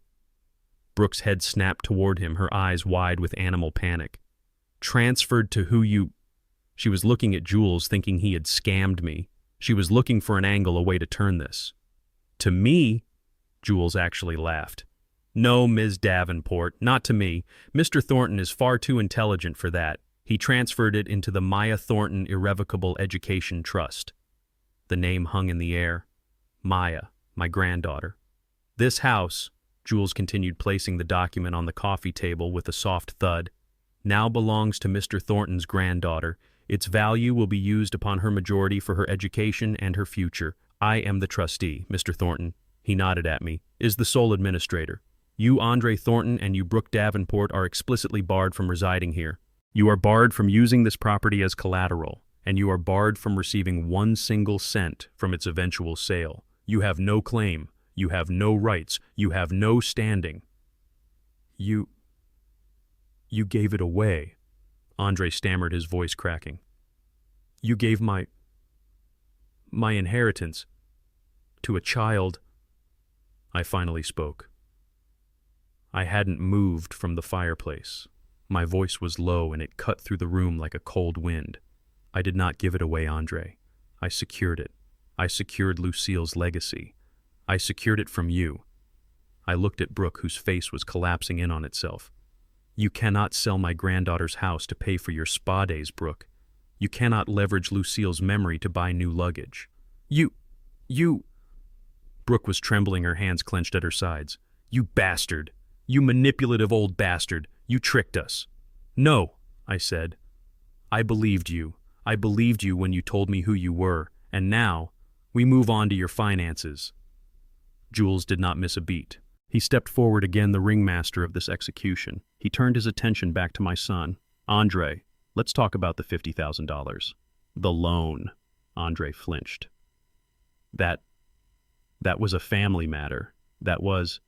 Brooke's head snapped toward him, her eyes wide with animal panic. "Transferred to who you—" She was looking at Jules, thinking he had scammed me. She was looking for an angle, a way to turn this. "To me?" Jules actually laughed. "No, Ms. Davenport, not to me. Mr. Thornton is far too intelligent for that. He transferred it into the Maya Thornton Irrevocable Education Trust." The name hung in the air. Maya, my granddaughter. "This house," Jules continued, placing the document on the coffee table with a soft thud, "now belongs to Mr. Thornton's granddaughter. Its value will be used upon her majority for her education and her future. I am the trustee. Mr. Thornton," he nodded at me, "is the sole administrator. You, Andre Thornton, and you, Brooke Davenport, are explicitly barred from residing here. You are barred from using this property as collateral, and you are barred from receiving 1 single cent from its eventual sale. You have no claim. You have no rights. You have no standing." You gave it away," Andre stammered, his voice cracking. "You gave my inheritance to a child." I finally spoke. I hadn't moved from the fireplace. My voice was low and it cut through the room like a cold wind. "I did not give it away, Andre. I secured it. I secured Lucille's legacy. I secured it from you." I looked at Brooke, whose face was collapsing in on itself. "You cannot sell my granddaughter's house to pay for your spa days, Brooke. You cannot leverage Lucille's memory to buy new luggage. You... Brooke was trembling, her hands clenched at her sides. "You bastard! You manipulative old bastard! You tricked us." "No," I said. "I believed you. I believed you when you told me who you were. And now, we move on to your finances." Jules did not miss a beat. He stepped forward again, the ringmaster of this execution. He turned his attention back to my son. "Andre, let's talk about the $50,000. The loan." Andre flinched. That was a family matter. That was...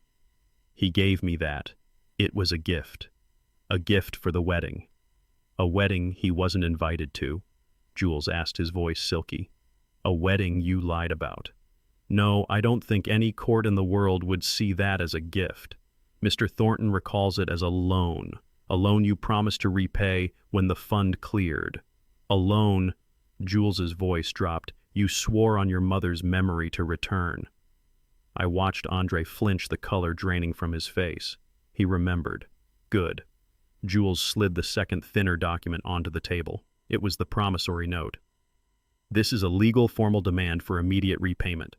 He gave me that. It was a gift. A gift for the wedding. A wedding he wasn't invited to, Jules asked, his voice silky. "A wedding you lied about. No, I don't think any court in the world would see that as a gift. Mr. Thornton recalls it as a loan you promised to repay when the fund cleared. A loan," Jules's voice dropped, "you swore on your mother's memory to return." I watched Andre flinch, the color draining from his face. He remembered. Good. Jules slid the second, thinner document onto the table. It was the promissory note. "This is a legal, formal demand for immediate repayment.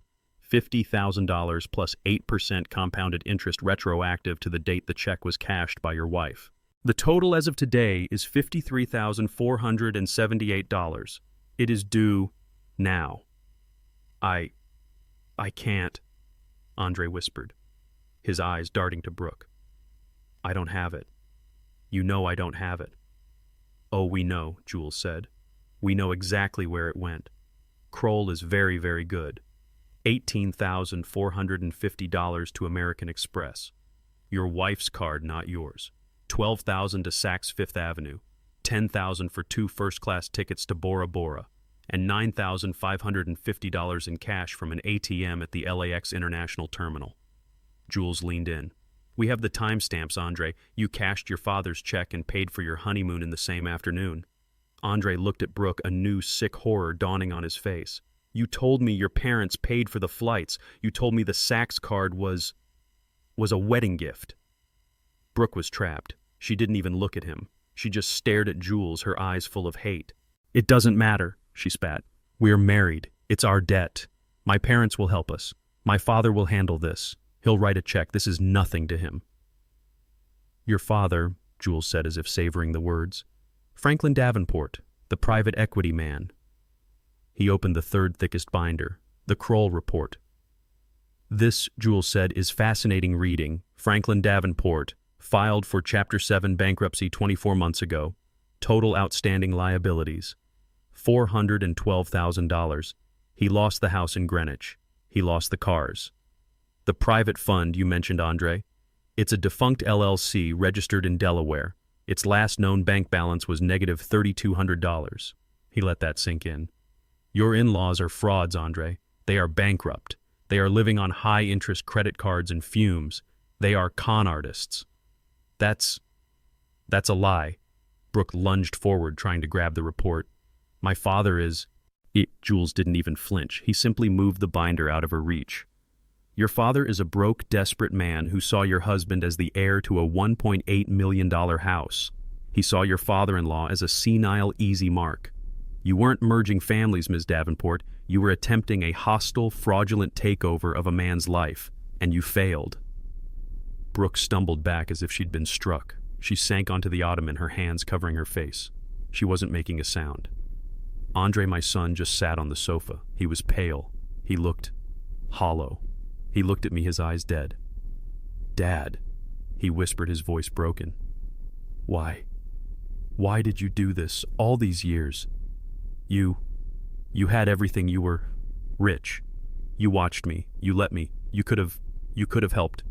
$50,000 plus 8% compounded interest retroactive to the date the check was cashed by your wife. The total as of today is $53,478. It is due now. I can't, Andre whispered, his eyes darting to Brooke. I don't have it. You know I don't have it. Oh, we know, Jules said. We know exactly where it went. Kroll is very, very good. $18,450 to American Express. Your wife's card, not yours. $12,000 to Saks Fifth Avenue. $10,000 for 2 first-class tickets to Bora Bora. And $9,550 in cash from an ATM at the LAX International Terminal. Jules leaned in. We have the timestamps, Andre. You cashed your father's check and paid for your honeymoon in the same afternoon. Andre looked at Brooke, a new sick horror dawning on his face. You told me your parents paid for the flights. You told me the Saks card was a wedding gift. Brooke was trapped. She didn't even look at him. She just stared at Jules, her eyes full of hate. It doesn't matter, she spat. We're married. It's our debt. My parents will help us. My father will handle this. He'll write a check. This is nothing to him. Your father, Jules said as if savoring the words. Franklin Davenport, the private equity man. He opened the third thickest binder, the Kroll report. This, Jules said, is fascinating reading. Franklin Davenport filed for Chapter 7 bankruptcy 24 months ago. Total outstanding liabilities, $412,000. He lost the house in Greenwich. He lost the cars. The private fund you mentioned, Andre, it's a defunct LLC registered in Delaware. Its last known bank balance was negative $3,200. He let that sink in. Your in-laws are frauds, Andre. They are bankrupt. They are living on high-interest credit cards and fumes. They are con artists. That's a lie. Brooke lunged forward, trying to grab the report. My father is... Jules didn't even flinch. He simply moved the binder out of her reach. Your father is a broke, desperate man who saw your husband as the heir to a $1.8 million house. He saw your father-in-law as a senile, easy mark. You weren't merging families, Ms. Davenport. You were attempting a hostile, fraudulent takeover of a man's life, and you failed. Brooke stumbled back as if she'd been struck. She sank onto the ottoman, her hands covering her face. She wasn't making a sound. Andre, my son, just sat on the sofa. He was pale. He looked hollow. He looked at me, his eyes dead. Dad, he whispered, his voice broken. Why? Why did you do this all these years? You had everything. You were rich. You watched me. You let me. You could have helped.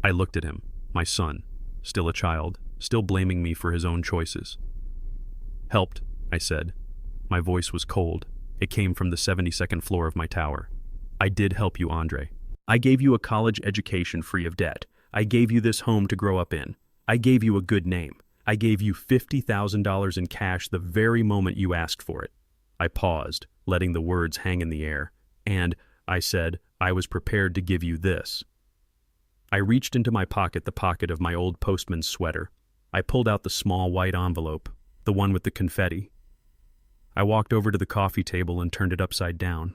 I looked at him, my son, still a child, still blaming me for his own choices. Helped, I said. My voice was cold. It came from the 72nd floor of my tower. I did help you, Andre. I gave you a college education free of debt. I gave you this home to grow up in. I gave you a good name. I gave you $50,000 in cash the very moment you asked for it. I paused, letting the words hang in the air, and, I said, I was prepared to give you this. I reached into my pocket, the pocket of my old postman's sweater. I pulled out the small white envelope, the one with the confetti. I walked over to the coffee table and turned it upside down.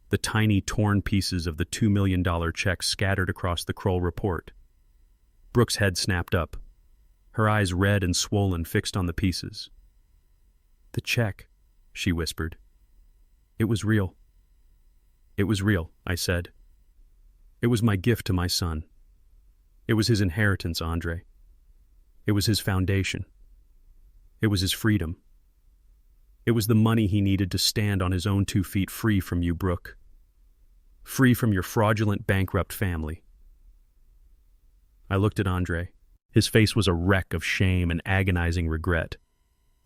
The tiny, torn pieces of the $2 million check scattered across the Kroll report. Brooke's head snapped up, her eyes red and swollen, fixed on the pieces. The check, she whispered. It was real. It was real, I said. It was my gift to my son. It was his inheritance, Andre. It was his foundation. It was his freedom. It was the money he needed to stand on his own 2 feet, free from you, Brooke. Free from your fraudulent, bankrupt family. I looked at Andre. His face was a wreck of shame and agonizing regret.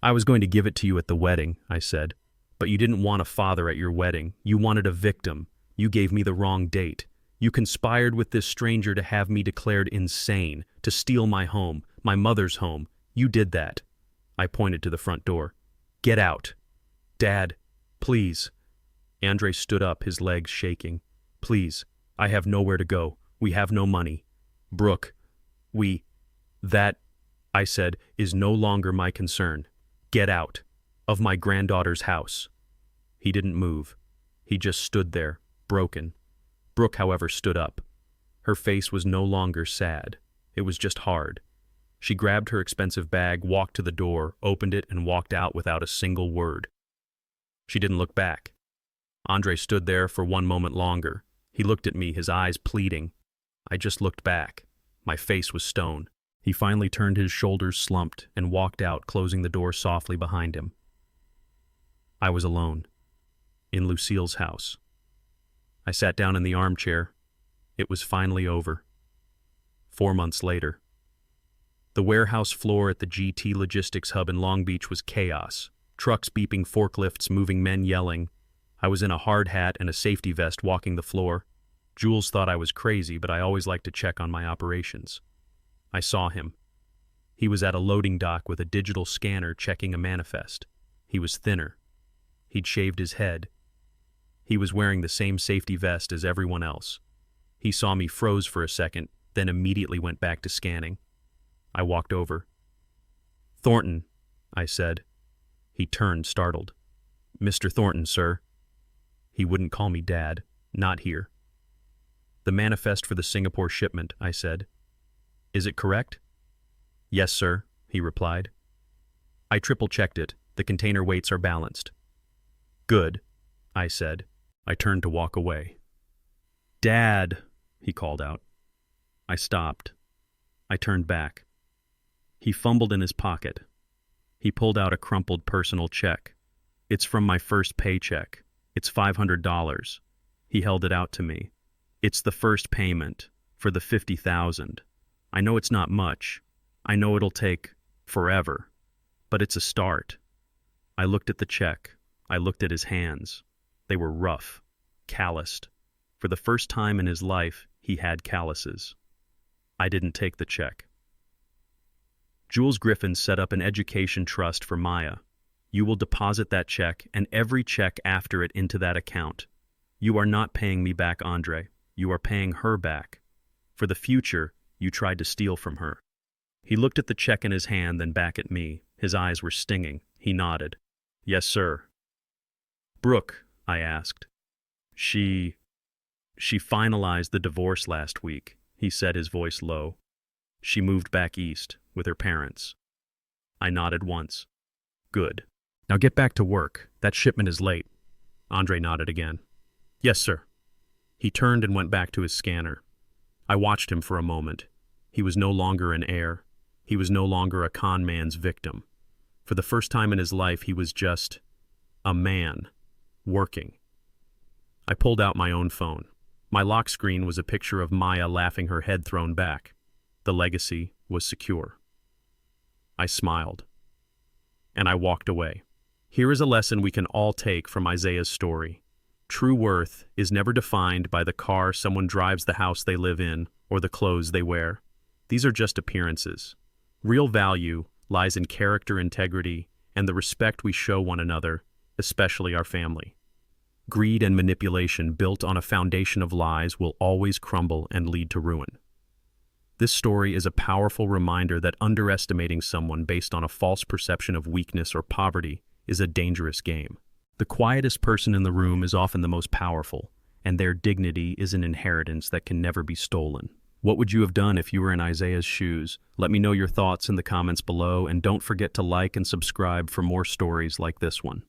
I was going to give it to you at the wedding, I said. But you didn't want a father at your wedding. You wanted a victim. You gave me the wrong date. You conspired with this stranger to have me declared insane, to steal my home, my mother's home. You did that. I pointed to the front door. Get out. Dad, please. Andre stood up, his legs shaking. Please, I have nowhere to go. We have no money. Brooke, that, I said, is no longer my concern. Get out. Of my granddaughter's house. He didn't move. He just stood there, broken. Brooke, however, stood up. Her face was no longer sad. It was just hard. She grabbed her expensive bag, walked to the door, opened it, and walked out without a single word. She didn't look back. Andre stood there for one moment longer. He looked at me, his eyes pleading. I just looked back. My face was stone. He finally turned, his shoulders slumped, and walked out, closing the door softly behind him. I was alone, in Lucille's house. I sat down in the armchair. It was finally over. 4 months later. The warehouse floor at the GT Logistics Hub in Long Beach was chaos. Trucks beeping, forklifts moving, men yelling. I was in a hard hat and a safety vest walking the floor. Jules thought I was crazy, but I always liked to check on my operations. I saw him. He was at a loading dock with a digital scanner checking a manifest. He was thinner. He'd shaved his head. He was wearing the same safety vest as everyone else. He saw me, froze for a second, then immediately went back to scanning. I walked over. "Thornton," I said. He turned, startled. "Mr. Thornton, sir." He wouldn't call me Dad. Not here. "The manifest for the Singapore shipment," I said. "Is it correct?" "Yes, sir," he replied. "I triple-checked it. The container weights are balanced." "Good," I said. I turned to walk away. "Dad," he called out. I stopped. I turned back. He fumbled in his pocket. He pulled out a crumpled personal check. "It's from my first paycheck. It's $500. He held it out to me. "It's the first payment for the $50,000. I know it's not much. I know it'll take forever. But it's a start." I looked at the check. I looked at his hands. They were rough, calloused. For the first time in his life, he had calluses. I didn't take the check. Jules Griffin set up an education trust for Maya. You will deposit that check and every check after it into that account. You are not paying me back, Andre. You are paying her back. For the future, you tried to steal from her. He looked at the check in his hand, then back at me. His eyes were stinging. He nodded. "Yes, sir." "Brooke," I asked. She finalized the divorce last week," he said, his voice low. "She moved back east with her parents." I nodded once. "Good. Now get back to work. That shipment is late." Andre nodded again. "Yes, sir." He turned and went back to his scanner. I watched him for a moment. He was no longer an heir. He was no longer a con man's victim. For the first time in his life, he was just a man, working. I pulled out my own phone. My lock screen was a picture of Maya laughing, her head thrown back. The legacy was secure. I smiled. And I walked away. Here is a lesson we can all take from Isaiah's story. True worth is never defined by the car someone drives, the house they live in, or the clothes they wear. These are just appearances. Real value lies in character, integrity, and the respect we show one another, especially our family. Greed and manipulation built on a foundation of lies will always crumble and lead to ruin. This story is a powerful reminder that underestimating someone based on a false perception of weakness or poverty is a dangerous game. The quietest person in the room is often the most powerful, and their dignity is an inheritance that can never be stolen. What would you have done if you were in Isaiah's shoes? Let me know your thoughts in the comments below, and don't forget to like and subscribe for more stories like this one.